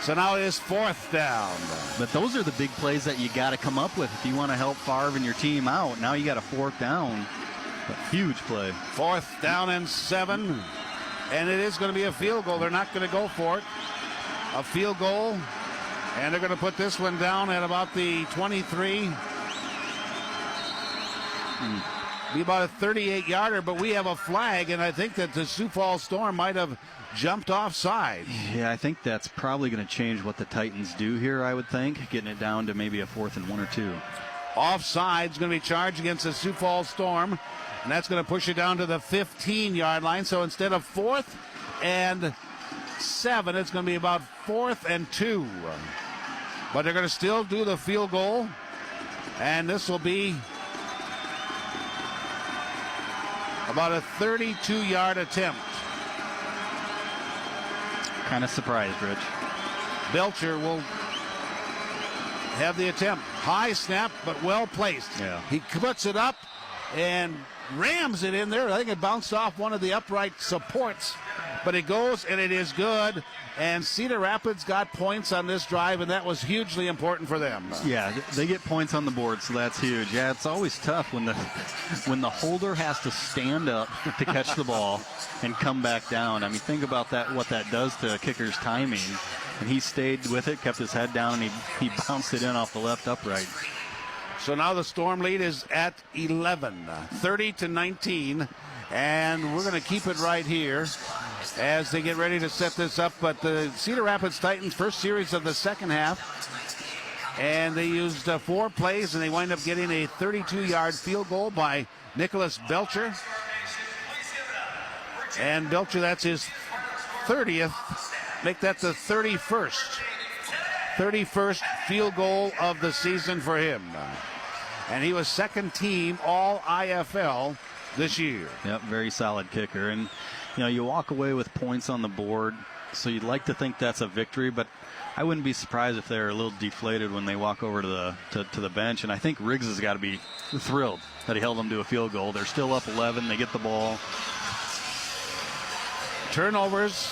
Speaker 1: So now it is fourth down.
Speaker 2: But those are the big plays that you got to come up with if you want to help Favre and your team out. Now you got a fourth down. A huge play.
Speaker 1: Fourth down and 7. And it is going to be a field goal. They're not going to go for it. A field goal. And they're going to put this one down at about the 23. Be about a 38-yarder, but we have a flag, and I think that the Sioux Falls Storm might have jumped offside.
Speaker 2: Yeah, I think that's probably going to change what the Titans do here, I would think, getting it down to maybe a 4th and 1 or 2.
Speaker 1: Offside's going to be charged against the Sioux Falls Storm, and that's going to push it down to the 15-yard line. So instead of 4th and 7, it's going to be about 4th and 2. But they're going to still do the field goal, and this will be about a 32-yard attempt.
Speaker 2: Kind of surprised, Rich.
Speaker 1: Belcher will have the attempt. High snap, but well placed.
Speaker 2: Yeah.
Speaker 1: He puts it up and rams it in there. I think it bounced off one of the upright supports, but it goes and it is good. And Cedar Rapids got points on this drive, and that was hugely important for them.
Speaker 2: Yeah, they get points on the board, so that's huge. Yeah, it's always tough when the holder has to stand up to catch the ball and come back down. I mean, think about that, what that does to a kicker's timing. And he stayed with it, kept his head down, and he bounced it in off the left upright.
Speaker 1: So now the Storm lead is at 11, 30-19, and we're going to keep it right here as they get ready to set this up. But the Cedar Rapids Titans, first series of the second half, and they used 4 plays, and they wind up getting a 32-yard field goal by Nicholas Belcher. And Belcher, that's his 30th. Make that the 31st field goal of the season for him. and he was second team all IFL this year.
Speaker 2: Yep, very solid kicker. And, you walk away with points on the board, so you'd like to think that's a victory, but I wouldn't be surprised if they're a little deflated when they walk over to the bench. And I think Riggs has got to be thrilled that he held them to a field goal. They're still up 11. They get the ball.
Speaker 1: Turnovers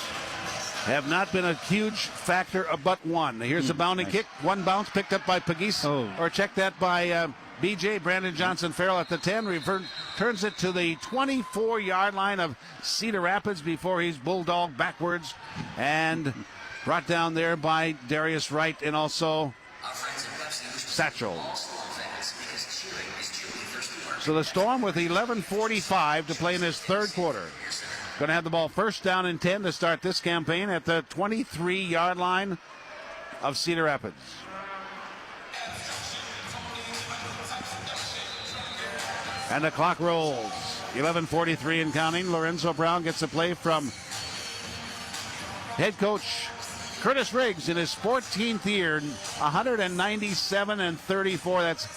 Speaker 1: have not been a huge factor, but one. Here's a bounding kick. One bounce picked up by Pagis. Or check that by BJ, Brandon Johnson Farrell at the 10. Turns it to the 24-yard line of Cedar Rapids before he's bulldogged backwards and brought down there by Darius Wright and also Satchel. So the Storm with 11:45 to play in his third quarter. Going to have the ball first down and 10 to start this campaign at the 23-yard line of Cedar Rapids. And the clock rolls. 11:43 and counting. Lorenzo Brown gets a play from head coach Curtis Riggs in his 14th year. 197-34. That's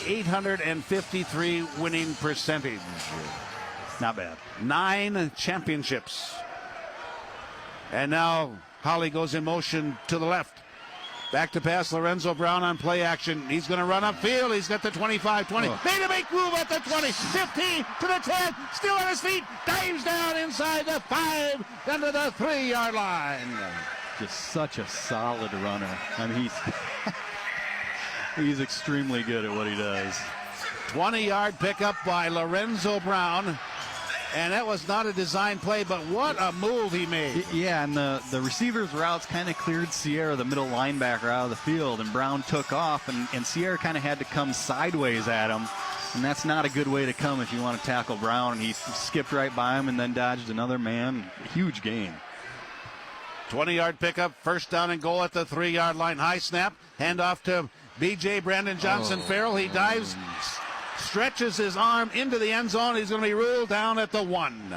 Speaker 1: 853 winning percentage.
Speaker 2: Not bad.
Speaker 1: 9 championships. And now Holly goes in motion to the left. Back to pass, Lorenzo Brown on play action. He's going to run upfield. He's got the 25, 20. Made a big move at the 20, 15 to the 10. Still on his feet. Dives down inside the 5, down to the 3-yard line.
Speaker 2: Just such a solid runner. I mean, he's extremely good at what he does.
Speaker 1: 20-yard pickup by Lorenzo Brown. And that was not a design play, but what a move he made.
Speaker 2: Yeah, and the receiver's routes kind of cleared Sierra, the middle linebacker, out of the field, and Brown took off, and Sierra kind of had to come sideways at him, and that's not a good way to come if you want to tackle Brown. And he skipped right by him and then dodged another man. Huge gain.
Speaker 1: 20-yard pickup, first down and goal at the 3-yard line. High snap, handoff to B.J. Brandon Johnson Farrell. He dives, stretches his arm into the end zone. He's going to be ruled down at the 1.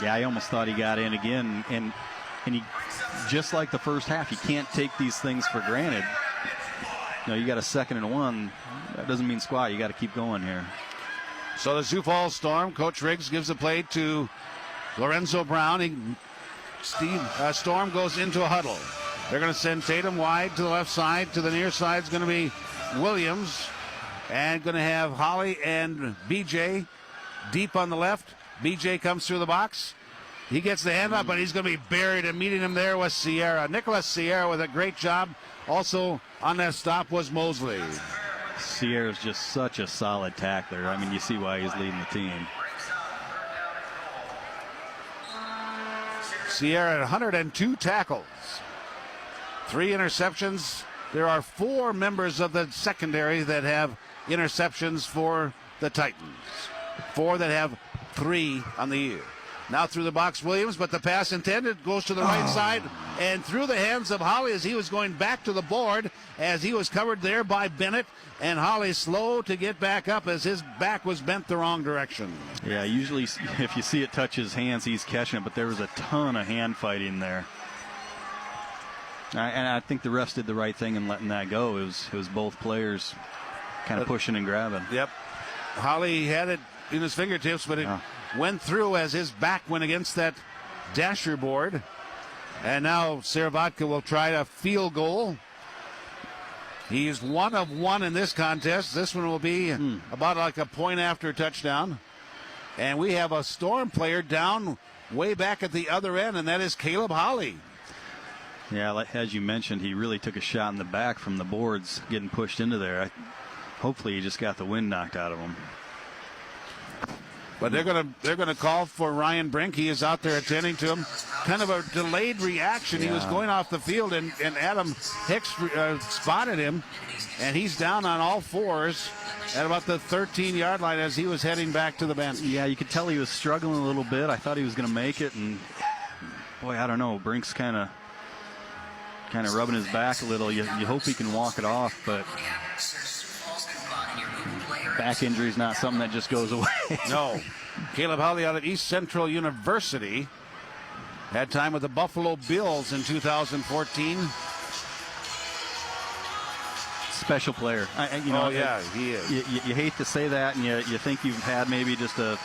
Speaker 2: Yeah, I almost thought he got in again, and he, just like the first half, you can't take these things for granted. You got a 2nd and 1. That doesn't mean squat. You got to keep going here.
Speaker 1: So the Sioux Falls Storm, Coach Riggs gives the play to Lorenzo Brown. Storm goes into a huddle. They're going to send Tatum wide to the left side. To the near side is going to be Williams, and going to have Holly and BJ deep on the left. BJ comes through the box. He gets the handoff, but he's going to be buried, and meeting him there was Sierra. Nicholas Sierra with a great job. Also on that stop was Mosley.
Speaker 2: Sierra's just such a solid tackler. I mean, you see why he's leading the team.
Speaker 1: Sierra at 102 tackles. 3 interceptions. There are 4 members of the secondary that have interceptions for the Titans. 4 that have 3 on the year. Now through the box, Williams, but the pass intended goes to the right side and through the hands of Holly as he was going back to the board, as he was covered there by Bennett, and Holly slow to get back up as his back was bent the wrong direction.
Speaker 2: Yeah, usually if you see it touch his hands, he's catching it, but there was a ton of hand fighting there. And I think the refs did the right thing in letting that go. It was both players kind of pushing and grabbing.
Speaker 1: Yep. Holly had it in his fingertips, but it went through as his back went against that dasher board. And now Servatka will try a field goal. He's 1 of 1 in this contest. This one will be about like a point after touchdown. And we have a Storm player down way back at the other end, and that is Caleb Holly.
Speaker 2: Yeah, as you mentioned, he really took a shot in the back from the boards getting pushed into there. Hopefully he just got the wind knocked out of him.
Speaker 1: But they're gonna call for Ryan Brink. He is out there attending to him. Kind of a delayed reaction.
Speaker 2: Yeah.
Speaker 1: He was going off the field, and Adam Hicks spotted him, and he's down on all 4s at about the 13-yard line as he was heading back to the bench.
Speaker 2: Yeah, you could tell he was struggling a little bit. I thought he was going to make it, and boy, I don't know. Brink's kind of rubbing his back a little. You hope he can walk it off, but back injury is not something that just goes away.
Speaker 1: No. Caleb Holly out of East Central University had time with the Buffalo Bills in 2014.
Speaker 2: special player.
Speaker 1: He is.
Speaker 2: You hate to say that, and you think you've had maybe just a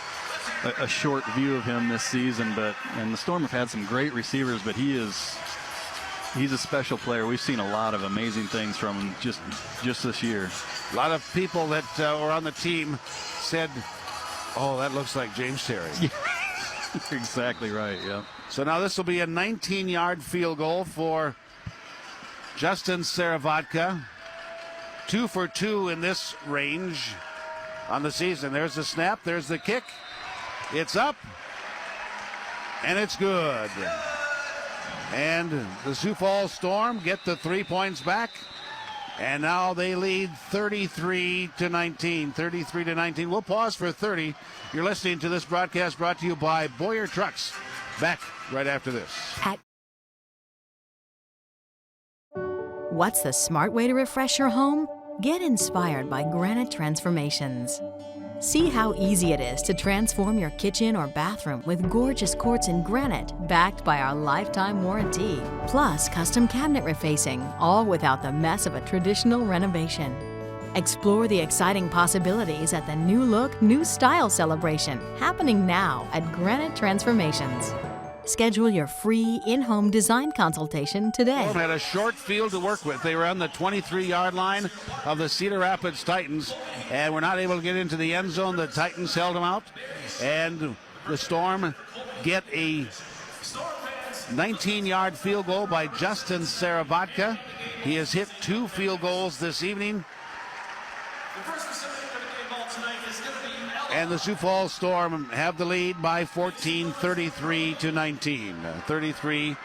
Speaker 2: short view of him this season, and the Storm have had some great receivers, but he's a special player. We've seen a lot of amazing things from him just this year.
Speaker 1: A lot of people that were on the team said, "Oh, that looks like James Terry."
Speaker 2: You're exactly right. Yeah.
Speaker 1: So now this will be a 19-yard field goal for Justin Saravodka. 2 for 2 in this range on the season. There's the snap. There's the kick. It's up. And it's good. And the Sioux Falls Storm get the 3 points back. And now they lead 33-19. 33-19. We'll pause for 30. You're listening to this broadcast brought to you by Boyer Trucks. Back right after this.
Speaker 7: What's the smart way to refresh your home? Get inspired by Granite Transformations. See how easy it is to transform your kitchen or bathroom with gorgeous quartz in granite backed by our lifetime warranty. Plus custom cabinet refacing, all without the mess of a traditional renovation. Explore the exciting possibilities at the New Look, New Style celebration happening now at Granite Transformations. Schedule your free in-home design consultation today.
Speaker 1: Storm had a short field to work with. They were on the 23-yard line of the Cedar Rapids Titans and were not able to get into the end zone. The Titans held them out, and the Storm get a 19-yard field goal by Justin Saravodka. He has hit 2 field goals this evening. And the Sioux Falls Storm have the lead by 14, 33-19. 33-19.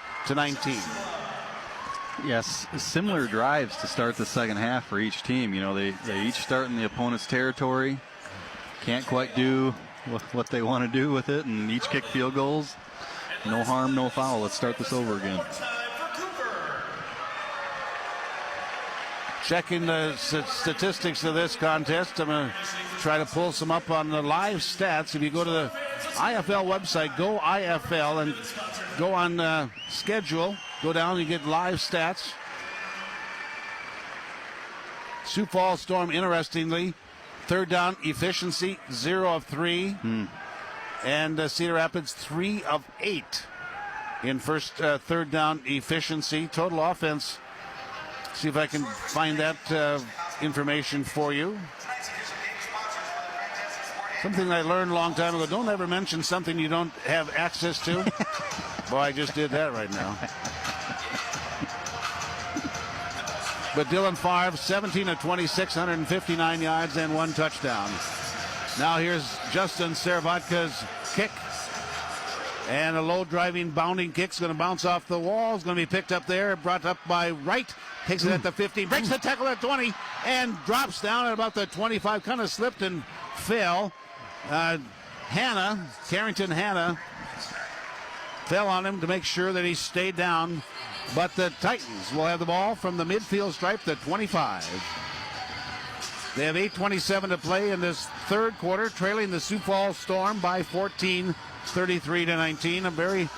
Speaker 2: Yes, similar drives to start the second half for each team. You know, they each start in the opponent's territory. Can't quite do what they want to do with it, and each kick field goals. No harm, no foul. Let's start this over again.
Speaker 1: Checking the statistics of this contest. I'm going to try to pull some up on the live stats. If you go to the IFL website, go IFL, and go on schedule, go down, you get live stats. Sioux Falls Storm, interestingly, third down efficiency, 0 of 3. And Cedar Rapids, 3 of 8 in third down efficiency. Total offense, see if I can find that information for you. Something I learned a long time ago. Don't ever mention something you don't have access to. Boy, I just did that right now. But Dylan Favre, 17 of 26, 159 yards and 1 touchdown. Now here's Justin Saravodka's kick. And a low driving, bounding kick's going to bounce off the wall. It's going to be picked up there, brought up by Wright. Takes it at the 15, breaks the tackle at 20, and drops down at about the 25. Kind of slipped and fell. Carrington Hanna, fell on him to make sure that he stayed down. But the Titans will have the ball from the midfield stripe, the 25. They have 8:27 to play in this third quarter, trailing the Sioux Falls Storm by 14, 33-19. A very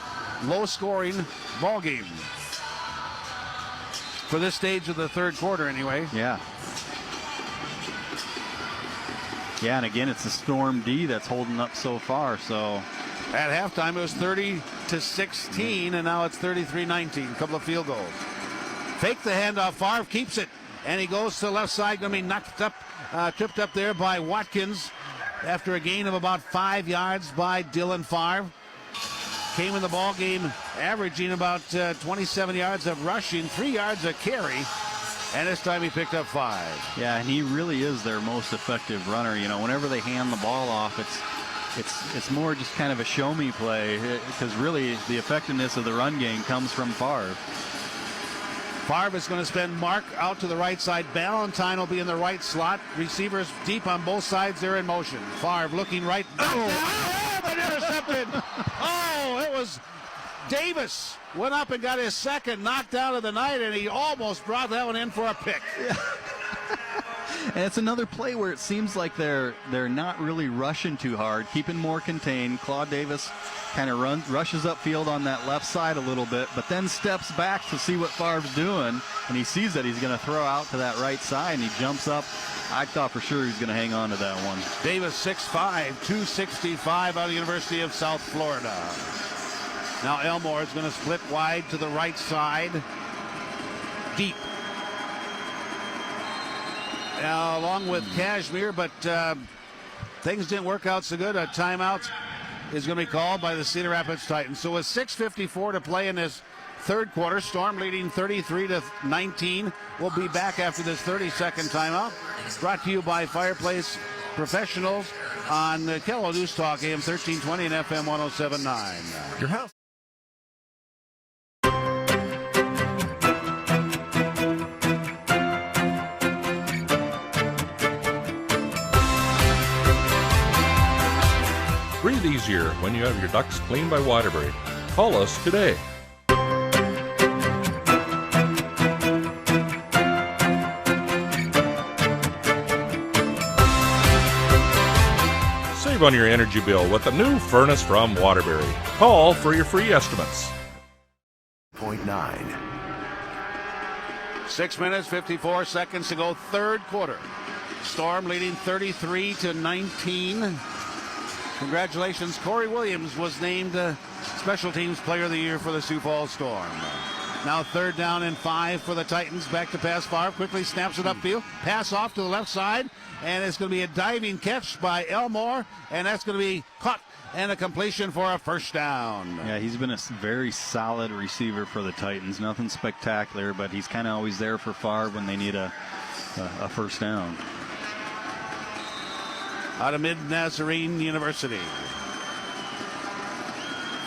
Speaker 1: low-scoring ball game for this stage of the third quarter, anyway.
Speaker 2: Yeah. Yeah, and again, it's the Storm D that's holding up so far. So
Speaker 1: at halftime, it was 30-16, and now it's 33-19. A couple of field goals. Fake the handoff. Favre keeps it, and he goes to the left side. Going to be knocked up, tripped up there by Watkins after a gain of about 5 yards by Dylan Favre. Came in the ball game averaging about 27 yards of rushing, 3 yards a carry, and this time he picked up 5.
Speaker 2: Yeah, and he really is their most effective runner. You know, whenever they hand the ball off, it's more just kind of a show me play, because really the effectiveness of the run game comes from Favre.
Speaker 1: Favre is going to spend Mark out to the right side. Ballantyne will be in the right slot. Receivers deep on both sides. They're in motion. Favre looking right. Intercepted. Oh, it was Davis. Went up and got his second knocked out of the night, and he almost brought that one in for a pick.
Speaker 2: And it's another play where it seems like they're not really rushing too hard, keeping more contained. Claude Davis kind of rushes upfield on that left side a little bit, but then steps back to see what Favre's doing, and he sees that he's going to throw out to that right side, and he jumps up. I thought for sure he was going to hang on to that one.
Speaker 1: Davis 6'5", 265 out of the University of South Florida. Now Elmore is going to split wide to the right side. Deep. Now, along with Kashmir, but things didn't work out so good. A timeout is going to be called by the Cedar Rapids Titans. So with 6:54 to play in this third quarter, Storm leading 33-19. We'll be back after this 30-second timeout. Brought to you by Fireplace Professionals on Kello News Talk, AM 1320 and FM 107.9.
Speaker 21: Your house.
Speaker 10: Breathe easier when you have your ducts cleaned by Waterbury. Call us today. Save on your energy bill with a new furnace from Waterbury. Call for your free estimates.
Speaker 21: 0.9.
Speaker 1: 6 minutes, 54 seconds to go, third quarter. Storm leading 33-19. Congratulations, Corey Williams was named Special Teams Player of the Year for the Sioux Falls Storm. Now 3rd down and 5 for the Titans. Back to pass. Favre quickly snaps it upfield. Pass off to the left side, and it's going to be a diving catch by Elmore, and that's going to be caught and a completion for a first down.
Speaker 2: Yeah, he's been a very solid receiver for the Titans. Nothing spectacular, but he's kind of always there for Favre when they need a first down.
Speaker 1: Out of Mid-Nazarene University.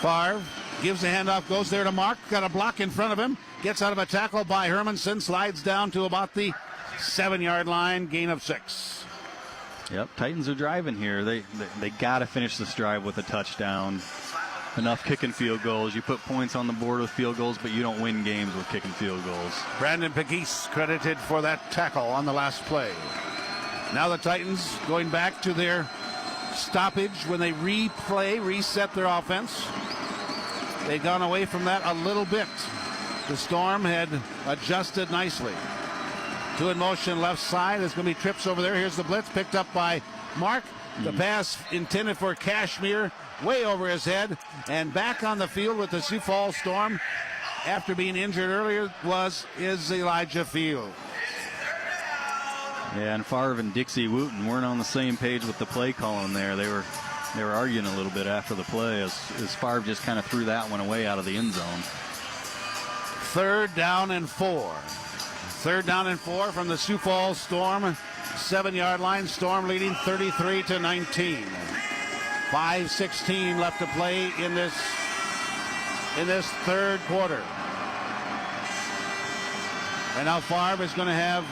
Speaker 1: Favre gives the handoff, goes there to Mark, got a block in front of him, gets out of a tackle by Hermanson, slides down to about the 7-yard line, gain of 6.
Speaker 2: Yep, Titans are driving here. They got to finish this drive with a touchdown. Enough kicking field goals. You put points on the board with field goals, but you don't win games with kicking field goals.
Speaker 1: Brandon Pegues credited for that tackle on the last play. Now the Titans going back to their stoppage when they reset their offense. They've gone away from that a little bit. The Storm had adjusted nicely. 2 in motion left side. There's going to be trips over there. Here's the blitz picked up by Mark. The pass intended for Kashmir, way over his head. And back on the field with the Sioux Falls Storm after being injured earlier is Elijah Field.
Speaker 2: Yeah, and Favre and Dixie Wooten weren't on the same page with the play calling there. They were arguing a little bit after the play as Favre just kind of threw that one away out of the end zone.
Speaker 1: 3rd down and 4. 3rd down and 4 from the Sioux Falls Storm 7-yard line. Storm leading 33-19. 5:16 left to play in this third quarter. And now Favre is going to have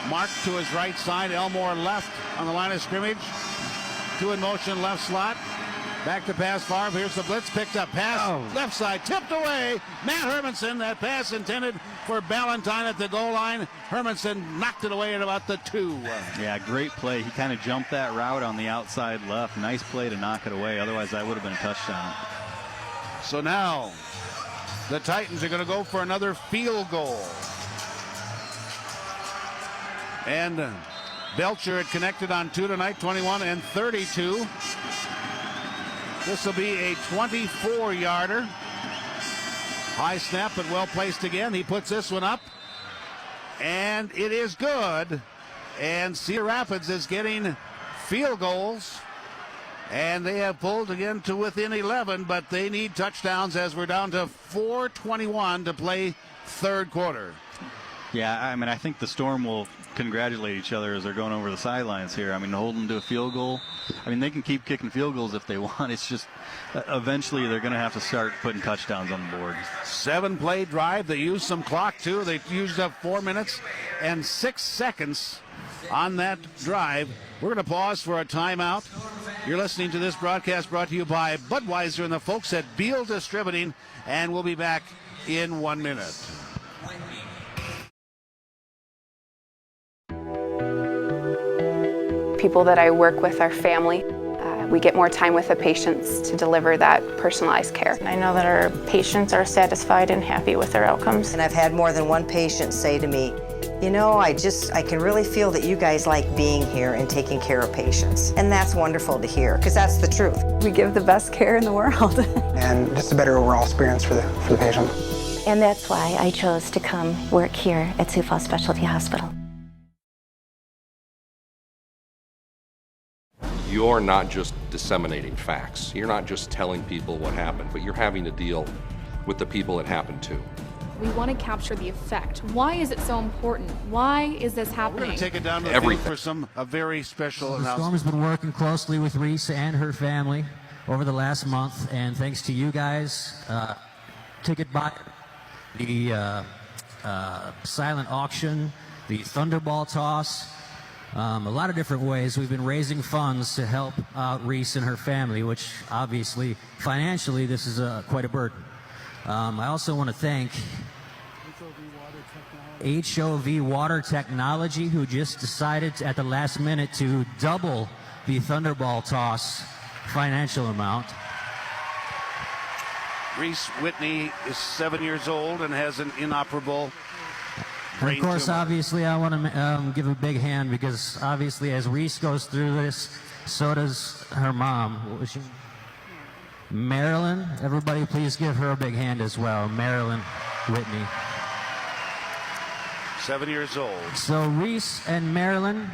Speaker 1: Mark to his right side, Elmore left on the line of scrimmage. 2 in motion left slot. Back to pass Favre. Here's the blitz picked up. Pass left side tipped away. Matt Hermanson. That pass intended for Ballantyne at the goal line. Hermanson knocked it away at about the 2.
Speaker 2: Yeah, great play. He kind of jumped that route on the outside left. Nice play to knock it away. Otherwise, that would have been a touchdown.
Speaker 1: So now the Titans are going to go for another field goal. And Belcher had connected on 2 tonight, 21 and 32. This will be a 24-yarder. High snap, but well placed again. He puts this one up, and it is good. And Cedar Rapids is getting field goals, and they have pulled again to within 11, but they need touchdowns as we're down to 4:21 to play third quarter.
Speaker 2: Yeah, I mean, I think the Storm will congratulate each other as they're going over the sidelines here. I mean, hold them to a field goal. I mean, they can keep kicking field goals if they want. It's just eventually they're going to have to start putting touchdowns on the board.
Speaker 1: 7-play drive. They used some clock, too. They used up 4 minutes and 6 seconds on that drive. We're going to pause for a timeout. You're listening to this broadcast brought to you by Budweiser and the folks at Beal Distributing, and we'll be back in 1 minute.
Speaker 17: people that I work with are family. We get more time with the patients to deliver that personalized care.
Speaker 18: I know that our patients are satisfied and happy with their outcomes.
Speaker 19: And I've had more than one patient say to me, you know, I can really feel that you guys like being here and taking care of patients. And that's wonderful to hear, because that's the truth.
Speaker 17: We give the best care in the world.
Speaker 20: And just a better overall experience for the patient.
Speaker 18: And that's why I chose to come work here at Sioux Falls Specialty Hospital.
Speaker 8: You're not just disseminating facts. You're not just telling people what happened, but you're having to deal with the people it happened to.
Speaker 9: We want to capture the effect. Why is it so important? Why is this happening?
Speaker 1: We're going to take it down to the field for a very special
Speaker 11: The
Speaker 1: announcement.
Speaker 11: Storm has been working closely with Reese and her family over the last month, and thanks to you guys, ticket buy, the silent auction, the Thunderball toss, a lot of different ways we've been raising funds to help out Reese and her family, which obviously financially this is quite a burden. I also want to thank HOV Water Technology, who just decided at the last minute to double the Thunderball toss financial amount.
Speaker 1: Reese Whitney is 7 years old and has an inoperable
Speaker 11: And of course, obviously, I want to give a big hand, because obviously as Reese goes through this, so does her mom. What was she? Marilyn. Everybody please give her a big hand as well. Marilyn Whitney.
Speaker 1: 7 years old.
Speaker 11: So Reese and Marilyn,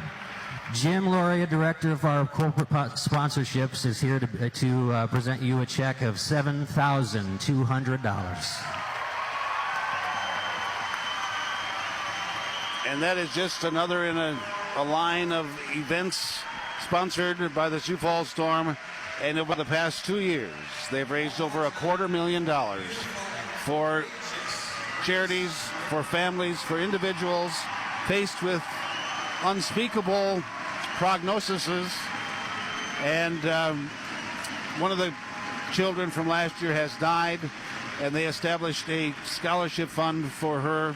Speaker 11: Jim Loria, director of our corporate sponsorships, is here to present you a check of $7,200.
Speaker 1: And that is just another in a line of events sponsored by the Sioux Falls Storm. And over the past 2 years, they've raised over $250,000 for charities, for families, for individuals faced with unspeakable prognoses. And one of the children from last year has died, and they established a scholarship fund for her.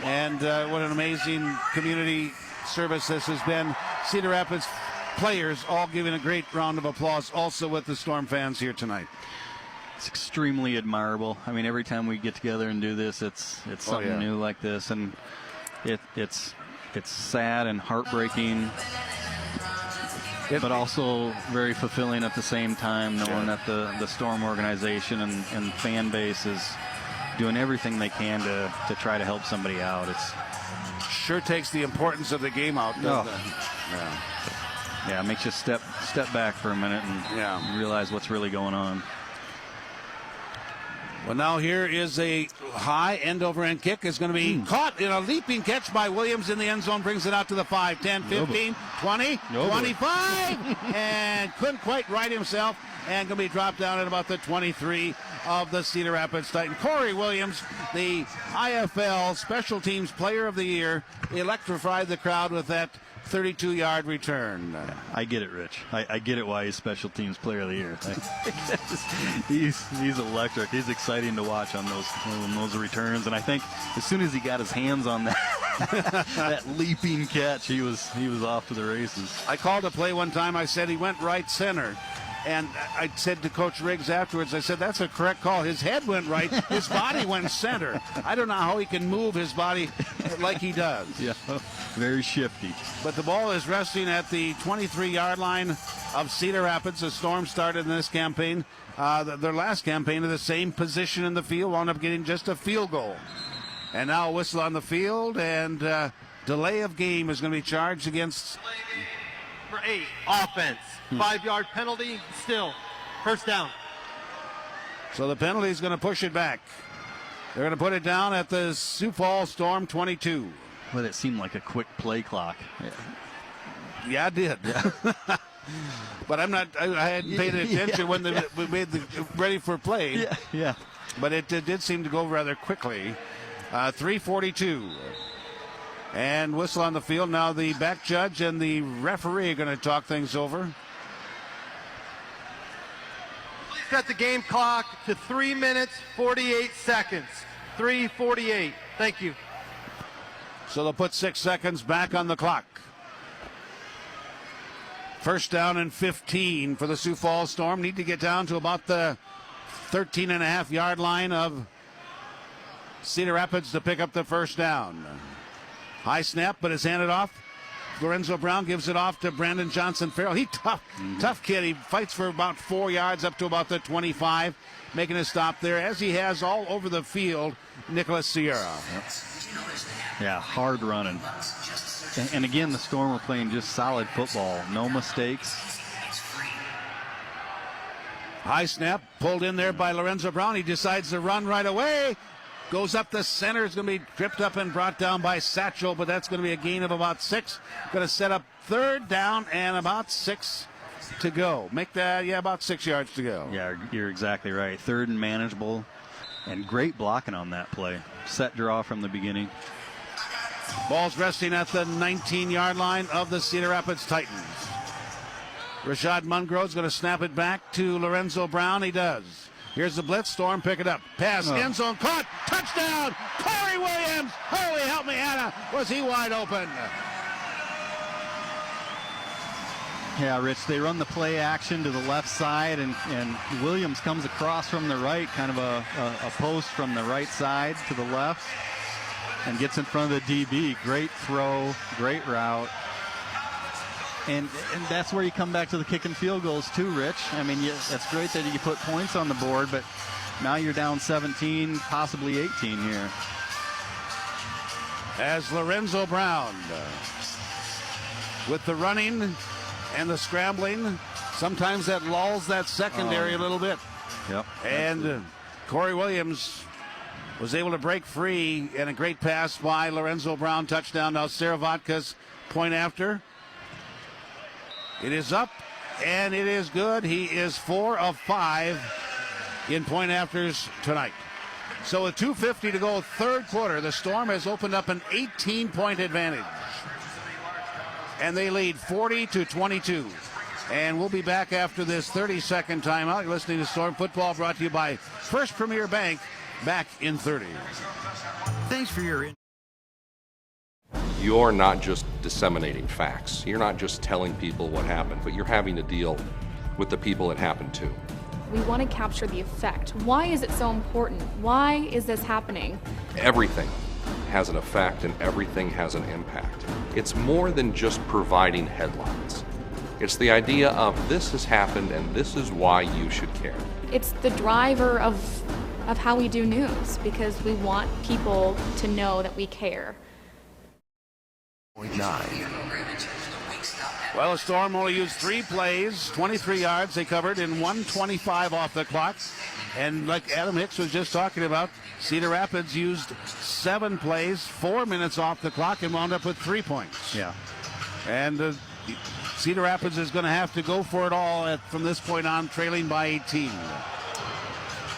Speaker 1: And what an amazing community service this has been. Cedar Rapids players all giving a great round of applause, also with the Storm fans here tonight.
Speaker 2: It's extremely admirable. I mean, every time we get together and do this, it's something new like this, and it's sad and heartbreaking, but also very fulfilling at the same time, knowing that the Storm organization and fan base is doing everything they can to try to help somebody out. It's
Speaker 1: sure takes the importance of the game out, doesn't it?
Speaker 2: Yeah, it makes you step back for a minute and realize what's really going on.
Speaker 1: Well, now here is a high end-over-end kick. Is going to be caught in a leaping catch by Williams in the end zone. Brings it out to the 5, 10, 15, 20, 25, and couldn't quite right himself. And going to be dropped down at about the 23 of the Cedar Rapids Titan. Corey Williams, the IFL Special Teams Player of the Year, electrified the crowd with that 32-yard return.
Speaker 2: I get it, Rich. I get it why he's Special Teams Player of the Year. He's electric. He's exciting to watch on those returns. And I think as soon as he got his hands on that that leaping catch, he was off to the races.
Speaker 1: I called a play one time. I said he went right center. And I said to Coach Riggs afterwards, I said, that's a correct call. His head went right. His body went center. I don't know how he can move his body like he does.
Speaker 2: Yeah, very shifty.
Speaker 1: But the ball is resting at the 23-yard line of Cedar Rapids. The Storm started in this campaign. Their last campaign in the same position in the field, wound up getting just a field goal. And now a whistle on the field, and delay of game is going to be charged against...
Speaker 14: For 8, offense. 5-yard penalty, still. First down.
Speaker 1: So the penalty is going to push it back. They're going to put it down at the Sioux Falls Storm 22.
Speaker 2: Well, it seemed like a quick play clock.
Speaker 1: Yeah, it did. Yeah. But I hadn't paid attention when we made the ready for play.
Speaker 2: Yeah.
Speaker 1: But it did seem to go rather quickly. 3:42. And whistle on the field. Now the back judge and the referee are going to talk things over.
Speaker 14: Please set the game clock to 3 minutes, 48 seconds. 3:48. Thank you.
Speaker 1: So they'll put 6 seconds back on the clock. First down and 15 for the Sioux Falls Storm. Need to get down to about the 13.5-yard line of Cedar Rapids to pick up the first down. High snap, but it's handed off. Lorenzo Brown gives it off to Brandon Johnson-Farrell. Tough kid. He fights for about 4 yards up to about the 25, making a stop there, as he has all over the field, Nicholas Sierra.
Speaker 2: Yep. Yeah, hard running. And again, the Storm are playing just solid football. No mistakes.
Speaker 1: High snap, pulled in there by Lorenzo Brown. He decides to run right away. Goes up the center. It's going to be tripped up and brought down by Satchel, but that's going to be a gain of about 6. Going to set up third down and about 6 to go. Make that, about 6 yards to go.
Speaker 2: Yeah, you're exactly right. Third and manageable, and great blocking on that play. Set draw from the beginning.
Speaker 1: Ball's resting at the 19-yard line of the Cedar Rapids Titans. Rashad Mungro's going to snap it back to Lorenzo Brown. He does. Here's the blitz. Storm pick it up. Pass, end zone, caught, touchdown, Corey Williams. Holy help me, Hannah. Was he wide open?
Speaker 2: Yeah, Rich, they run the play action to the left side, and Williams comes across from the right, kind of a post from the right side to the left, and gets in front of the DB. Great throw, great route. And that's where you come back to the kick and field goals too, Rich. I mean, it's great that you put points on the board, but now you're down 17, possibly 18 here.
Speaker 1: As Lorenzo Brown, with the running and the scrambling, sometimes that lulls that secondary a little bit.
Speaker 2: Yep.
Speaker 1: And Corey Williams was able to break free, and a great pass by Lorenzo Brown. Touchdown. Now Sarah Vodka's point after. It is up, and it is good. He is 4 of 5 in point afters tonight. So with 2:50 to go, third quarter, the Storm has opened up an 18-point advantage. And they lead 40-22. And we'll be back after this 30-second timeout. You're listening to Storm Football, brought to you by First Premier Bank, back in 30.
Speaker 13: Thanks for your
Speaker 8: You're not just disseminating facts. You're not just telling people what happened, but you're having to deal with the people it happened to.
Speaker 9: We want to capture the effect. Why is it so important? Why is this happening?
Speaker 8: Everything has an effect and everything has an impact. It's more than just providing headlines. It's the idea of this has happened and this is why you should care.
Speaker 9: It's the driver of how we do news, because we want people to know that we care.
Speaker 13: 9.
Speaker 1: Well, the Storm only used 3 plays, 23 yards they covered in 1:25 off the clock. And like Adam Hicks was just talking about, Cedar Rapids used 7 plays, 4 minutes off the clock, and wound up with 3 points.
Speaker 2: Yeah.
Speaker 1: And Cedar Rapids is going to have to go for it all from this point on, trailing by 18.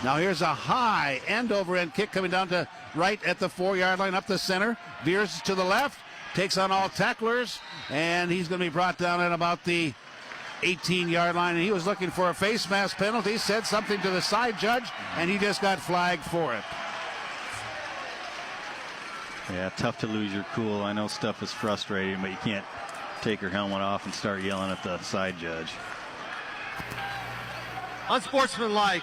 Speaker 1: Now here's a high end-over-end kick coming down to right at the 4-yard line, up the center, veers to the left, takes on all tacklers, and he's going to be brought down at about the 18-yard line. And he was looking for a face mask penalty, said something to the side judge, and he just got flagged for it.
Speaker 2: Yeah, tough to lose your cool. I know stuff is frustrating, but you can't take her helmet off and start yelling at the side judge.
Speaker 14: Unsportsmanlike.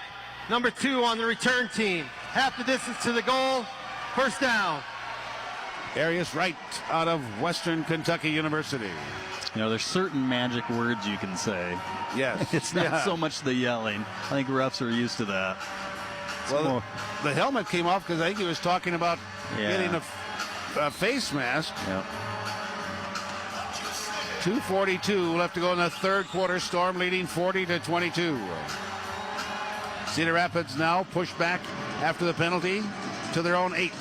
Speaker 14: Number 2 on the return team. Half the distance to the goal. First down.
Speaker 1: Arias Wright out of Western Kentucky University.
Speaker 2: You know, there's certain magic words you can say.
Speaker 1: Yes.
Speaker 2: It's not so much the yelling. I think refs are used to that.
Speaker 1: Well, the helmet came off because I think he was talking about getting a face mask.
Speaker 2: Yep.
Speaker 1: 2:42 left to go in the third quarter. Storm leading 40-22. Cedar Rapids now pushed back after the penalty to their own 8.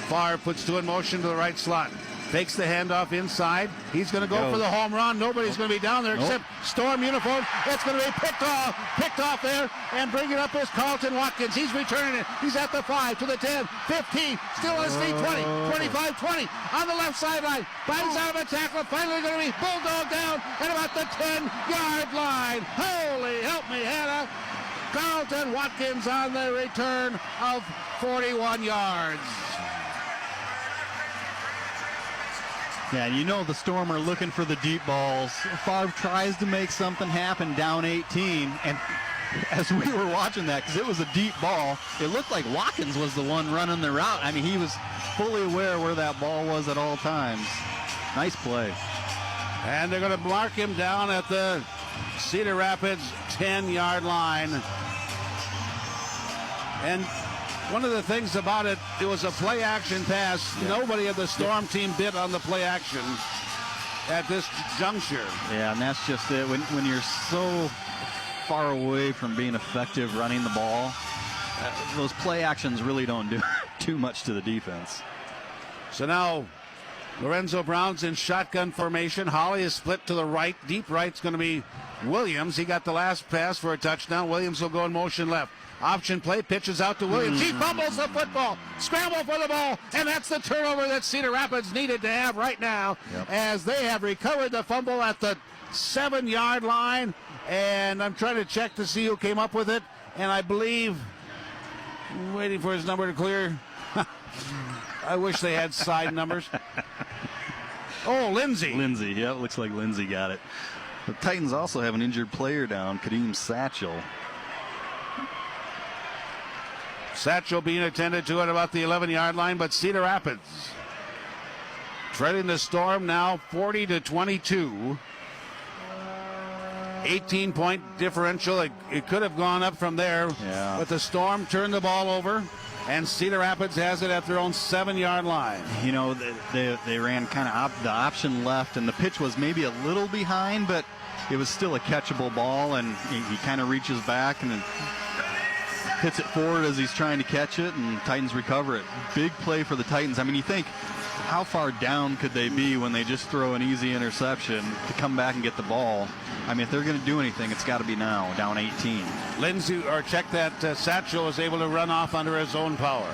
Speaker 1: Farr puts 2 in motion to the right slot. Takes the handoff inside. He's going to go for the home run. Nobody's going to be down there except Storm uniform. It's going to be picked off there, and bring it up is Carlton Watkins. He's returning it. He's at the 5, to the 10, 15, still on his feet, 20, 25, 20, on the left sideline. Binds out of a tackle. Finally going to be bulldog down at about the 10-yard line. Holy help me, Hannah. Carlton Watkins on the return of 41 yards.
Speaker 2: Yeah, and you know the Storm are looking for the deep balls. Favre tries to make something happen down 18, and as we were watching that, because it was a deep ball, it looked like Watkins was the one running the route. I mean, he was fully aware where that ball was at all times. Nice play.
Speaker 1: And they're going to mark him down at the Cedar Rapids 10-yard line. And one of the things about it, it was a play-action pass. Yeah. Nobody of the Storm team bit on the play-action at this juncture.
Speaker 2: Yeah, and that's just it. When you're so far away from being effective running the ball, those play actions really don't do too much to the defense.
Speaker 1: So now Lorenzo Brown's in shotgun formation. Holly is split to the right. Deep right's going to be Williams. He got the last pass for a touchdown. Williams will go in motion left. Option play, pitches out to Williams. He fumbles the football. Scramble for the ball, and that's the turnover that Cedar Rapids needed to have right now, as they have recovered the fumble at the 7-yard line. And I'm trying to check to see who came up with it, and I believe, waiting for his number to clear. I wish they had side numbers. Oh, Lindsay.
Speaker 2: Lindsay, yeah, it looks like Lindsay got it. The Titans also have an injured player down, Kadeem Satchel.
Speaker 1: Satchel being attended to at about the 11-yard line, but Cedar Rapids treading the Storm now 40-22. 18-point differential. It could have gone up from there, but the Storm turned the ball over, and Cedar Rapids has it at their own 7-yard line.
Speaker 2: You know, they ran kind of the option left, and the pitch was maybe a little behind, but it was still a catchable ball, and he kind of reaches back and hits it forward as he's trying to catch it, and Titans recover it. Big play for the Titans. I mean, you think, how far down could they be when they just throw an easy interception to come back and get the ball? I mean, if they're going to do anything, it's got to be now, down 18.
Speaker 1: Lindsay, or check that, Satchel was able to run off under his own power.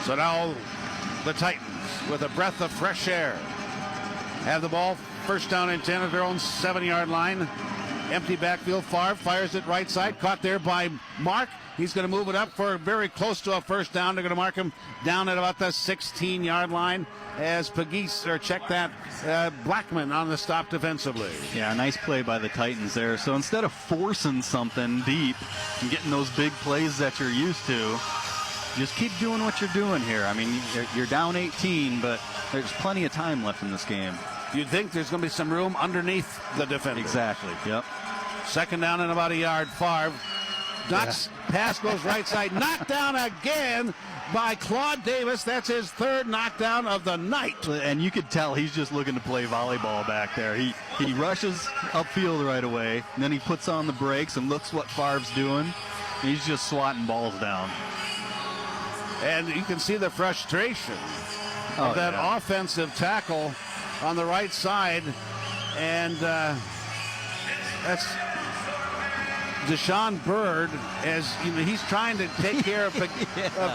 Speaker 1: So now the Titans, with a breath of fresh air, have the ball, first down and 10 at their own 7-yard line. Empty backfield. Favre fires it right side, caught there by Mark. He's going to move it up for very close to a first down. They're going to mark him down at about the 16-yard line as Pagis, or check that, Blackman on the stop defensively.
Speaker 2: Yeah, nice play by the Titans there. So instead of forcing something deep and getting those big plays that you're used to, just keep doing what you're doing here. I mean, you're down 18, but there's plenty of time left in this game.
Speaker 1: You'd think there's going to be some room underneath the defender.
Speaker 2: Exactly, yep.
Speaker 1: Second down and about a yard. Favre. Pass goes right side. Knocked down again by Claude Davis. That's his third knockdown of the night.
Speaker 2: And you could tell he's just looking to play volleyball back there. He rushes upfield right away, and then he puts on the brakes and looks what Favre's doing. And he's just swatting balls down.
Speaker 1: And you can see the frustration of that offensive tackle on the right side. And that's Deshaun Bird, as you know, he's trying to take care of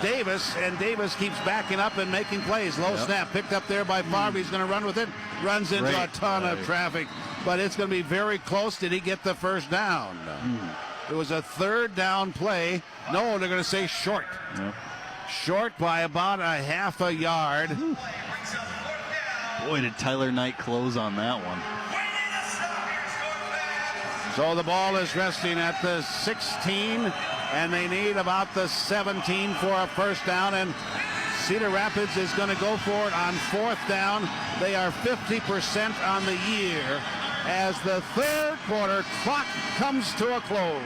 Speaker 1: Davis, and Davis keeps backing up and making plays. Low snap picked up there by Favre. He's going to run with it. Runs into a ton of traffic, but it's going to be very close. Did he get the first down? It was a third down play. No, they're going to say short. Short by about a half a yard.
Speaker 2: Boy, did Tyler Knight close on that one.
Speaker 1: So the ball is resting at the 16, and they need about the 17 for a first down, and Cedar Rapids is going to go for it on fourth down. They are 50% on the year as the third quarter clock comes to a close.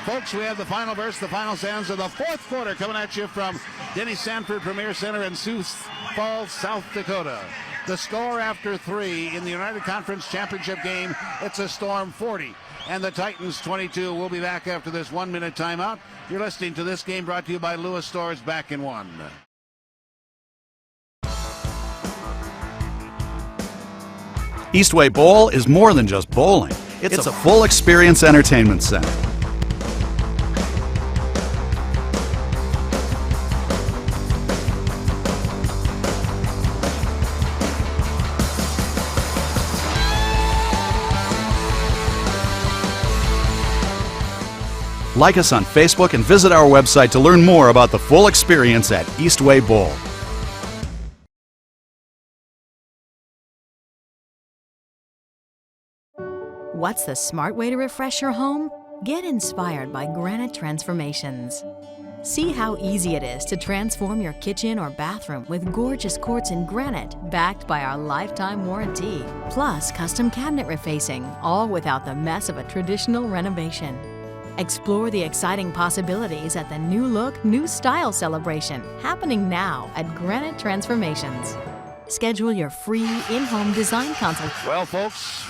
Speaker 1: Folks, we have the final verse, the final sounds of the fourth quarter coming at you from Denny Sanford Premier Center in Sioux Falls, South Dakota. The score after 3 in the United Conference Championship game, it's a Storm 40 and the Titans 22. We'll be back after this 1-minute timeout. You're listening to this game brought to you by Lewis Stores. Back in 1.
Speaker 6: Eastway Bowl is more than just bowling. It's a full experience entertainment center. Like us on Facebook and visit our website to learn more about the full experience at Eastway Bowl.
Speaker 7: What's the smart way to refresh your home? Get inspired by Granite Transformations. See how easy it is to transform your kitchen or bathroom with gorgeous quartz and granite backed by our lifetime warranty. Plus custom cabinet refacing, all without the mess of a traditional renovation. Explore the exciting possibilities at the New Look, New Style celebration happening now at Granite Transformations. Schedule your free in-home design consult.
Speaker 1: Well, folks,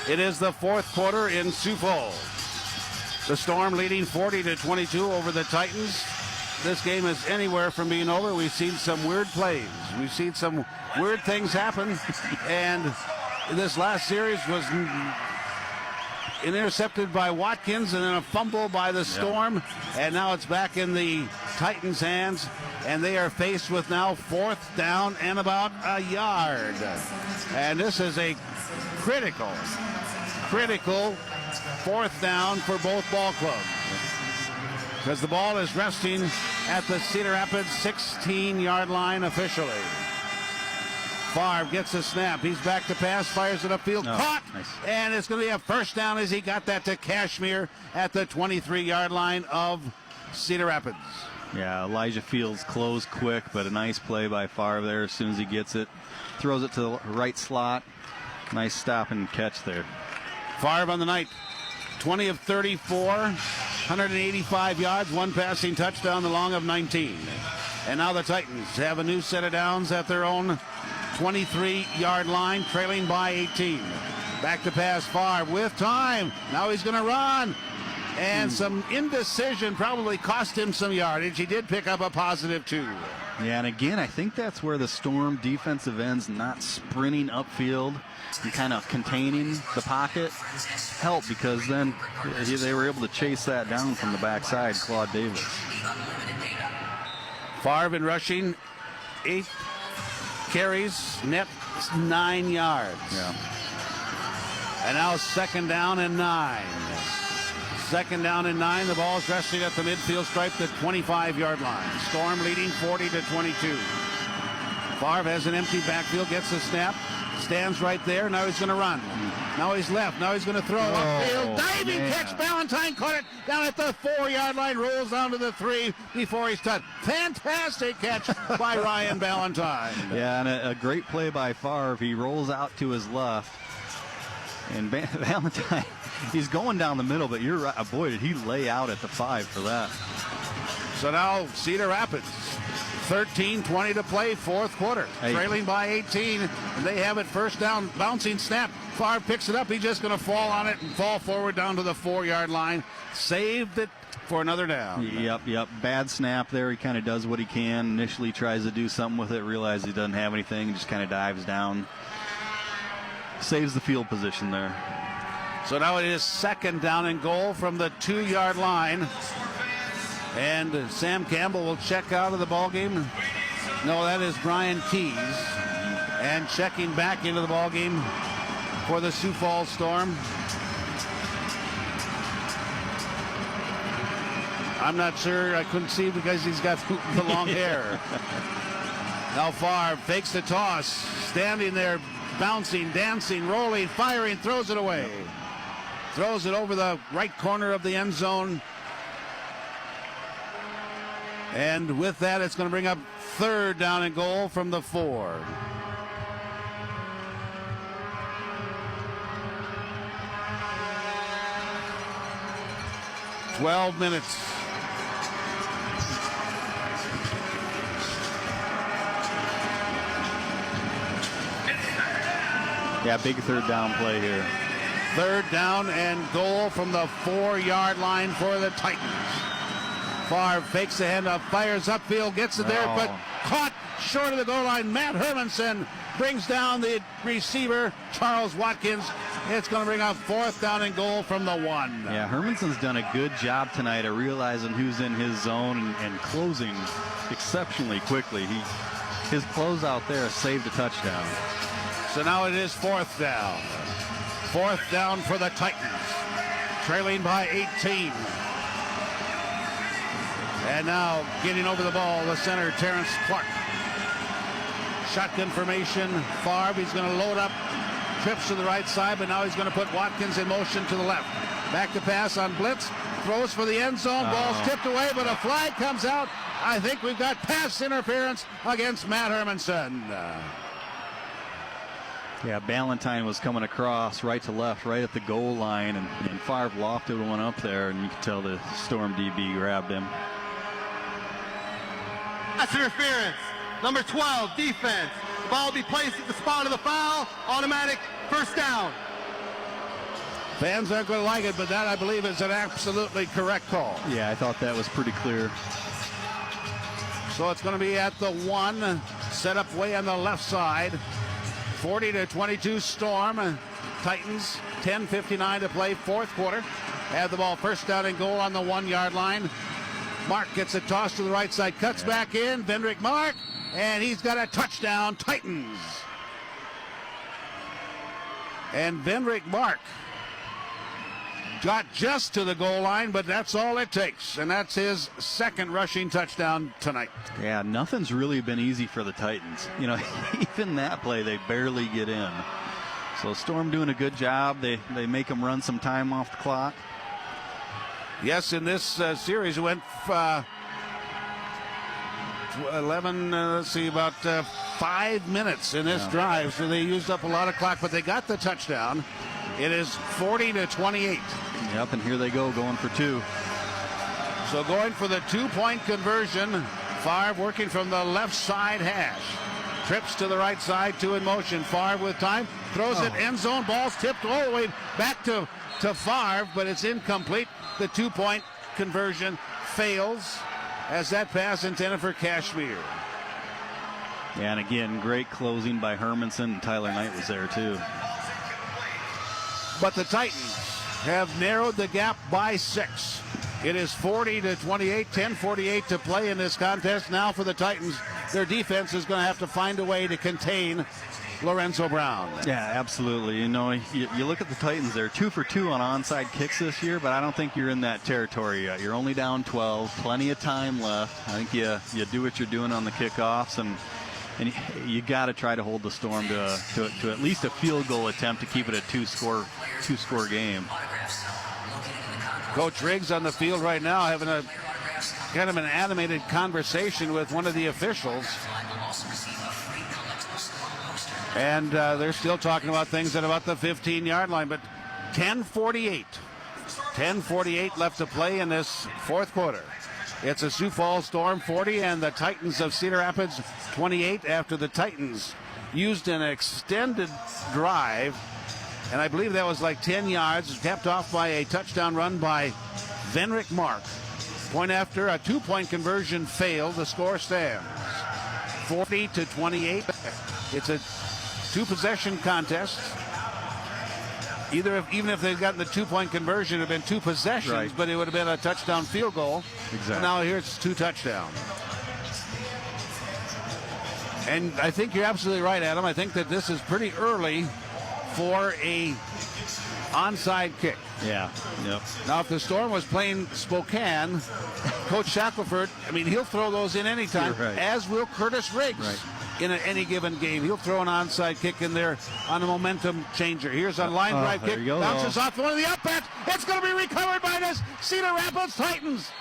Speaker 1: it is the fourth quarter in Sioux Falls. The Storm leading 40-22 over the Titans. This game is anywhere from being over. We've seen some weird plays. We've seen some weird things happen. And this last series was intercepted by Watkins and then a fumble by the Storm. And now it's back in the Titans' hands. And they are faced with now 4th down and about a yard. And this is a critical 4th down for both ball clubs, because the ball is resting at the Cedar Rapids 16-yard line officially. Favre gets a snap. He's back to pass, fires it upfield, caught, nice. And it's going to be a first down as he got that to Cashmere at the 23-yard line of Cedar Rapids.
Speaker 2: Yeah, Elijah Fields closed quick, but a nice play by Favre there as soon as he gets it. Throws it to the right slot. Nice stop and catch there.
Speaker 1: Favre on the night, 20 of 34, 185 yards, 1 passing touchdown, the long of 19. And now the Titans have a new set of downs at their own 23-yard line, trailing by 18. Back to pass, Favre with time. Now he's going to run. And some indecision probably cost him some yardage. He did pick up a positive 2.
Speaker 2: Yeah, and again, I think that's where the Storm defensive ends not sprinting upfield and kind of containing the pocket helped, because then they were able to chase that down from the backside, Claude Davis.
Speaker 1: Favre in rushing, 8 carries, net 9 yards.
Speaker 2: Yeah.
Speaker 1: And now 2nd down and 9. 2nd down and 9. The ball's resting at the midfield stripe, the 25-yard line. Storm leading 40-22. Favre has an empty backfield, gets the snap, stands right there. Now he's going to run. Now he's left. Now he's going to throw upfield. Diving catch. Ballantyne caught it down at the 4-yard line. Rolls down to the 3 before he's touched. Fantastic catch by Ryan Ballantyne.
Speaker 2: Yeah, and a great play by Favre. He rolls out to his left. And Ballantyne, he's going down the middle, but you're right. Boy, did he lay out at the 5 for that.
Speaker 1: So now Cedar Rapids, 13:20 to play, 4th quarter. Trailing by 18, and they have it first down, bouncing snap. Favre picks it up. He's just going to fall on it and fall forward down to the 4-yard line. Saved it for another down.
Speaker 2: Yep. Bad snap there. He kind of does what he can. Initially tries to do something with it, realizes he doesn't have anything, just kind of dives down. Saves the field position there.
Speaker 1: So now it is 2nd down and goal from the 2-yard line. And Sam Campbell will check out of the ball game. No, that is Brian Keys. And checking back into the ball game for the Sioux Falls Storm. I'm not sure. I couldn't see because he's got the long hair. Now Favre fakes the toss. Standing there, bouncing, dancing, rolling, firing, throws it away. Throws it over the right corner of the end zone. And with that, it's going to bring up 3rd down and goal from the 4. "12 minutes.
Speaker 2: Yeah, big 3rd down play here.
Speaker 1: 3rd down and goal from the 4-yard line for the Titans. Favre fakes the handoff, fires upfield, gets it there, but caught short of the goal line. Matt Hermanson brings down the receiver, Charles Watkins. It's going to bring up 4th down and goal from the 1.
Speaker 2: Yeah, Hermanson's done a good job tonight of realizing who's in his zone and closing exceptionally quickly. His closeout there saved a touchdown.
Speaker 1: So now it is 4th down. 4th down for the Titans, trailing by 18. And now getting over the ball, the center, Terrence Clark. Shotgun formation, Favre, he's going to load up trips to the right side, but now he's going to put Watkins in motion to the left. Back to pass on blitz, throws for the end zone, ball's tipped away, but a flag comes out. I think we've got pass interference against Matt Hermanson.
Speaker 2: Yeah, Ballantyne was coming across right to left, right at the goal line, and Favre lofted one up there, and you could tell the Storm DB grabbed him.
Speaker 14: Pass interference. Number 12, defense. The ball will be placed at the spot of the foul. Automatic first down.
Speaker 1: Fans aren't going to like it, but that, I believe, is an absolutely correct call.
Speaker 2: Yeah, I thought that was pretty clear.
Speaker 1: So it's going to be at the 1, set up way on the left side. 40-22 Storm. Titans, 10:59 to play, fourth quarter. Have the ball first down and goal on the 1-yard line. Mark gets a toss to the right side, cuts back in. Vendrick Mark, and he's got a touchdown, Titans. And Vendrick Mark got just to the goal line, but that's all it takes. And that's his second rushing touchdown tonight.
Speaker 2: Yeah, nothing's really been easy for the Titans. You know, even that play, they barely get in. So Storm doing a good job. They make them run some time off the clock.
Speaker 1: Yes, in this series, it went 11, about 5 minutes in this drive. So they used up a lot of clock, but they got the touchdown. It is 40-28.
Speaker 2: Yep, and here they go, going for 2.
Speaker 1: So going for the 2-point conversion. Favre working from the left side hash. Trips to the right side, 2 in motion. Favre with time, throws it end zone. Ball's tipped all the way back to Favre, but it's incomplete. The 2-point conversion fails as that pass intended for Kashmir.
Speaker 2: Yeah, and again, great closing by Hermanson, and Tyler Knight was there too.
Speaker 1: But the Titans have narrowed the gap by 6. It is 40-28, 10:48 to play in this contest. Now for the Titans, their defense is going to have to find a way to contain Lorenzo Brown.
Speaker 2: Yeah, absolutely. You know, you look at the Titans, they're 2 for 2 on onside kicks this year, but I don't think you're in that territory yet. You're only down 12, plenty of time left. I think you do what you're doing on the kickoffs, and you got to try to hold the Storm to at least a field goal attempt to keep it a two-score game.
Speaker 1: Coach Riggs on the field right now having a kind of an animated conversation with one of the officials. And they're still talking about things at about the 15-yard line, but 10:48 left to play in this fourth quarter. It's a Sioux Falls Storm 40 and the Titans of Cedar Rapids 28 after the Titans used an extended drive, and I believe that was like 10 yards, capped off by a touchdown run by Vendrick Mark. Point after, a 2-point conversion failed. The score stands 40-28. It's a 2-possession contest. Even if they'd gotten the 2-point conversion, it would have been 2 possessions, right, but it would have been a touchdown field goal.
Speaker 2: Exactly.
Speaker 1: Now here it's 2 touchdowns. And I think you're absolutely right, Adam. I think that this is pretty early for a onside kick.
Speaker 2: Yeah. Yep.
Speaker 1: Now, if the Storm was playing Spokane, Coach Shackelford, I mean, he'll throw those in anytime, right, as will Curtis Riggs.
Speaker 2: Right.
Speaker 1: In any given game, he'll throw an onside kick in there on a momentum changer. Here's a line drive kick, bounces off one of the upbacks. It's going to be recovered by the Cedar Rapids Titans.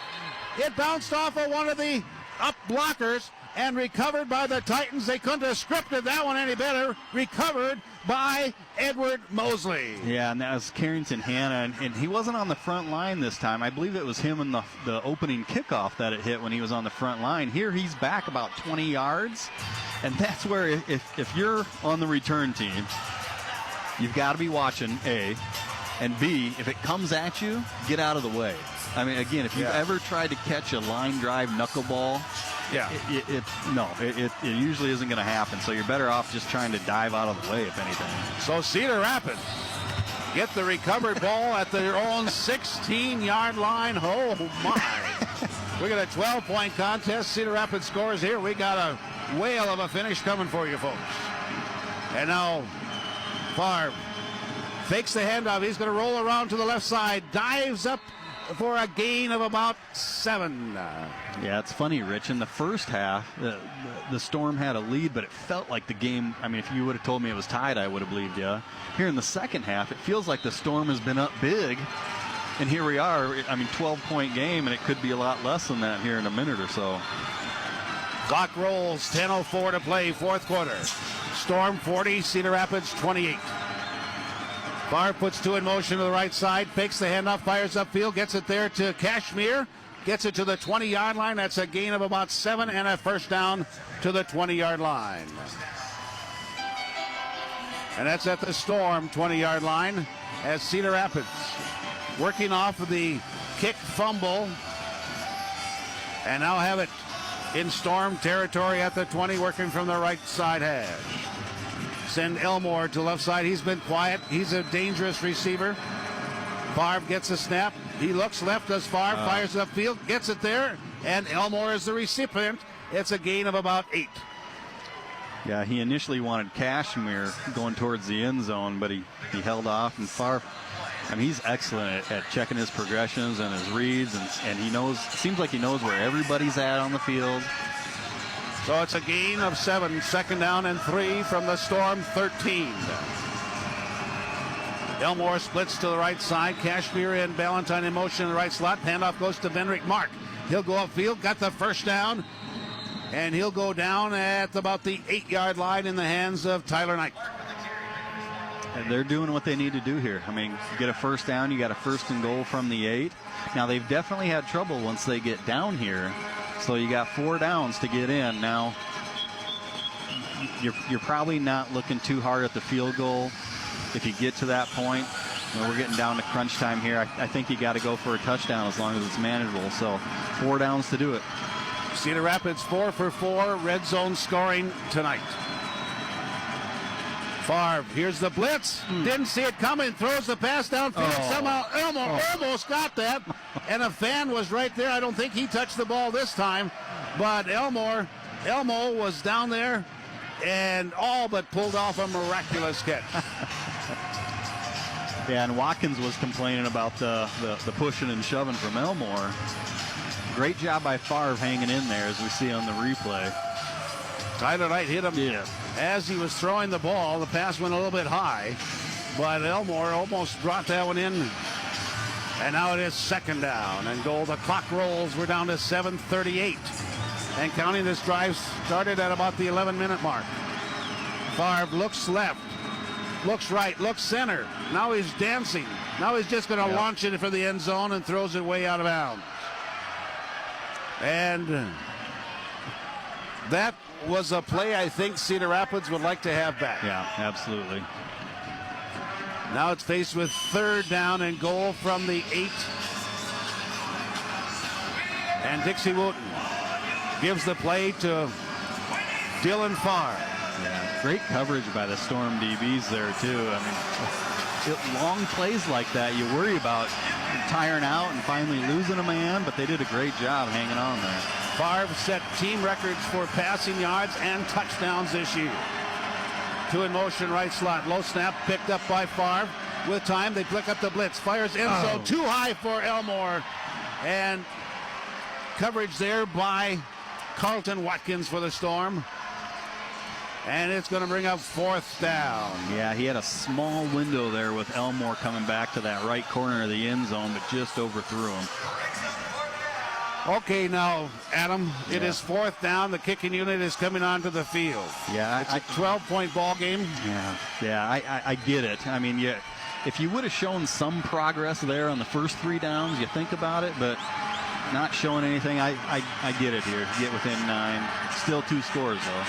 Speaker 1: It bounced off of one of the up blockers and recovered by the Titans. They couldn't have scripted that one any better. Recovered by Edward Mosley.
Speaker 2: Yeah, and that was Carrington Hanna, and he wasn't on the front line this time. I believe it was him in the opening kickoff that it hit when he was on the front line. Here he's back about 20 yards, and that's where if you're on the return team, you've got to be watching, A, and B, if it comes at you, get out of the way. I mean, again, if you've ever tried to catch a line drive knuckleball, it usually isn't going to happen. So you're better off just trying to dive out of the way, if anything.
Speaker 1: So Cedar Rapids get the recovered ball at their own 16-yard line. Oh, my. We got a 12-point contest. Cedar Rapids scores here. We got a whale of a finish coming for you folks. And now Favre fakes the handoff. He's going to roll around to the left side, dives up for a gain of about 7.
Speaker 2: Yeah, it's funny, Rich. In the first half, the Storm had a lead, but it felt like the game, I mean, if you would have told me it was tied, I would have believed you. Here in the second half, it feels like the Storm has been up big, and here we are. I mean, 12-point game, and it could be a lot less than that here in a minute or so.
Speaker 1: Clock rolls, 10:04 to play, fourth quarter. Storm 40, Cedar Rapids 28. Barr puts 2 in motion to the right side, fakes the handoff, fires upfield, gets it there to Kashmir, gets it to the 20-yard line. That's a gain of about 7 and a first down to the 20-yard line. And that's at the Storm 20-yard line as Cedar Rapids working off of the kick fumble and now have it in Storm territory at the 20, working from the right side hash. Send Elmore to left side. He's been quiet. He's a dangerous receiver. Favre gets a snap. He looks left as Favre, fires upfield, gets it there, and Elmore is the recipient. It's a gain of about 8.
Speaker 2: Yeah, he initially wanted Kashmir going towards the end zone, but he held off, and Favre, I mean, he's excellent at checking his progressions and his reads, and he knows, seems like he knows where everybody's at on the field.
Speaker 1: So it's a gain of 7, second down and 3 from the Storm 13. Elmore splits to the right side. Kashmir and Ballantyne in motion in the right slot. Handoff goes to Venrick Mark. He'll go upfield, got the first down, and he'll go down at about the 8-yard line in the hands of Tyler Knight.
Speaker 2: And they're doing what they need to do here. I mean, you get a first down, you got a first and goal from the 8. Now, they've definitely had trouble once they get down here. So you got 4 downs to get in. Now, you're probably not looking too hard at the field goal if you get to that point. You know, we're getting down to crunch time here. I think you got to go for a touchdown as long as it's manageable. So 4 downs to do it.
Speaker 1: Cedar Rapids 4 for 4, red zone scoring tonight. Favre, here's the blitz. Didn't see it coming. Throws the pass downfield. Somehow Elmo almost got that. And a fan was right there. I don't think he touched the ball this time. But Elmo was down there and all but pulled off a miraculous catch.
Speaker 2: Yeah, and Watkins was complaining about the pushing and shoving from Elmore. Great job by Favre hanging in there, as we see on the replay.
Speaker 1: Tyler Knight hit him as he was throwing the ball. The pass went a little bit high, but Elmore almost brought that one in. And now it is second down and goal. The clock rolls. We're down to 7:38. And counting, this drive started at about the 11-minute mark. Favre looks left, looks right, looks center. Now he's dancing. Now he's just going to launch it for the end zone and throws it way out of bounds. And that was a play I think Cedar Rapids would like to have back.
Speaker 2: Yeah, absolutely.
Speaker 1: Now it's faced with third down and goal from the 8. And Dixie Wooten gives the play to Dylan Favre.
Speaker 2: Yeah, great coverage by the Storm DBs there too. I mean, long plays like that, you worry about tiring out and finally losing a man, but they did a great job hanging on there.
Speaker 1: Favre set team records for passing yards and touchdowns this year. 2 in motion, right slot. Low snap picked up by Favre. With time, they flick up the blitz. Fires in, so too high for Elmore. And coverage there by Carlton Watkins for the Storm. And it's going to bring up fourth down.
Speaker 2: Yeah, he had a small window there with Elmore coming back to that right corner of the end zone, but just overthrew him.
Speaker 1: Okay, now, Adam, it is fourth down. The kicking unit is coming onto the field.
Speaker 2: Yeah,
Speaker 1: it's a 12-point ball game.
Speaker 2: I get it. I mean, if you would have shown some progress there on the first 3 downs, you think about it, but not showing anything, I get it here. Get within 9. Still 2 scores, though.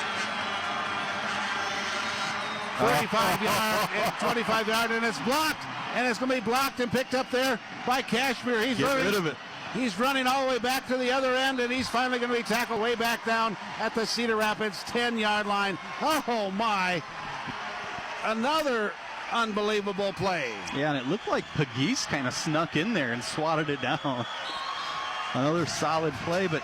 Speaker 1: 45-yard and 25-yard, and it's blocked. And it's going to be blocked and picked up there by Kashmir. He's
Speaker 2: rid of it.
Speaker 1: He's running all the way back to the other end, and he's finally going to be tackled way back down at the Cedar Rapids 10-yard line. Oh, my. Another unbelievable play.
Speaker 2: Yeah, and it looked like Pegues kind of snuck in there and swatted it down. Another solid play, but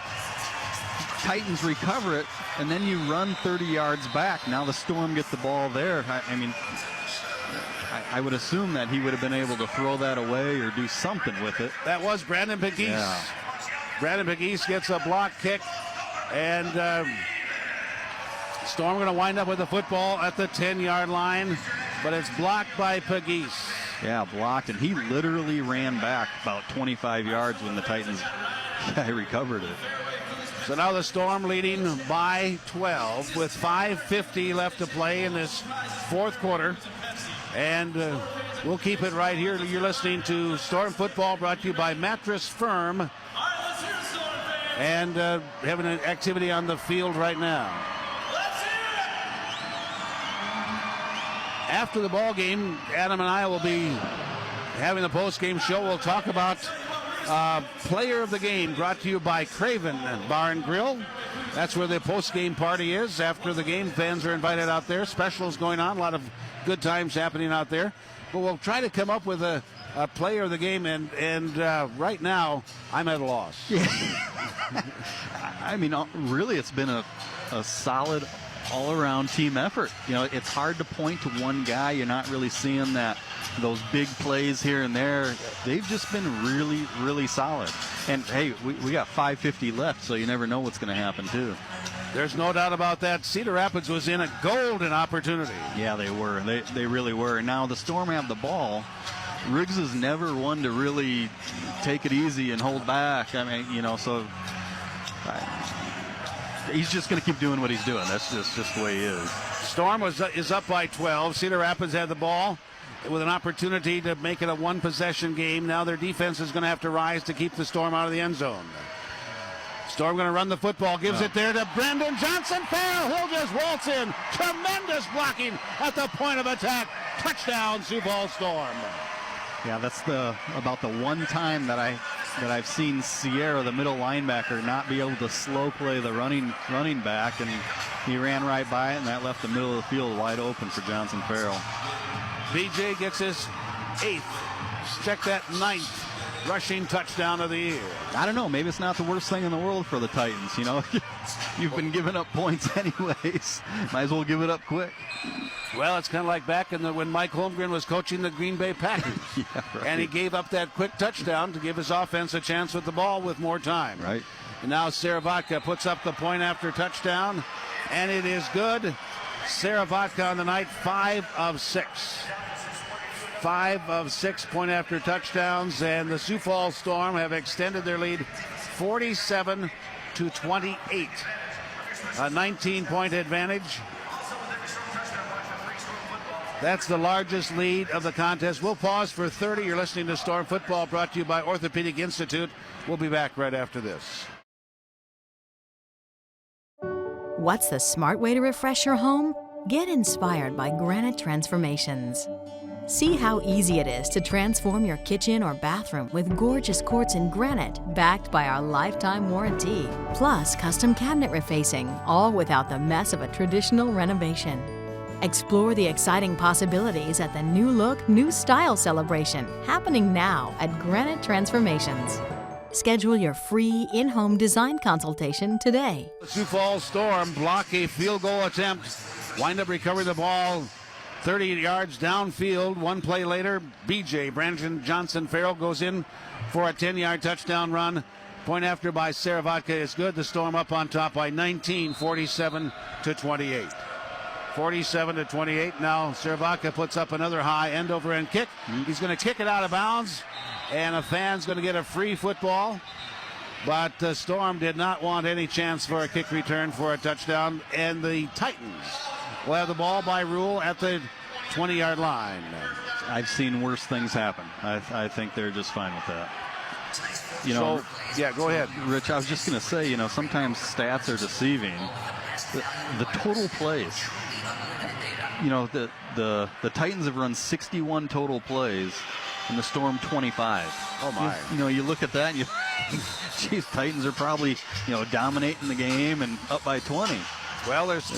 Speaker 2: Titans recover it, and then you run 30 yards back. Now the Storm get the ball there. I mean, I would assume that he would have been able to throw that away or do something with it.
Speaker 1: That was Brandon Pegues.
Speaker 2: Yeah.
Speaker 1: Brandon Pegues gets a block kick, and Storm going to wind up with the football at the 10-yard line, but it's blocked by Pegues.
Speaker 2: Yeah, blocked, and he literally ran back about 25 yards when the Titans guy recovered it.
Speaker 1: So now the Storm leading by 12 with 5:50 left to play in this fourth quarter. And we'll keep it right here. You're listening to Storm Football, brought to you by Mattress Firm. And having an activity on the field right now. After the ball game, Adam and I will be having the post-game show. We'll talk about player of the game, brought to you by Craven Bar and Grill. That's where the post-game party is. After the game, fans are invited out there. Specials going on, a lot of good times happening out there. But we'll try to come up with a player of the game, and right now, I'm at a loss.
Speaker 2: Yeah. I mean, really, it's been a solid all-around team effort. You know, it's hard to point to one guy. You're not really seeing those big plays here and there. They've just been really, really solid. And, hey, we got 5:50 left, so you never know what's going to happen, too.
Speaker 1: There's no doubt about that. Cedar Rapids was in a golden opportunity.
Speaker 2: Yeah, they were. They really were. And now the Storm have the ball. Riggs is never one to really take it easy and hold back. I mean, you know, so he's just going to keep doing what he's doing. That's just the way he is.
Speaker 1: Storm is up by 12. Cedar Rapids had the ball with an opportunity to make it a one-possession game. Now their defense is going to have to rise to keep the Storm out of the end zone. Storm going to run the football, gives it there to Brendan Johnson-Farrell. He'll just waltz in. Tremendous blocking at the point of attack. Touchdown, Sioux Falls Storm.
Speaker 2: Yeah, that's about the one time that I've seen Sierra, the middle linebacker, not be able to slow play the running back, and he ran right by it, and that left the middle of the field wide open for Johnson-Farrell.
Speaker 1: BJ gets his 8th, check that 9th rushing touchdown of the year.
Speaker 2: I don't know, maybe it's not the worst thing in the world for the Titans, you know. You've been giving up points anyways. Might as well give it up quick.
Speaker 1: Well, it's kind of like back when Mike Holmgren was coaching the Green Bay Packers.
Speaker 2: Yeah, right.
Speaker 1: And he gave up that quick touchdown to give his offense a chance with the ball with more time.
Speaker 2: Right.
Speaker 1: And now Saravatka puts up the point after touchdown, and it is good. Saravatka on the night, 5 of 6. 5 of 6 point after touchdowns, and the Sioux Falls Storm have extended their lead 47-28. A 19-point advantage. That's the largest lead of the contest. We'll pause for 30. You're listening to Storm Football, brought to you by Orthopedic Institute. We'll be back right after this.
Speaker 7: What's the smart way to refresh your home? Get inspired by Granite Transformations. See how easy it is to transform your kitchen or bathroom with gorgeous quartz in granite backed by our lifetime warranty. Plus custom cabinet refacing, all without the mess of a traditional renovation. Explore the exciting possibilities at the New Look, New Style celebration happening now at Granite Transformations. Schedule your free in-home design consultation today.
Speaker 1: The Sioux Falls Storm block a field goal attempt, wind up recovering the ball 30 yards downfield. One play later, BJ, Brandon Johnson-Farrell, goes in for a 10-yard touchdown run. Point after by Saravatka is good. The Storm up on top by 19, 47-28. 47-28. Now Saravatka puts up another high end-over-end kick. He's going to kick it out of bounds, and a fan's going to get a free football. But the Storm did not want any chance for a kick return for a touchdown, and the Titans will have the ball by rule at the 20-yard line.
Speaker 2: I've seen worse things happen. I think they're just fine with that. You know,
Speaker 1: yeah, go ahead.
Speaker 2: Rich, I was just going to say, you know, sometimes stats are deceiving. The total plays. You know, the Titans have run 61 total plays, and the Storm 25.
Speaker 1: Oh, my.
Speaker 2: You know, you look at that, and you geez, Titans are probably, you know, dominating the game and up by 20.
Speaker 1: Well, there's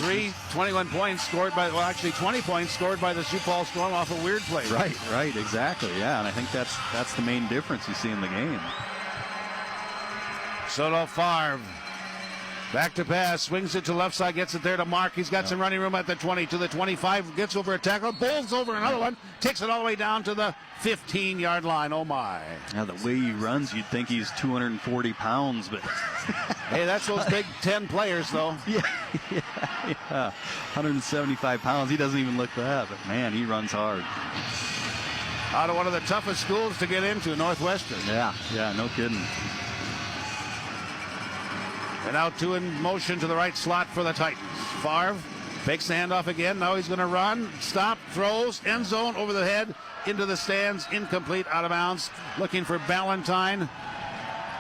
Speaker 1: 21 points scored by, well, actually 20 points scored by the Sioux Falls Storm off a weird play.
Speaker 2: Right, exactly, yeah, and I think that's the main difference you see in the game.
Speaker 1: Soto Favre Back to pass, swings it to left side, gets it there to Mark. He's got some running room at the 20 to the 25, gets over a tackle, bowls over another one, takes it all the way down to the 15-yard line. Oh my!
Speaker 2: Yeah, the way he runs, you'd think he's 240 pounds, but
Speaker 1: hey, that's those Big Ten players, though.
Speaker 2: Yeah, 175 pounds. He doesn't even look that, but man, he runs hard.
Speaker 1: Out of one of the toughest schools to get into, Northwestern.
Speaker 2: Yeah, no kidding.
Speaker 1: And now two in motion to the right slot for the Titans. Favre fakes the handoff again. Now he's going to run, stop, throws, end zone over the head, into the stands, incomplete, out of bounds. Looking for Ballantyne.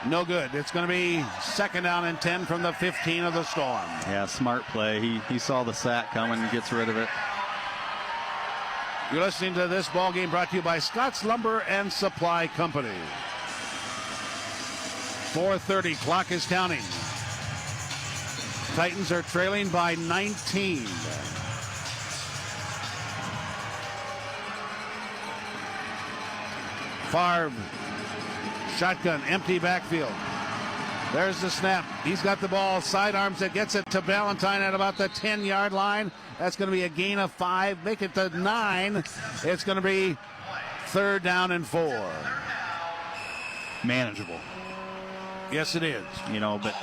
Speaker 1: No good. It's going to be 2nd down and 10 from the 15 of the Storm.
Speaker 2: Yeah, smart play. He saw the sack coming and gets rid of it.
Speaker 1: You're listening to this ball game brought to you by Scott's Lumber and Supply Company. 4:30, clock is counting. Titans are trailing by 19. Favre, shotgun, empty backfield. There's the snap. He's got the ball, sidearms it, gets it to Ballantyne at about the 10-yard line. That's going to be a gain of 5. Make it to 9. It's going to be 3rd down and 4.
Speaker 2: Manageable.
Speaker 1: Yes, it is.
Speaker 2: You know, but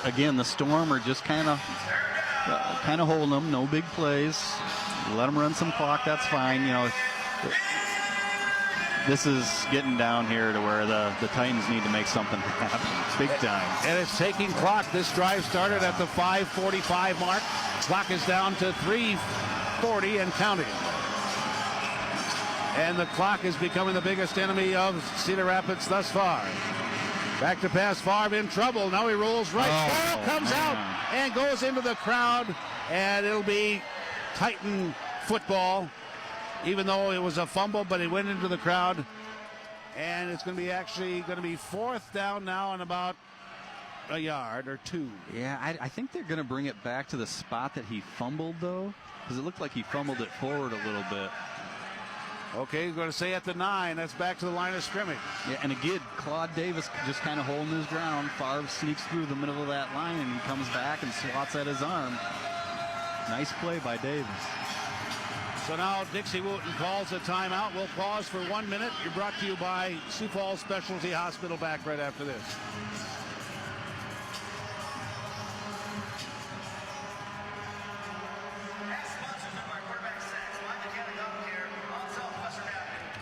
Speaker 2: again, the Storm are just kind of holding them. No big plays. Let them run some clock. That's fine. You know, this is getting down here to where the Titans need to make something happen. Big time.
Speaker 1: And it's taking clock. This drive started at the 5:45 mark. Clock is down to 3:40 and counting. And the clock is becoming the biggest enemy of Cedar Rapids thus far. Back to pass, Favre in trouble. Now he rolls right. Ball comes out and goes into the crowd. And it'll be Titan football. Even though it was a fumble, but it went into the crowd. And it's going to be 4th down now and about a yard or 2.
Speaker 2: Yeah, I think they're going to bring it back to the spot that he fumbled, though. Because it looked like he fumbled it forward a little bit.
Speaker 1: Okay, you're going to say at the 9. That's back to the line of scrimmage.
Speaker 2: Yeah, and again, Claude Davis just kind of holding his ground. Favre sneaks through the middle of that line, and he comes back and swats at his arm. Nice play by Davis.
Speaker 1: So now Dixie Wooten calls a timeout. We'll pause for 1 minute. You're brought to you by Sioux Falls Specialty Hospital. Back right after this.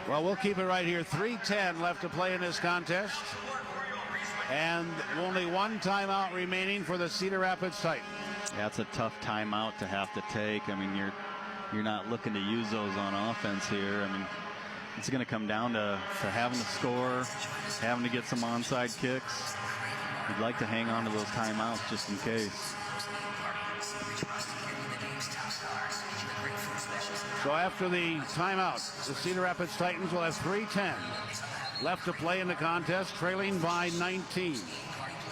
Speaker 1: Well, we'll keep it right here. 3:10 left to play in this contest. And only one timeout remaining for the Cedar Rapids Titans.
Speaker 2: Yeah, it's a tough timeout to have to take. I mean, you're not looking to use those on offense here. I mean, it's going to come down to having to score, having to get some onside kicks. You'd like to hang on to those timeouts just in case.
Speaker 1: So after the timeout, the Cedar Rapids Titans will have 3:10 left to play in the contest, trailing by 19,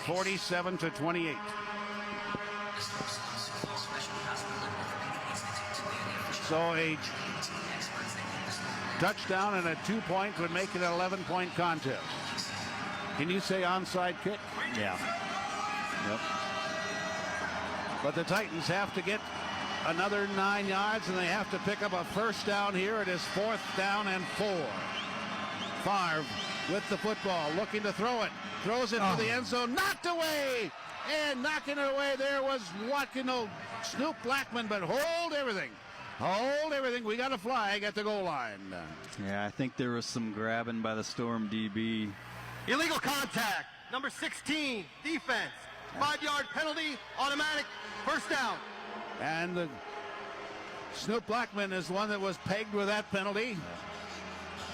Speaker 1: 47-28. So a touchdown and a 2-point would make it an 11-point contest. Can you say onside kick?
Speaker 2: Yeah. Yep.
Speaker 1: But the Titans have to get another 9 yards, and they have to pick up a 1st down here. It is 4th down and 4. Favre with the football, looking to throw it. Throws it to the end zone, knocked away! And knocking it away there was Snoop Blackman, but hold everything. Hold everything. We got a flag at the goal line.
Speaker 2: Yeah, I think there was some grabbing by the Storm DB.
Speaker 14: Illegal contact. Number 16, defense. 5-yard penalty, automatic, 1st down.
Speaker 1: And Snoop Blackman is the one that was pegged with that penalty.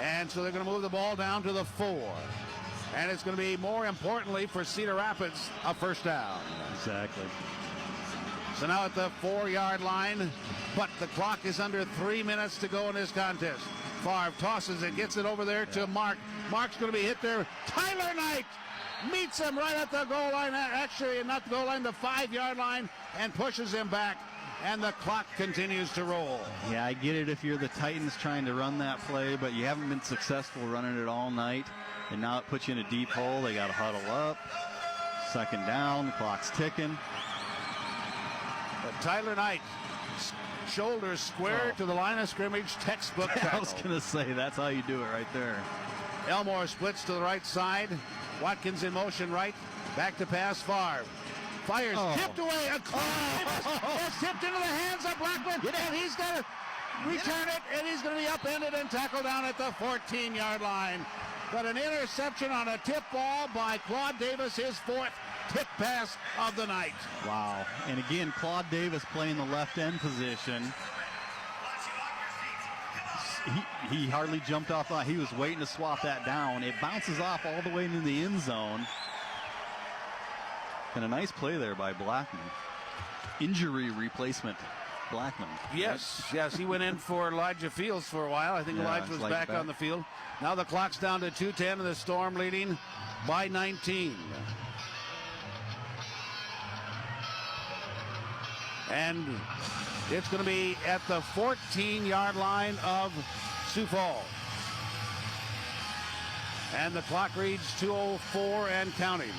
Speaker 1: And so they're going to move the ball down to the 4. And it's going to be, more importantly for Cedar Rapids, a 1st down.
Speaker 2: Exactly.
Speaker 1: So now at the 4-yard line, but the clock is under 3 minutes to go in this contest. Favre tosses it, gets it over there to Mark. Mark's going to be hit there. Tyler Knight meets him right at the goal line. Actually, not the goal line, the 5-yard line, and pushes him back. And the clock continues to roll.
Speaker 2: Yeah, I get it if you're the Titans trying to run that play, but you haven't been successful running it all night. And now it puts you in a deep hole. They got to huddle up. 2nd down, the clock's ticking.
Speaker 1: But Tyler Knight, shoulders square to the line of scrimmage, textbook tackle.
Speaker 2: I was going to say, that's how you do it right there.
Speaker 1: Elmore splits to the right side. Watkins in motion right. Back to pass far. Fires, tipped away. It's tipped into the hands of Blackman, and he's going to return it, and he's going to be upended and tackled down at the 14-yard line. But an interception on a tip ball by Claude Davis, his fourth tip pass of the night.
Speaker 2: Wow. And again, Claude Davis playing the left end position. He hardly jumped off. He was waiting to swap that down. It bounces off all the way into the end zone. And a nice play there by Blackman. Injury replacement, Blackman.
Speaker 1: Yes, he went in for Elijah Fields for a while. I think Elijah was back on the field. Now the clock's down to 2:10 and the Storm leading by 19. And it's going to be at the 14-yard line of Sioux Falls. And the clock reads 2:04 and counting.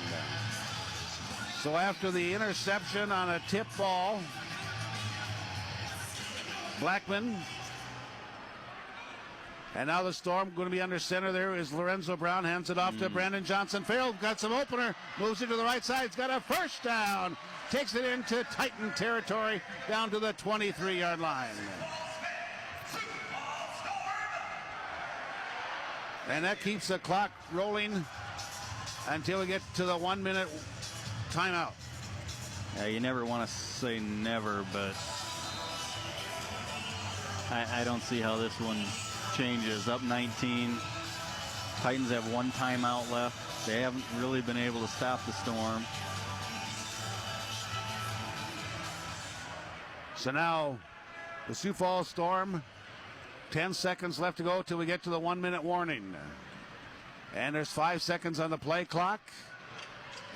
Speaker 1: So after the interception on a tip ball, Blackman, and now the Storm going to be under center. There is Lorenzo Brown, hands it off to Brandon Johnson. Farrell got some opener, moves it to the right side. He's got a first down, takes it into Titan territory down to the 23-yard line. And that keeps the clock rolling until we get to the 1-minute timeout.
Speaker 2: Yeah, you never want to say never, but I don't see how this one changes. Up 19. Titans have one timeout left. They haven't really been able to stop the Storm.
Speaker 1: So now the Sioux Falls Storm, 10 seconds left to go till we get to the 1-minute warning. And there's 5 seconds on the play clock.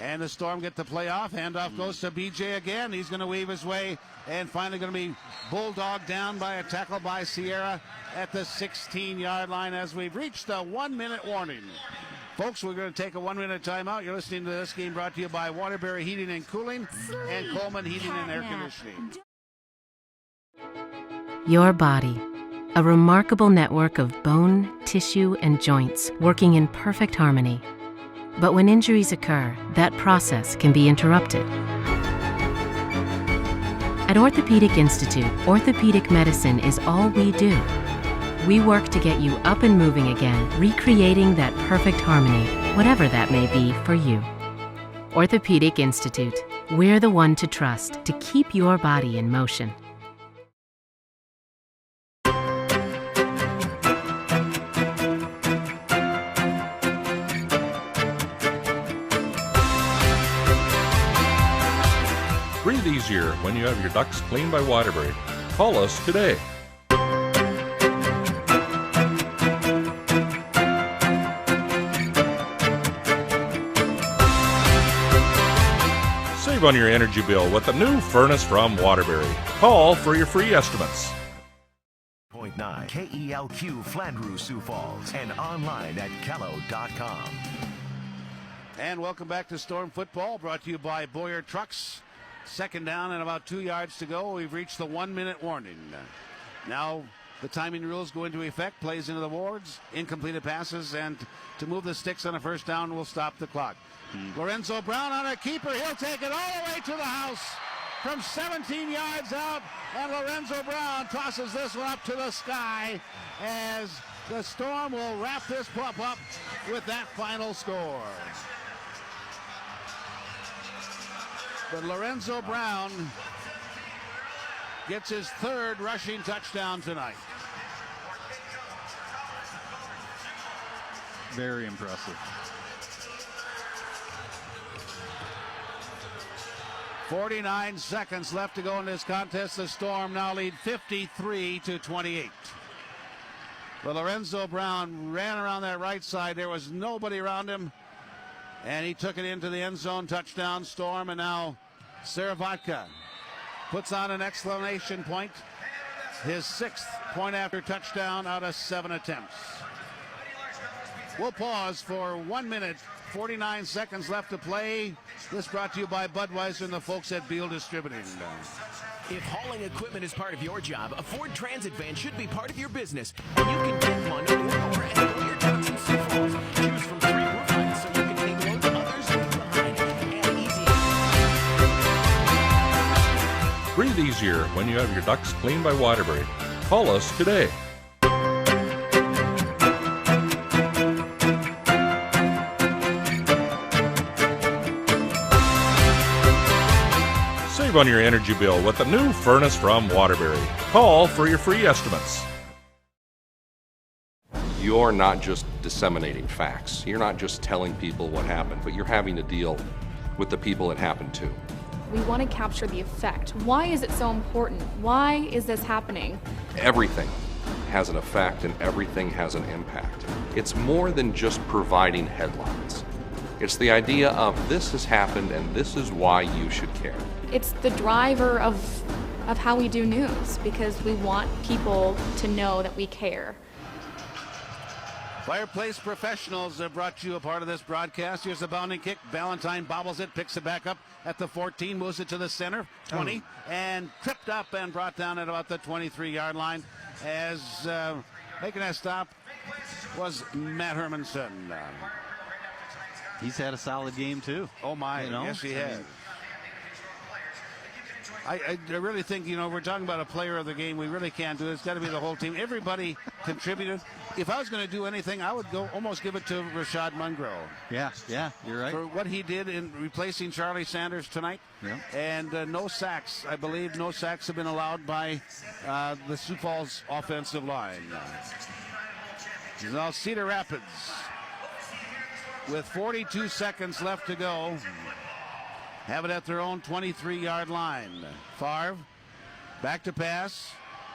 Speaker 1: And the Storm get the play off. Handoff goes to BJ again. He's going to weave his way and finally going to be bulldogged down by a tackle by Sierra at the 16-yard line as we've reached the 1-minute warning. Folks, we're going to take a 1-minute timeout. You're listening to this game brought to you by Waterbury Heating and Cooling and Coleman Heating and Air Conditioning.
Speaker 15: Your body, a remarkable network of bone, tissue, and joints working in perfect harmony. But when injuries occur, that process can be interrupted. At Orthopedic Institute, orthopedic medicine is all we do. We work to get you up and moving again, recreating that perfect harmony, whatever that may be for you. Orthopedic Institute, we're the one to trust to keep your body in motion.
Speaker 10: Breathe easier when you have your ducts cleaned by Waterbury. Call us today. Save on your energy bill with the new furnace from Waterbury. Call for your free estimates.
Speaker 3: 0.9 KELQ Flandreau Sioux Falls and online at Kello.com.
Speaker 1: And welcome back to Storm Football, brought to you by Boyer Trucks. Second down and about 2 yards to go. We've reached the 1-minute warning. Now the timing rules go into effect. Plays into the boards, incompleted passes, and to move the sticks on a first down will stop the clock. Lorenzo Brown on a keeper. He'll take it all the way to the house from 17 yards out. And Lorenzo Brown tosses this one up to the sky as the Storm will wrap this pup up with that final score. But Lorenzo Brown gets his third rushing touchdown tonight.
Speaker 2: Very impressive.
Speaker 1: 49 seconds left to go in this contest. The Storm now lead 53-28. But Lorenzo Brown ran around that right side. There was nobody around him. And he took it into the end zone. Touchdown, Storm. And now Saravodka puts on an exclamation point. His 6th point after touchdown out of 7 attempts. We'll pause for 1 minute, 49 seconds left to play. This brought to you by Budweiser and the folks at Beal Distributing.
Speaker 12: If hauling equipment is part of your job, a Ford Transit van should be part of your business. And you can get one or at your trucks in Sioux Falls. Choose from 3 roof heights so you can take loads others leave behind. And easy.
Speaker 10: Breathe easier when you have your ducts cleaned by Waterbury. Call us today. Save on your energy bill with the new furnace from Waterbury. Call for your free estimates.
Speaker 8: You're not just disseminating facts. You're not just telling people what happened, but you're having to deal with the people it happened to.
Speaker 9: We want to capture the effect. Why is it so important? Why is this happening?
Speaker 8: Everything has an effect and everything has an impact. It's more than just providing headlines. It's the idea of this has happened and this is why you should care.
Speaker 9: It's the driver of how we do news, because we want people to know that we care.
Speaker 1: Fireplace Professionals have brought you a part of this broadcast. Here's the bounding kick. Ballantyne bobbles it, picks it back up at the 14, moves it to the center, 20, and tripped up and brought down at about the 23-yard line. As making that stop was Matt Hermanson.
Speaker 2: He's had a solid game too.
Speaker 1: Oh my, yes he has. I really think, we're talking about a player of the game. We really can't do it. It's got to be the whole team. Everybody contributed. If I was going to do anything, I would almost give it to Rashad Mungrove.
Speaker 2: Yeah, you're right.
Speaker 1: For what he did in replacing Charlie Sanders tonight.
Speaker 2: Yeah.
Speaker 1: And no sacks. I believe no sacks have been allowed by the Sioux Falls offensive line. Now Cedar Rapids with 42 seconds left to go. Have it at their own 23-yard line. Favre, back to pass.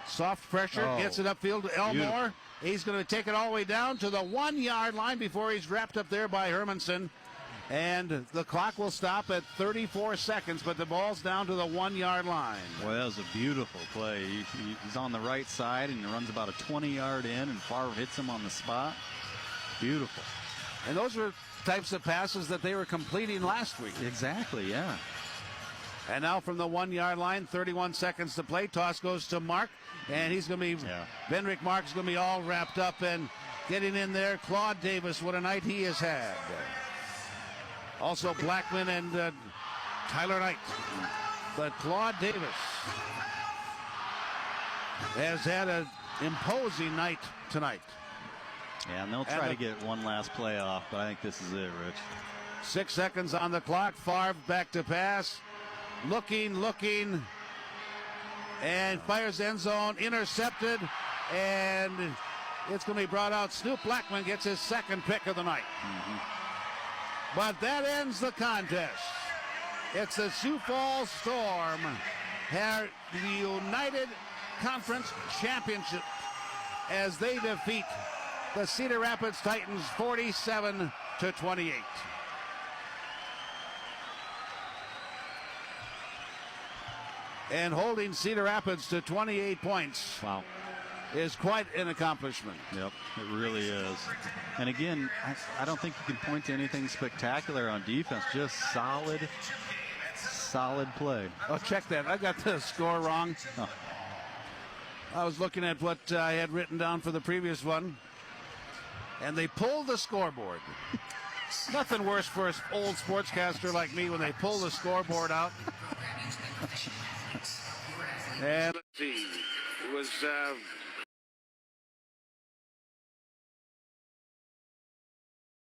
Speaker 1: Soft pressure, gets it upfield to Elmore. Beautiful. He's going to take it all the way down to the 1-yard line before he's wrapped up there by Hermanson. And the clock will stop at 34 seconds, but the ball's down to the 1-yard line.
Speaker 2: Well, that was a beautiful play. He's on the right side, and he runs about a 20-yard in, and Favre hits him on the spot. Beautiful.
Speaker 1: And those were types of passes that they were completing last week.
Speaker 2: Exactly, yeah.
Speaker 1: And now from the 1-yard line, 31 seconds to play. Toss goes to Mark, and he's going to be, Benrick Mark's going to be all wrapped up and getting in there. Claude Davis, what a night he has had. Also Blackman and Tyler Knight. But Claude Davis has had an imposing night tonight.
Speaker 2: Yeah, and they'll try to get one last play off, but I think this is it, Rich.
Speaker 1: 6 seconds on the clock. Favre back to pass. Looking, and fires end zone. Intercepted, and it's going to be brought out. Snoop Blackman gets his second pick of the night. But that ends the contest. It's the Sioux Falls Storm, the United Conference Championship, as they defeat the Cedar Rapids Titans 47-28. And holding Cedar Rapids to 28 points is quite an accomplishment.
Speaker 2: Yep, it really is. And again, I don't think you can point to anything spectacular on defense, just solid play.
Speaker 1: Oh, check that. I got the score wrong. I was looking at what I had written down for the previous one. And they pulled the scoreboard. Nothing worse for an old sportscaster like me when they pull the scoreboard out. And let's see. It was